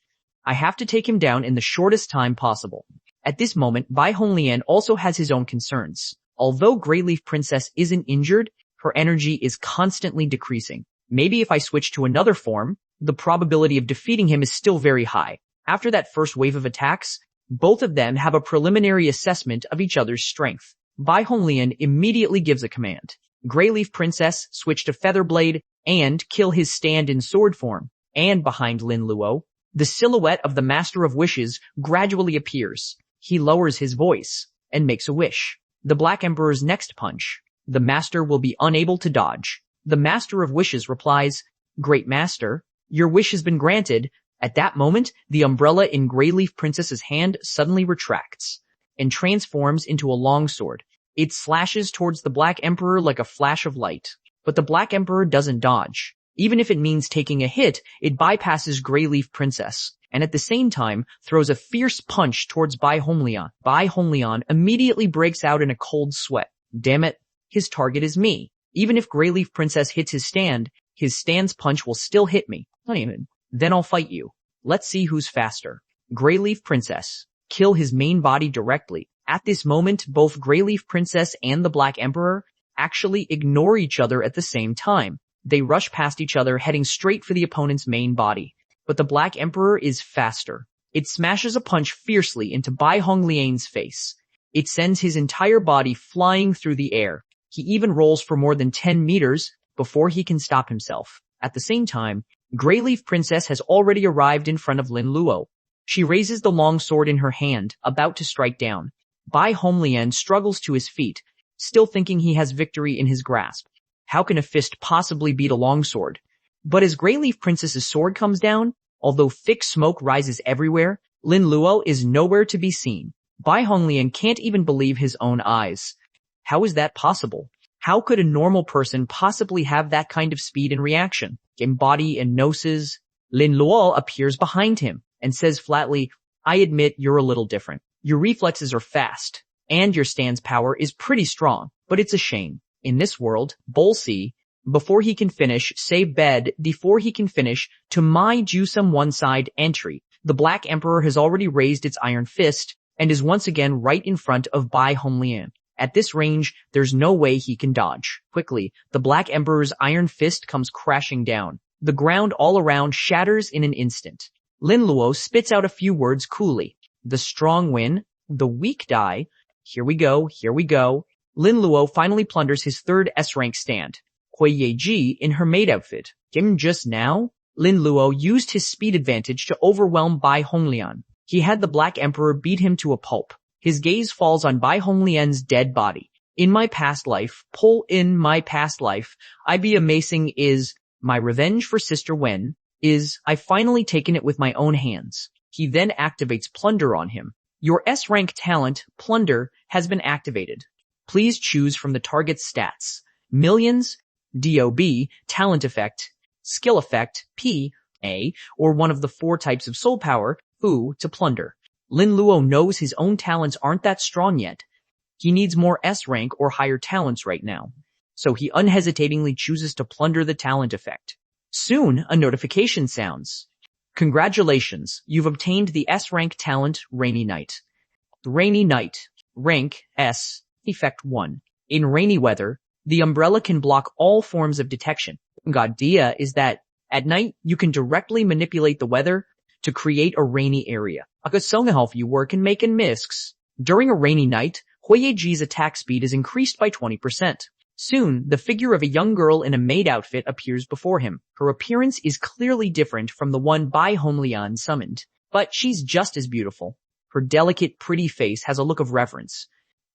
I have to take him down in the shortest time possible." At this moment, Bai Honglian also has his own concerns. Although Greyleaf Princess isn't injured, her energy is constantly decreasing. Maybe if I switch to another form, the probability of defeating him is still very high. After that first wave of attacks, both of them have a preliminary assessment of each other's strength. Bai Honglian immediately gives a command. Greyleaf Princess, switch to Featherblade, and kill his stand in sword form. And behind Lin Luo, the silhouette of the Master of Wishes gradually appears. He lowers his voice and makes a wish. The Black Emperor's next punch. The Master will be unable to dodge. The Master of Wishes replies, "Great Master, your wish has been granted." At that moment, the umbrella in Greyleaf Princess's hand suddenly retracts and transforms into a longsword. It slashes towards the Black Emperor like a flash of light. But the Black Emperor doesn't dodge. Even if it means taking a hit, it bypasses Greyleaf Princess, and at the same time throws a fierce punch towards Bai Honglian. Bai Honglian immediately breaks out in a cold sweat. Damn it, his target is me. Even if Greyleaf Princess hits his stand's punch will still hit me. Not even. Then I'll fight you. Let's see who's faster. Greyleaf Princess. Kill his main body directly. At this moment, both Greyleaf Princess and the Black Emperor actually ignore each other at the same time. They rush past each other, heading straight for the opponent's main body. But the Black Emperor is faster. It smashes a punch fiercely into Bai Honglian's face. It sends his entire body flying through the air. He even rolls for more than 10 meters before he can stop himself. At the same time, Greyleaf Princess has already arrived in front of Lin Luo. She raises the long sword in her hand, about to strike down. Bai Honglian struggles to his feet, still thinking he has victory in his grasp. How can a fist possibly beat a longsword? But as Greyleaf Princess's sword comes down, although thick smoke rises everywhere, Lin Luo is nowhere to be seen. Bai Honglian can't even believe his own eyes. How is that possible? How could a normal person possibly have that kind of speed and reaction? In body and noses, Lin Luo appears behind him and says flatly, "I admit you're a little different. Your reflexes are fast, and your stand's power is pretty strong, but it's a shame. In this world, Bolsi, before he can finish, before he can finish, to my Jusum one-side entry, the Black Emperor has already raised its iron fist and is once again right in front of Bai Honglian. At this range, there's no way he can dodge. Quickly, the Black Emperor's iron fist comes crashing down. The ground all around shatters in an instant. Lin Luo spits out a few words coolly. The strong win, the weak die. Here we go, here we go. Lin Luo finally plunders his third S-rank stand. Hui Yeji in her maid outfit. Kim just now? Lin Luo used his speed advantage to overwhelm Bai Honglian. He had the Black Emperor beat him to a pulp. His gaze falls on Bai Honglian's dead body. In my past life, I be amazing is, my revenge for Sister Wen, is, I finally taken it with my own hands. He then activates Plunder on him. Your S-rank talent, Plunder, has been activated. Please choose from the target's stats. Millions, DOB, Talent Effect, Skill Effect, P, A, or one of the 4 types of soul power, U, to plunder. Lin Luo knows his own talents aren't that strong yet. He needs more S-rank or higher talents right now. So he unhesitatingly chooses to plunder the talent effect. Soon, a notification sounds. Congratulations, you've obtained the S-rank talent Rainy Night. Rainy Night, rank S, effect 1. In rainy weather, the umbrella can block all forms of detection. The idea is that at night, you can directly manipulate the weather to create a rainy area. You work and make misks. During a rainy night, Huiyeji's attack speed is increased by 20%. Soon, the figure of a young girl in a maid outfit appears before him. Her appearance is clearly different from the one Bai Honglian summoned, but she's just as beautiful. Her delicate, pretty face has a look of reverence.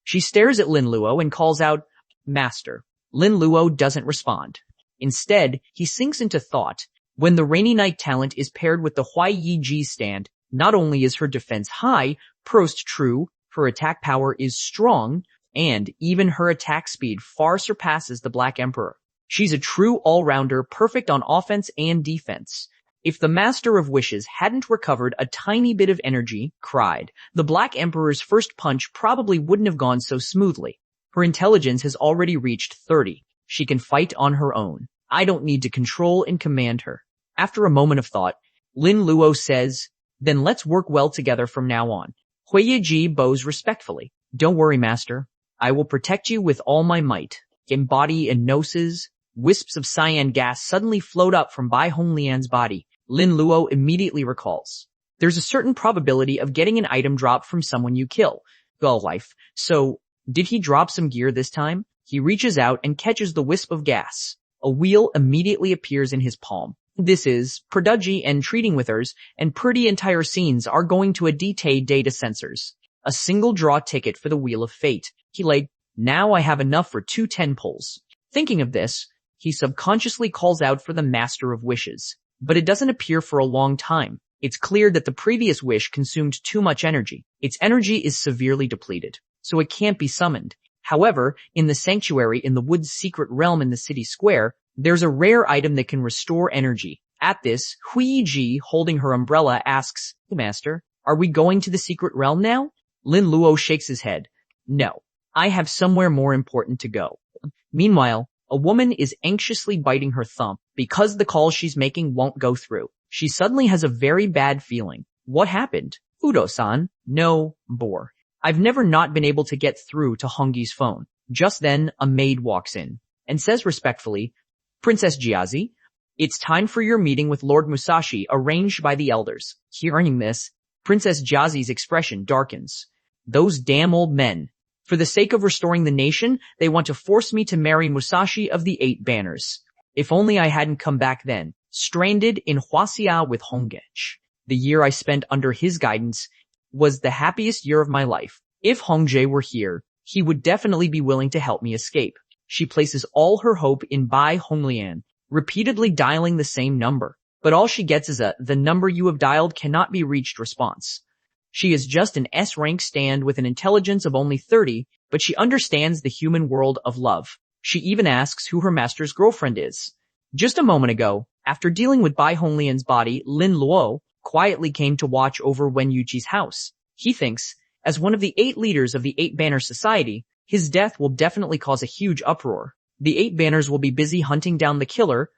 She stares at Lin Luo and calls out, Master. Lin Luo doesn't respond. Instead, he sinks into thought. When the Rainy Night talent is paired with the Huiyeji stand, not only is her defense high, prost true, her attack power is strong, and even her attack speed far surpasses the Black Emperor. She's a true all-rounder, perfect on offense and defense. If the Master of Wishes hadn't recovered a tiny bit of energy, the Black Emperor's first punch probably wouldn't have gone so smoothly. Her intelligence has already reached 30. She can fight on her own. I don't need to control and command her. After a moment of thought, Lin Luo says, Then let's work well together from now on. Huiyeji bows respectfully. Don't worry, Master. I will protect you with all my might. In body and noses, wisps of cyan gas suddenly float up from Bai Honglian's body. Lin Luo immediately recalls. There's a certain probability of getting an item drop from someone you kill. Life. So, did he drop some gear this time? He reaches out and catches the wisp of gas. A wheel immediately appears in his palm. This is, Produgy and Treating Withers, and pretty entire scenes are going to a DT data sensors. A single draw ticket for the Wheel of Fate. He laid, now I have enough for 2 10 pulls. Thinking of this, he subconsciously calls out for the Master of Wishes. But it doesn't appear for a long time. It's clear that the previous wish consumed too much energy. Its energy is severely depleted, so it can't be summoned. However, in the sanctuary in the wood's secret realm in the city square, there's a rare item that can restore energy. At this, Huiyeji, holding her umbrella, asks, Master, are we going to the secret realm now? Lin Luo shakes his head. No, I have somewhere more important to go. Meanwhile, a woman is anxiously biting her thumb because the call she's making won't go through. She suddenly has a very bad feeling. What happened? Fudo-san? No, bore. I've never not been able to get through to Hongi's phone. Just then, a maid walks in and says respectfully, Princess Jiazi, it's time for your meeting with Lord Musashi arranged by the elders. Hearing this, Princess Jiazi's expression darkens. Those damn old men. For the sake of restoring the nation, they want to force me to marry Musashi of the 8 Banners. If only I hadn't come back then, stranded in Huaxia with Honggech. The year I spent under his guidance was the happiest year of my life. If Hongjae were here, he would definitely be willing to help me escape. She places all her hope in Bai Honglian, repeatedly dialing the same number. But all she gets is a, the number you have dialed cannot be reached response. She is just an S-rank stand with an intelligence of only 30, but she understands the human world of love. She even asks who her master's girlfriend is. Just a moment ago, after dealing with Bai Honglian's body, Lin Luo quietly came to watch over Wen Yuqi's house. He thinks, as one of the 8 leaders of the 8 Banner Society, his death will definitely cause a huge uproar. The 8 Banners will be busy hunting down the killer.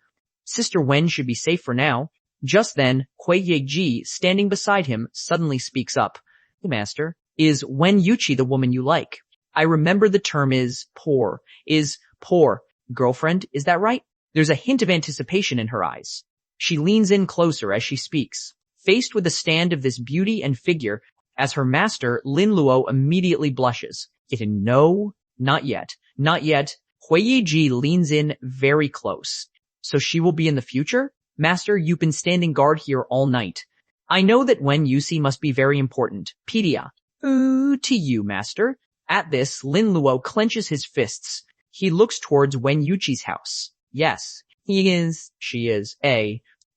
Sister Wen should be safe for now. Just then, Huiyeji, standing beside him, suddenly speaks up. Master, is Wen Yuqi the woman you like? I remember the term is poor. Girlfriend, is that right? There's a hint of anticipation in her eyes. She leans in closer as she speaks. Faced with the stand of this beauty and figure, as her master, Lin Luo immediately blushes. No, not yet. Not yet. Huiyi leans in very close. So she will be in the future? Master, you've been standing guard here all night. I know that Wen Yuxi must be very important. Pedia. To you, master. At this, Lin Luo clenches his fists. He looks towards Wen Yuqi's house. Yes, she is,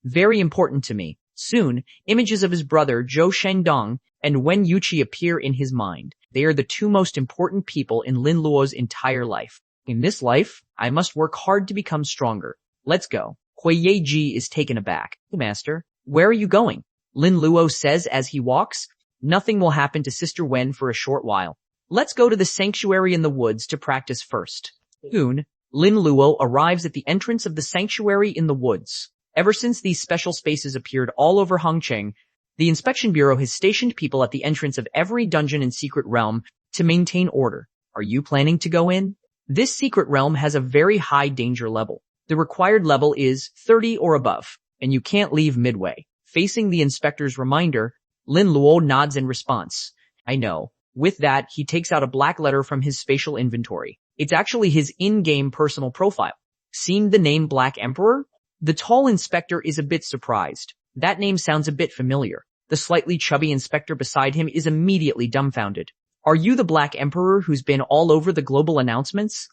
very important to me. Soon, images of his brother, Zhou Shengdong, and Wen Yuqi appear in his mind. They are the two most important people in Lin Luo's entire life. In this life, I must work hard to become stronger. Let's go. Huiyi is taken aback. Master, where are you going? Lin Luo says as he walks. Nothing will happen to Sister Wen for a short while. Let's go to the sanctuary in the woods to practice first. Soon, Lin Luo arrives at the entrance of the sanctuary in the woods. Ever since these special spaces appeared all over Hongcheng, the Inspection Bureau has stationed people at the entrance of every dungeon and secret realm to maintain order. Are you planning to go in? This secret realm has a very high danger level. The required level is 30 or above, and you can't leave midway. Facing the inspector's reminder, Lin Luo nods in response. I know. With that, he takes out a black letter from his spatial inventory. It's actually his in-game personal profile. Seeing the name Black Emperor? The tall inspector is a bit surprised. That name sounds a bit familiar. The slightly chubby inspector beside him is immediately dumbfounded. Are you the Black Emperor who's been all over the global announcements?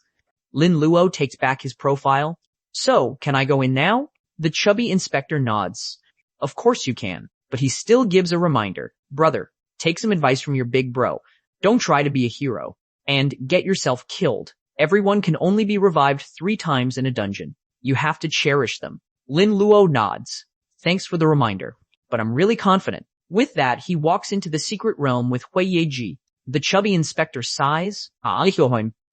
Lin Luo takes back his profile. So, can I go in now? The chubby inspector nods. Of course you can, but he still gives a reminder. Brother, take some advice from your big bro. Don't try to be a hero. And get yourself killed. Everyone can only be revived 3 times in a dungeon. You have to cherish them. Lin Luo nods. Thanks for the reminder, but I'm really confident. With that, he walks into the secret realm with Huiyi. The chubby inspector sighs.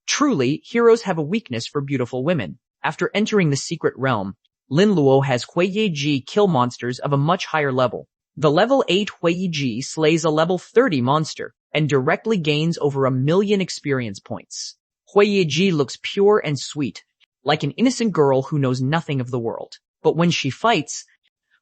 Truly, heroes have a weakness for beautiful women. After entering the secret realm, Lin Luo has Huiyi kill monsters of a much higher level. The level 8 Huiyi slays a level 30 monster and directly gains over 1,000,000 experience points. Huiyi looks pure and sweet, like an innocent girl who knows nothing of the world. But when she fights,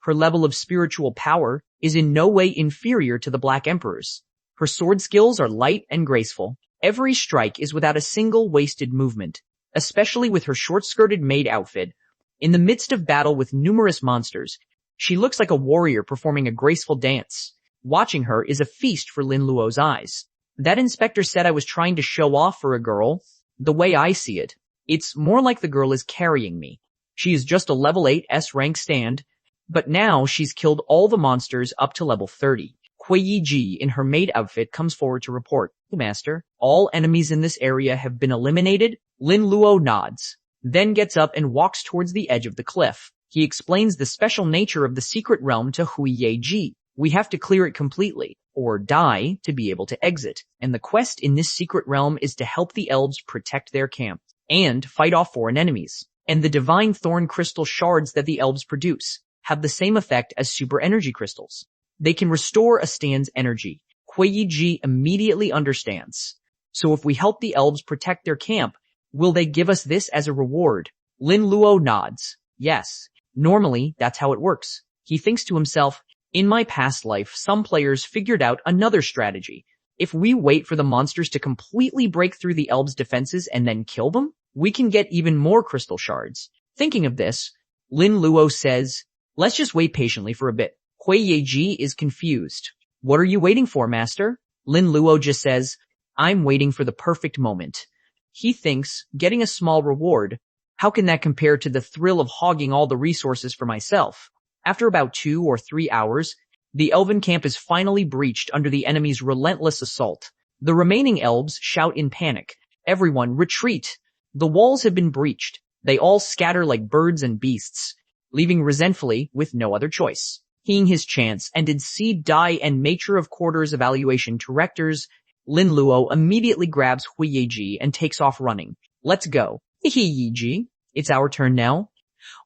her level of spiritual power is in no way inferior to the Black Emperor's. Her sword skills are light and graceful. Every strike is without a single wasted movement, especially with her short-skirted maid outfit. In the midst of battle with numerous monsters, she looks like a warrior performing a graceful dance. Watching her is a feast for Lin Luo's eyes. That inspector said I was trying to show off for a girl. The way I see it, it's more like the girl is carrying me. She is just a level 8 S-rank stand, but now she's killed all the monsters up to level 30. Huiyi in her maid outfit comes forward to report. Master, all enemies in this area have been eliminated. Lin Luo nods, then gets up and walks towards the edge of the cliff. He explains the special nature of the secret realm to Huiyi. We have to clear it completely, or die, to be able to exit. And the quest in this secret realm is to help the elves protect their camp, and fight off foreign enemies. And the divine thorn crystal shards that the elves produce have the same effect as super energy crystals. They can restore a stand's energy. Huiyi immediately understands. So if we help the elves protect their camp, will they give us this as a reward? Lin Luo nods. Yes, normally that's how it works. He thinks to himself, in my past life, some players figured out another strategy. If we wait for the monsters to completely break through the elves' defenses and then kill them, we can get even more crystal shards. Thinking of this, Lin Luo says, let's just wait patiently for a bit. Huiyi is confused. What are you waiting for, master? Lin Luo just says, I'm waiting for the perfect moment. He thinks, getting a small reward, how can that compare to the thrill of hogging all the resources for myself? After about 2 or 3 hours, the elven camp is finally breached under the enemy's relentless assault. The remaining elves shout in panic. Everyone, retreat! The walls have been breached. They all scatter like birds and beasts, leaving resentfully with no other choice. Seeing his chance and did seed die and mature of quarters evaluation directors, Lin Luo immediately grabs Huiyi and takes off running. Let's go. Huiyi, it's our turn now.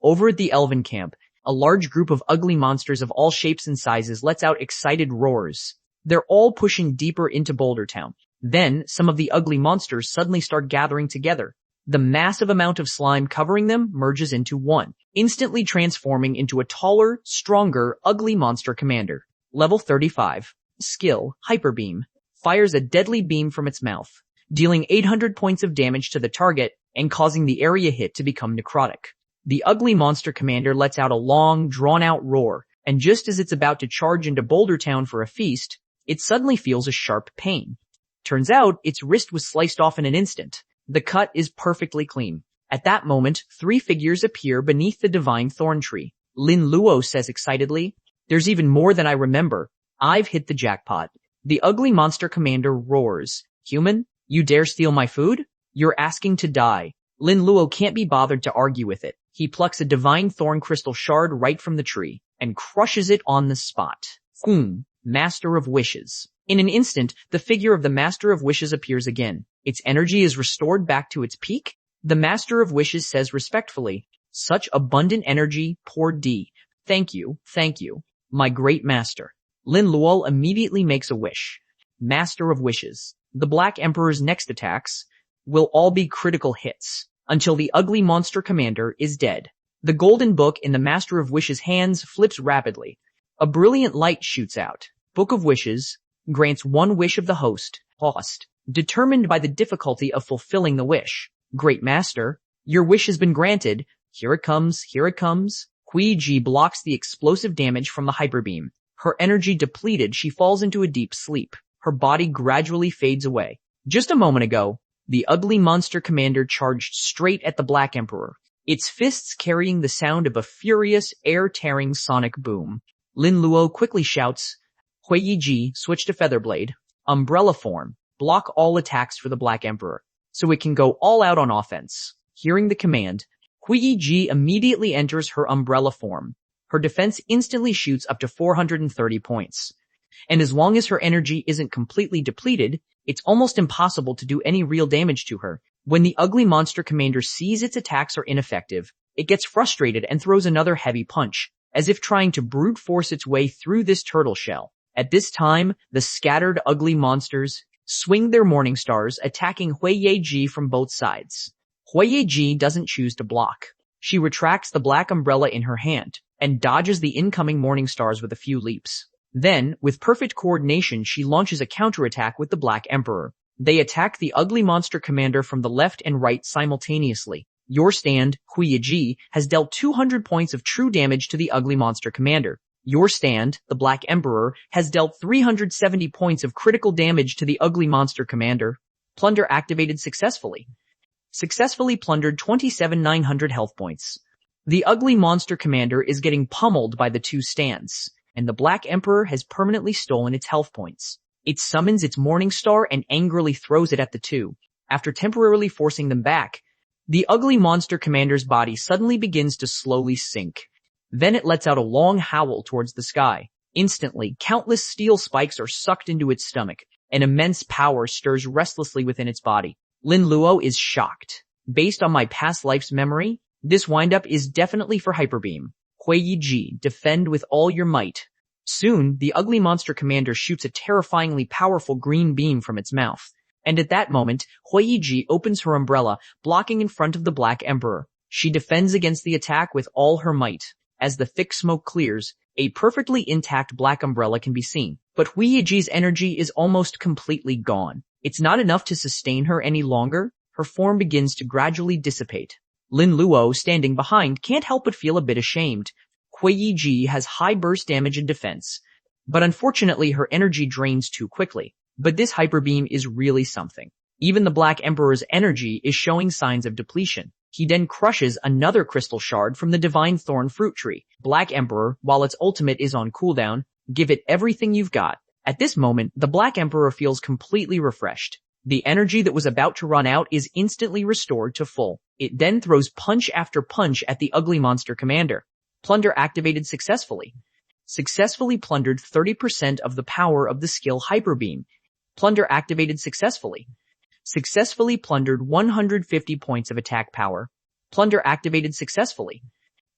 Over at the elven camp, a large group of ugly monsters of all shapes and sizes lets out excited roars. They're all pushing deeper into Boulder Town. Then, some of the ugly monsters suddenly start gathering together. The massive amount of slime covering them merges into one. instantly transforming into a taller, stronger, ugly monster commander. Level 35. Skill, Hyper Beam. Fires a deadly beam from its mouth, dealing 800 points of damage to the target and causing the area hit to become necrotic. The ugly monster commander lets out a long, drawn-out roar, and just as it's about to charge into Boulder Town for a feast, it suddenly feels a sharp pain. Turns out, its wrist was sliced off in an instant. The cut is perfectly clean. At that moment, 3 figures appear beneath the divine thorn tree. Lin Luo says excitedly, "There's even more than I remember. I've hit the jackpot." The ugly monster commander roars, "Human, you dare steal my food? You're asking to die." Lin Luo can't be bothered to argue with it. He plucks a divine thorn crystal shard right from the tree and crushes it on the spot. Boom. Master of Wishes. In an instant, the figure of the Master of Wishes appears again. Its energy is restored back to its peak. The Master of Wishes says respectfully, "Such abundant energy, poor D. Thank you, my great master." Lin Luo immediately makes a wish. Master of Wishes. The Black Emperor's next attacks will all be critical hits until the ugly monster commander is dead. The golden book in the Master of Wishes' hands flips rapidly. A brilliant light shoots out. Book of Wishes grants 1 wish of the host, determined by the difficulty of fulfilling the wish. Great Master, your wish has been granted. Here it comes. Hui Ji blocks the explosive damage from the hyper beam. Her energy depleted, she falls into a deep sleep. Her body gradually fades away. Just a moment ago, the ugly monster commander charged straight at the Black Emperor, its fists carrying the sound of a furious, air-tearing sonic boom. Lin Luo quickly shouts, "Hui Ji, switch to Featherblade. Umbrella form. Block all attacks for the Black Emperor, so it can go all out on offense." Hearing the command, Hui Ji immediately enters her umbrella form. Her defense instantly shoots up to 430 points. And as long as her energy isn't completely depleted, it's almost impossible to do any real damage to her. When the ugly monster commander sees its attacks are ineffective, it gets frustrated and throws another heavy punch, as if trying to brute force its way through this turtle shell. At this time, the scattered ugly monsters swing their morning stars, attacking Hui Ji from both sides. Hui Ji doesn't choose to block. She retracts the black umbrella in her hand and dodges the incoming morning stars with a few leaps. Then, with perfect coordination, she launches a counterattack with the Black Emperor. They attack the ugly monster commander from the left and right simultaneously. Your stand, Hui Ji, has dealt 200 points of true damage to the ugly monster commander. Your stand, the Black Emperor, has dealt 370 points of critical damage to the ugly monster commander. Plunder activated successfully. Successfully plundered 27,900 health points. The ugly monster commander is getting pummeled by the 2 stands, and the Black Emperor has permanently stolen its health points. It summons its Morning Star and angrily throws it at the 2. After temporarily forcing them back, the ugly monster commander's body suddenly begins to slowly sink. Then it lets out a long howl towards the sky. Instantly, countless steel spikes are sucked into its stomach, and immense power stirs restlessly within its body. Lin Luo is shocked. Based on my past life's memory, this windup is definitely for Hyper Beam. Hui Ji, defend with all your might. Soon, the ugly monster commander shoots a terrifyingly powerful green beam from its mouth. And at that moment, Hui Ji opens her umbrella, blocking in front of the Black Emperor. She defends against the attack with all her might. As the thick smoke clears, a perfectly intact black umbrella can be seen. But Hui Ji's energy is almost completely gone. It's not enough to sustain her any longer. Her form begins to gradually dissipate. Lin Luo, standing behind, can't help but feel a bit ashamed. Hui Ji has high burst damage and defense, but unfortunately her energy drains too quickly. But this hyper beam is really something. Even the Black Emperor's energy is showing signs of depletion. He then crushes another crystal shard from the divine thorn fruit tree. Black Emperor, while its ultimate is on cooldown, give it everything you've got. At this moment, the Black Emperor feels completely refreshed. The energy that was about to run out is instantly restored to full. It then throws punch after punch at the ugly monster commander. Plunder activated successfully. Successfully plundered 30% of the power of the skill Hyper Beam. Plunder activated successfully. Successfully plundered 150 points of attack power. Plunder activated successfully.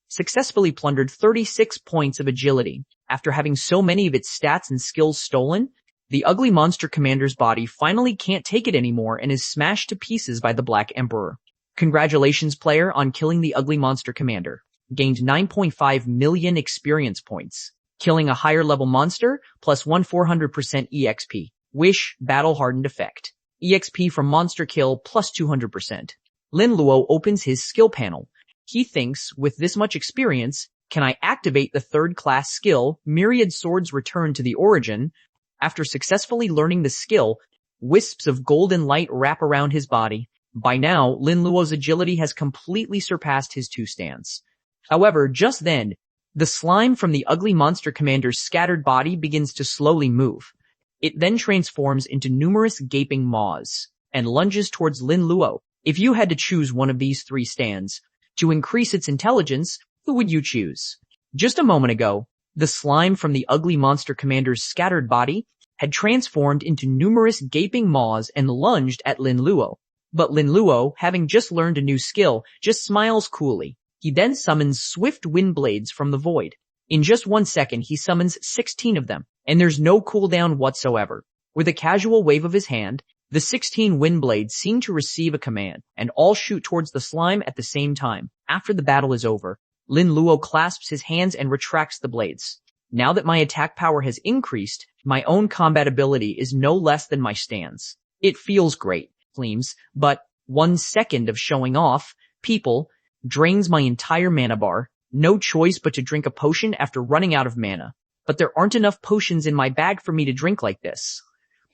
Successfully plundered 36 points of agility. After having so many of its stats and skills stolen, the ugly monster commander's body finally can't take it anymore and is smashed to pieces by the Black Emperor. Congratulations, player, on killing the ugly monster commander. gained 9.5 million experience points. Killing a higher level monster, plus 400% EXP. Wish, battle hardened effect. EXP from monster kill, plus 200%. Lin Luo opens his skill panel. He thinks, with this much experience, can I activate the third class skill, Myriad Swords Return to the Origin? After successfully learning the skill, wisps of golden light wrap around his body. By now, Lin Luo's agility has completely surpassed his 2 stands. However, just then, the slime from the ugly monster commander's scattered body begins to slowly move. It then transforms into numerous gaping maws and lunges towards Lin Luo. If you had to choose one of these 3 stands to increase its intelligence, who would you choose? Just a moment ago, the slime from the ugly monster commander's scattered body had transformed into numerous gaping maws and lunged at Lin Luo. But Lin Luo, having just learned a new skill, just smiles coolly. He then summons swift wind blades from the void. In just 1 second, he summons 16 of them, and there's no cooldown whatsoever. With a casual wave of his hand, the 16 wind blades seem to receive a command, and all shoot towards the slime at the same time. After the battle is over, Lin Luo clasps his hands and retracts the blades. Now that my attack power has increased, my own combat ability is no less than my stands. It feels great, Fleems, but 1 second of showing off, people, drains my entire mana bar. No choice but to drink a potion after running out of mana. But there aren't enough potions in my bag for me to drink like this.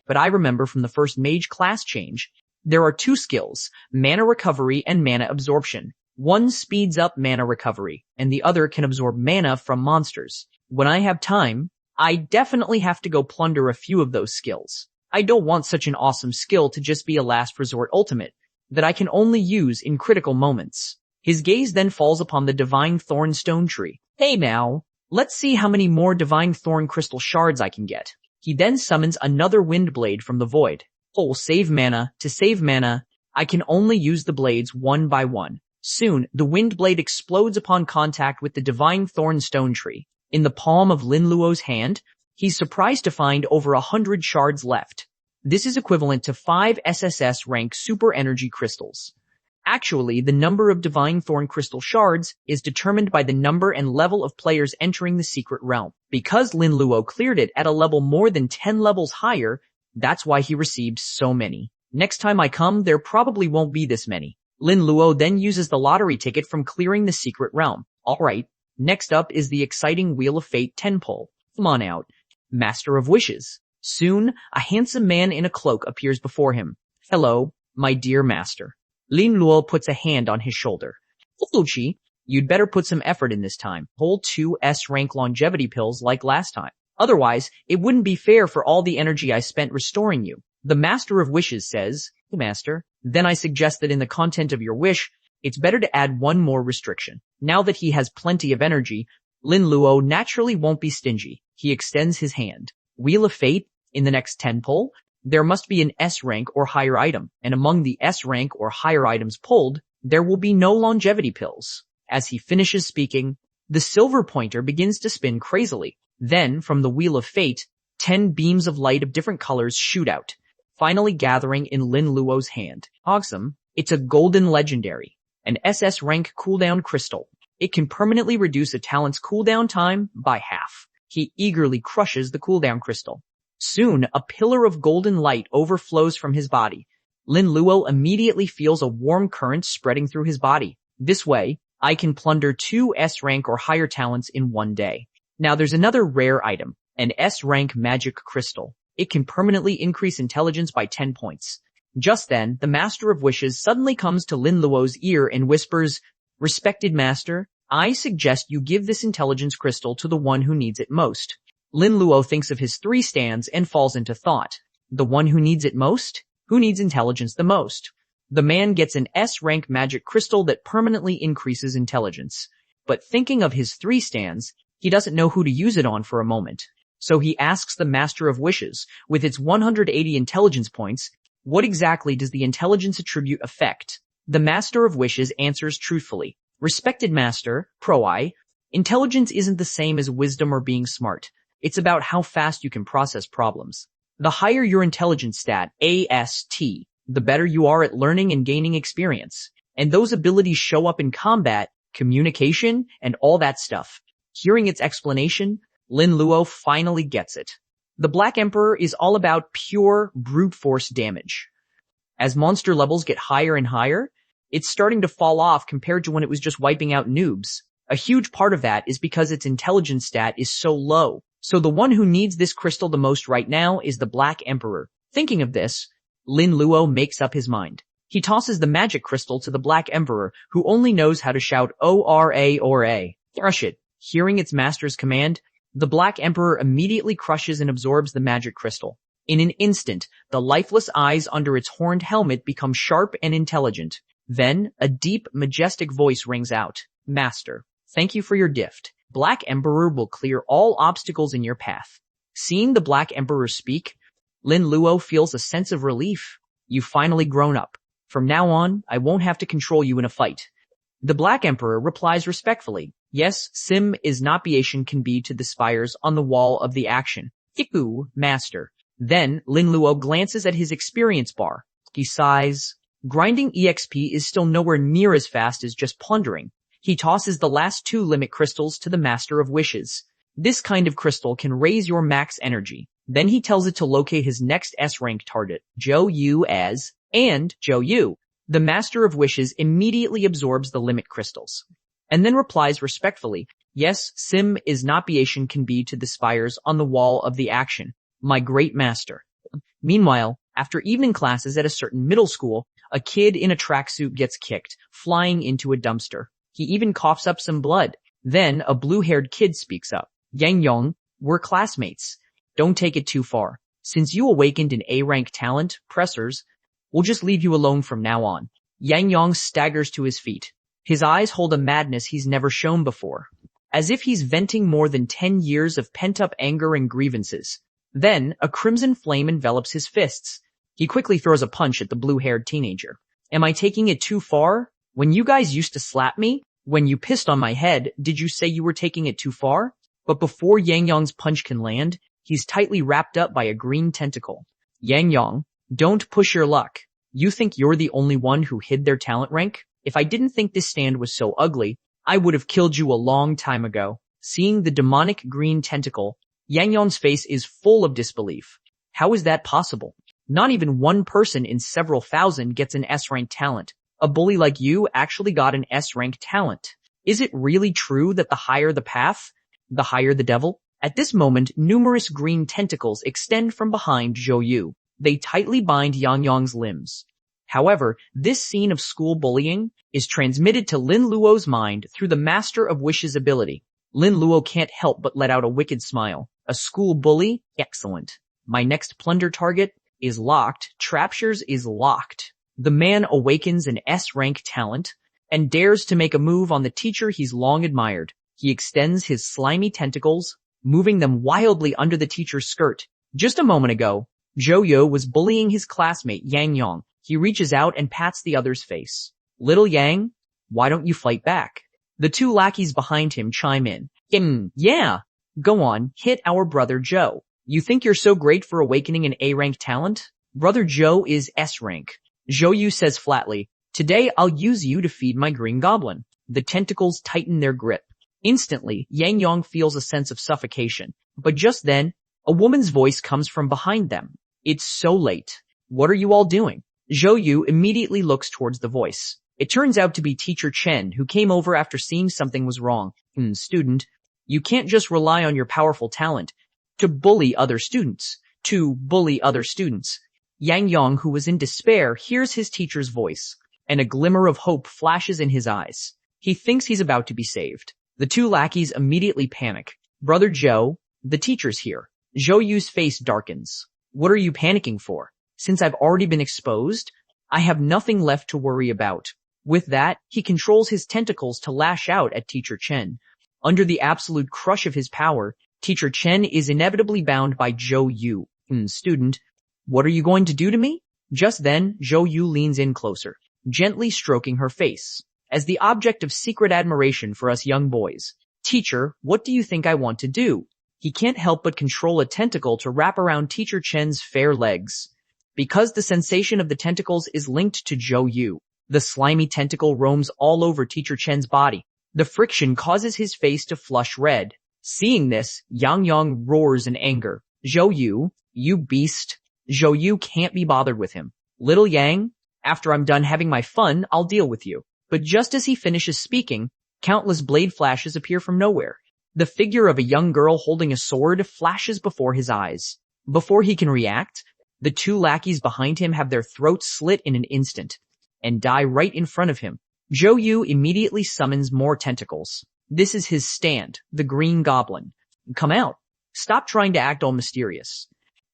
But I remember from the first mage class change, there are 2 skills, mana recovery and mana absorption. One speeds up mana recovery, and the other can absorb mana from monsters. When I have time, I definitely have to go plunder a few of those skills. I don't want such an awesome skill to just be a last resort ultimate that I can only use in critical moments. His gaze then falls upon the Divine Thorn Stone Tree. Hey now, let's see how many more Divine Thorn Crystal Shards I can get. He then summons another Wind Blade from the void. Oh, save mana. To save mana, I can only use the blades one by one. Soon, the Wind Blade explodes upon contact with the Divine Thorn Stone Tree. In the palm of Lin Luo's hand, he's surprised to find over 100 shards left. This is equivalent to 5 SSS rank super energy crystals. Actually, the number of Divine Thorn Crystal Shards is determined by the number and level of players entering the secret realm. Because Lin Luo cleared it at a level more than 10 levels higher, that's why he received so many. Next time I come, there probably won't be this many. Lin Luo then uses the lottery ticket from clearing the secret realm. Alright, next up is the exciting Wheel of Fate 10 pull. Come on out. Master of Wishes. Soon, a handsome man in a cloak appears before him. Hello, my dear master. Lin Luo puts a hand on his shoulder. Luchi, you'd better put some effort in this time. Hold 2 S-rank longevity pills like last time. Otherwise, it wouldn't be fair for all the energy I spent restoring you. The Master of Wishes says, Master, then I suggest that in the content of your wish, it's better to add one more restriction. Now that he has plenty of energy, Lin Luo naturally won't be stingy. He extends his hand. Wheel of Fate, in the next 10 pull, there must be an S rank or higher item, and among the S rank or higher items pulled, there will be no longevity pills. As he finishes speaking, the silver pointer begins to spin crazily. Then, from the Wheel of Fate, 10 beams of light of different colors shoot out, finally gathering in Lin Luo's hand. Awesome. It's a golden legendary, an SS rank cooldown crystal. It can permanently reduce a talent's cooldown time by half. He eagerly crushes the cooldown crystal. Soon, a pillar of golden light overflows from his body. Lin Luo immediately feels a warm current spreading through his body. This way, I can plunder 2 S rank or higher talents in one day. Now there's another rare item, an S rank magic crystal. It can permanently increase intelligence by 10 points. Just then, the Master of Wishes suddenly comes to Lin Luo's ear and whispers, Respected Master, I suggest you give this intelligence crystal to the one who needs it most. Lin Luo thinks of his 3 stands and falls into thought. The one who needs it most? Who needs intelligence the most? The man gets an S-rank magic crystal that permanently increases intelligence. But thinking of his 3 stands, he doesn't know who to use it on for a moment. So he asks the Master of Wishes, with its 180 intelligence points, what exactly does the intelligence attribute affect? The Master of Wishes answers truthfully. Respected Master, Pro-I, intelligence isn't the same as wisdom or being smart. It's about how fast you can process problems. The higher your intelligence stat, AST, the better you are at learning and gaining experience. And those abilities show up in combat communication, and all that stuff. Hearing its explanation, Lin Luo finally gets it. The Black Emperor is all about pure brute force damage. As monster levels get higher and higher, it's starting to fall off compared to when it was just wiping out noobs. A huge part of that is because its intelligence stat is so low. So the one who needs this crystal the most right now is the Black Emperor. Thinking of this, Lin Luo makes up his mind. He tosses the magic crystal to the Black Emperor, who only knows how to shout O-R-A or A. Crush it. Hearing its master's command, the Black Emperor immediately crushes and absorbs the magic crystal. In an instant, the lifeless eyes under its horned helmet become sharp and intelligent. Then, a deep, majestic voice rings out. Master, thank you for your gift. Black Emperor will clear all obstacles in your path. Seeing the Black Emperor speak, Lin Luo feels a sense of relief. You've finally grown up. From now on, I won't have to control you in a fight. The Black Emperor replies respectfully. Yes, SIM is not Asian can be to the spires on the wall of the action. Iku, master. Then, Lin Luo glances at his experience bar. He sighs. Grinding EXP is still nowhere near as fast as just plundering. He tosses the last 2 limit crystals to the Master of Wishes. This kind of crystal can raise your max energy. Then he tells it to locate his next S-rank target, Zhou Yu and Zhou Yu. The Master of Wishes immediately absorbs the limit crystals. And then replies respectfully, yes, SIM is not Asian can be to the spires on the wall of the action. My great master. Meanwhile, after evening classes at a certain middle school, a kid in a tracksuit gets kicked, flying into a dumpster. He even coughs up some blood. Then a blue-haired kid speaks up. Yang Yong, we're classmates. Don't take it too far. Since you awakened an A-rank talent, pressers, we'll just leave you alone from now on. Yang Yong staggers to his feet. His eyes hold a madness he's never shown before, as if he's venting more than 10 years of pent-up anger and grievances. Then, a crimson flame envelops his fists. He quickly throws a punch at the blue-haired teenager. Am I taking it too far? When you guys used to slap me, when you pissed on my head, did you say you were taking it too far? But before Yang Yong's punch can land, he's tightly wrapped up by a green tentacle. Yang Yong, don't push your luck. You think you're the only one who hid their talent rank? If I didn't think this stand was so ugly, I would have killed you a long time ago. Seeing the demonic green tentacle, Yang Yong's face is full of disbelief. How is that possible? Not even one person in several thousand gets an S-rank talent. A bully like you actually got an S-rank talent. Is it really true that the higher the path, the higher the devil? At this moment, numerous green tentacles extend from behind Zhou Yu. They tightly bind Yang Yong's limbs. However, this scene of school bullying is transmitted to Lin Luo's mind through the Master of Wishes ability. Lin Luo can't help but let out a wicked smile. A school bully? Excellent. My next plunder target is locked. Traptures is locked. The man awakens an S-rank talent and dares to make a move on the teacher he's long admired. He extends his slimy tentacles, moving them wildly under the teacher's skirt. Just a moment ago, Zhou Yu was bullying his classmate Yang Yong. He reaches out and pats the other's face. Little Yang, why don't you fight back? The 2 lackeys behind him chime in. Yeah. Go on, hit our brother Joe. You think you're so great for awakening an A-rank talent? Brother Joe is S-rank. Zhou Yu says flatly, today I'll use you to feed my green goblin. The tentacles tighten their grip. Instantly, Yang Yong feels a sense of suffocation. But just then, a woman's voice comes from behind them. It's so late. What are you all doing? Zhou Yu immediately looks towards the voice. It turns out to be Teacher Chen, who came over after seeing something was wrong. Student, you can't just rely on your powerful talent to bully other students. Yang Yong, who was in despair, hears his teacher's voice, and a glimmer of hope flashes in his eyes. He thinks he's about to be saved. The 2 lackeys immediately panic. Brother Joe, the teacher's here. Zhou Yu's face darkens. What are you panicking for? Since I've already been exposed, I have nothing left to worry about. With that, he controls his tentacles to lash out at Teacher Chen. Under the absolute crush of his power, Teacher Chen is inevitably bound by Zhou Yu. Student, what are you going to do to me? Just then, Zhou Yu leans in closer, gently stroking her face, as the object of secret admiration for us young boys. Teacher, what do you think I want to do? He can't help but control a tentacle to wrap around Teacher Chen's fair legs. Because the sensation of the tentacles is linked to Zhou Yu, the slimy tentacle roams all over Teacher Chen's body. The friction causes his face to flush red. Seeing this, Yang Yang roars in anger. Zhou Yu, you beast. Zhou Yu can't be bothered with him. Little Yang, after I'm done having my fun, I'll deal with you. But just as he finishes speaking, countless blade flashes appear from nowhere. The figure of a young girl holding a sword flashes before his eyes. Before he can react, the two lackeys behind him have their throats slit in an instant and die right in front of him. Zhou Yu immediately summons more tentacles. This is his stand, the Green Goblin. Come out. Stop trying to act all mysterious.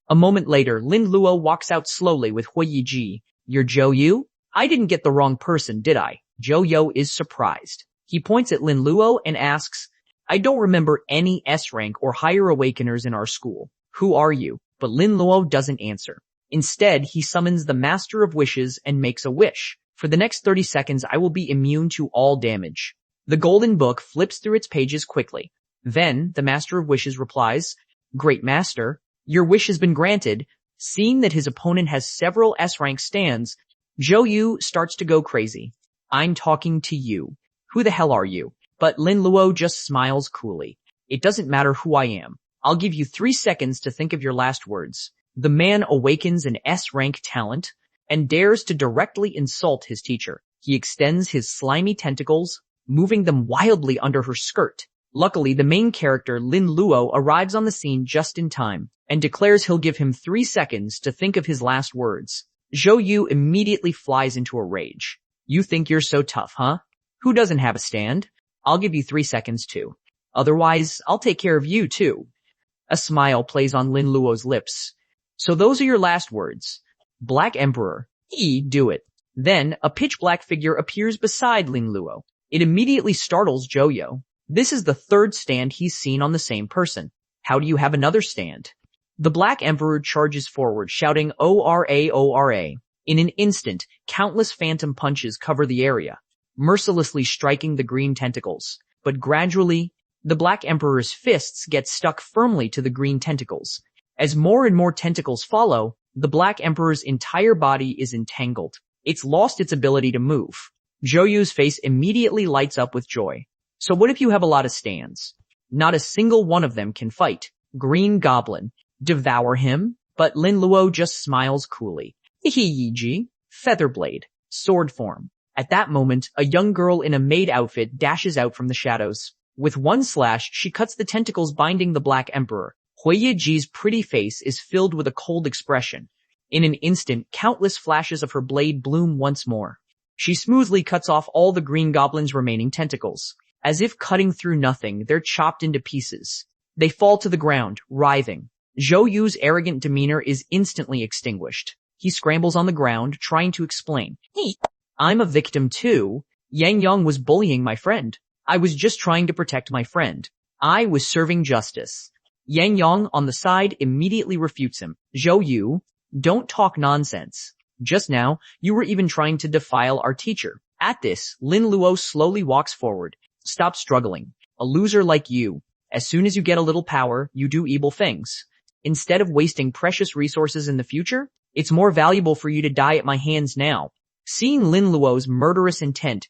A moment later, Lin Luo walks out slowly with Hui Yiji. You're Zhou Yu? I didn't get the wrong person, did I? Zhou Yu is surprised. He points at Lin Luo and asks, I don't remember any S-rank or higher awakeners in our school. Who are you? But Lin Luo doesn't answer. Instead, he summons the Master of Wishes and makes a wish. For the next 30 seconds, I will be immune to all damage. The golden book flips through its pages quickly. Then, the Master of Wishes replies, Great Master, your wish has been granted. Seeing that his opponent has several S-rank stands, Zhou Yu starts to go crazy. I'm talking to you. Who the hell are you? But Lin Luo just smiles coolly. It doesn't matter who I am. I'll give you 3 seconds to think of your last words. The man awakens an S-rank talent and dares to directly insult his teacher. He extends his slimy tentacles, moving them wildly under her skirt. Luckily, the main character, Lin Luo, arrives on the scene just in time and declares he'll give him 3 seconds to think of his last words. Zhou Yu immediately flies into a rage. You think you're so tough, huh? Who doesn't have a stand? I'll give you 3 seconds too. Otherwise, I'll take care of you too. A smile plays on Lin Luo's lips. So those are your last words. Black Emperor. Do it. Then, a pitch-black figure appears beside Lin Luo. It immediately startles Zhou Yu. This is the 3rd stand he's seen on the same person. How do you have another stand? The Black Emperor charges forward, shouting ORA ORA. In an instant, countless phantom punches cover the area, mercilessly striking the green tentacles. But gradually, the Black Emperor's fists get stuck firmly to the green tentacles. As more and more tentacles follow, the Black Emperor's entire body is entangled. It's lost its ability to move. Zhou Yu's face immediately lights up with joy. So what if you have a lot of stands? Not a single one of them can fight. Green Goblin. Devour him? But Lin Luo just smiles coolly. Yiji. Featherblade. Sword form. At that moment, a young girl in a maid outfit dashes out from the shadows. With one slash, she cuts the tentacles binding the Black Emperor. Hui Yiji's pretty face is filled with a cold expression. In an instant, countless flashes of her blade bloom once more. She smoothly cuts off all the Green Goblin's remaining tentacles. As if cutting through nothing, they're chopped into pieces. They fall to the ground, writhing. Zhou Yu's arrogant demeanor is instantly extinguished. He scrambles on the ground, trying to explain. Hey, I'm a victim too. Yang Yang was bullying my friend. I was just trying to protect my friend. I was serving justice. Yang Yang on the side immediately refutes him. Zhou Yu, don't talk nonsense. Just now, you were even trying to defile our teacher. At this, Lin Luo slowly walks forward. Stop struggling. A loser like you. As soon as you get a little power, you do evil things. Instead of wasting precious resources in the future, it's more valuable for you to die at my hands now. Seeing Lin Luo's murderous intent,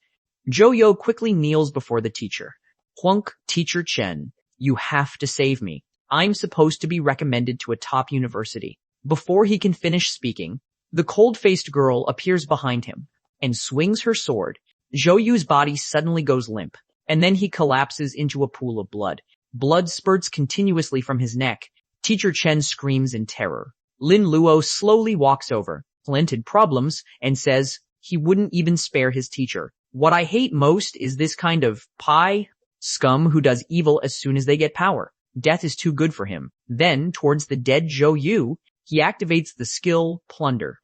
Zhou Yu quickly kneels before the teacher. Huunk, Teacher Chen, you have to save me. I'm supposed to be recommended to a top university. Before he can finish speaking, the cold-faced girl appears behind him and swings her sword. Zhou Yu's body suddenly goes limp, and then he collapses into a pool of blood. Blood spurts continuously from his neck. Teacher Chen screams in terror. Lin Luo slowly walks over, planted problems, and says he wouldn't even spare his teacher. What I hate most is this kind of scum who does evil as soon as they get power. Death is too good for him. Then, towards the dead Zhou Yu, he activates the skill Plunder.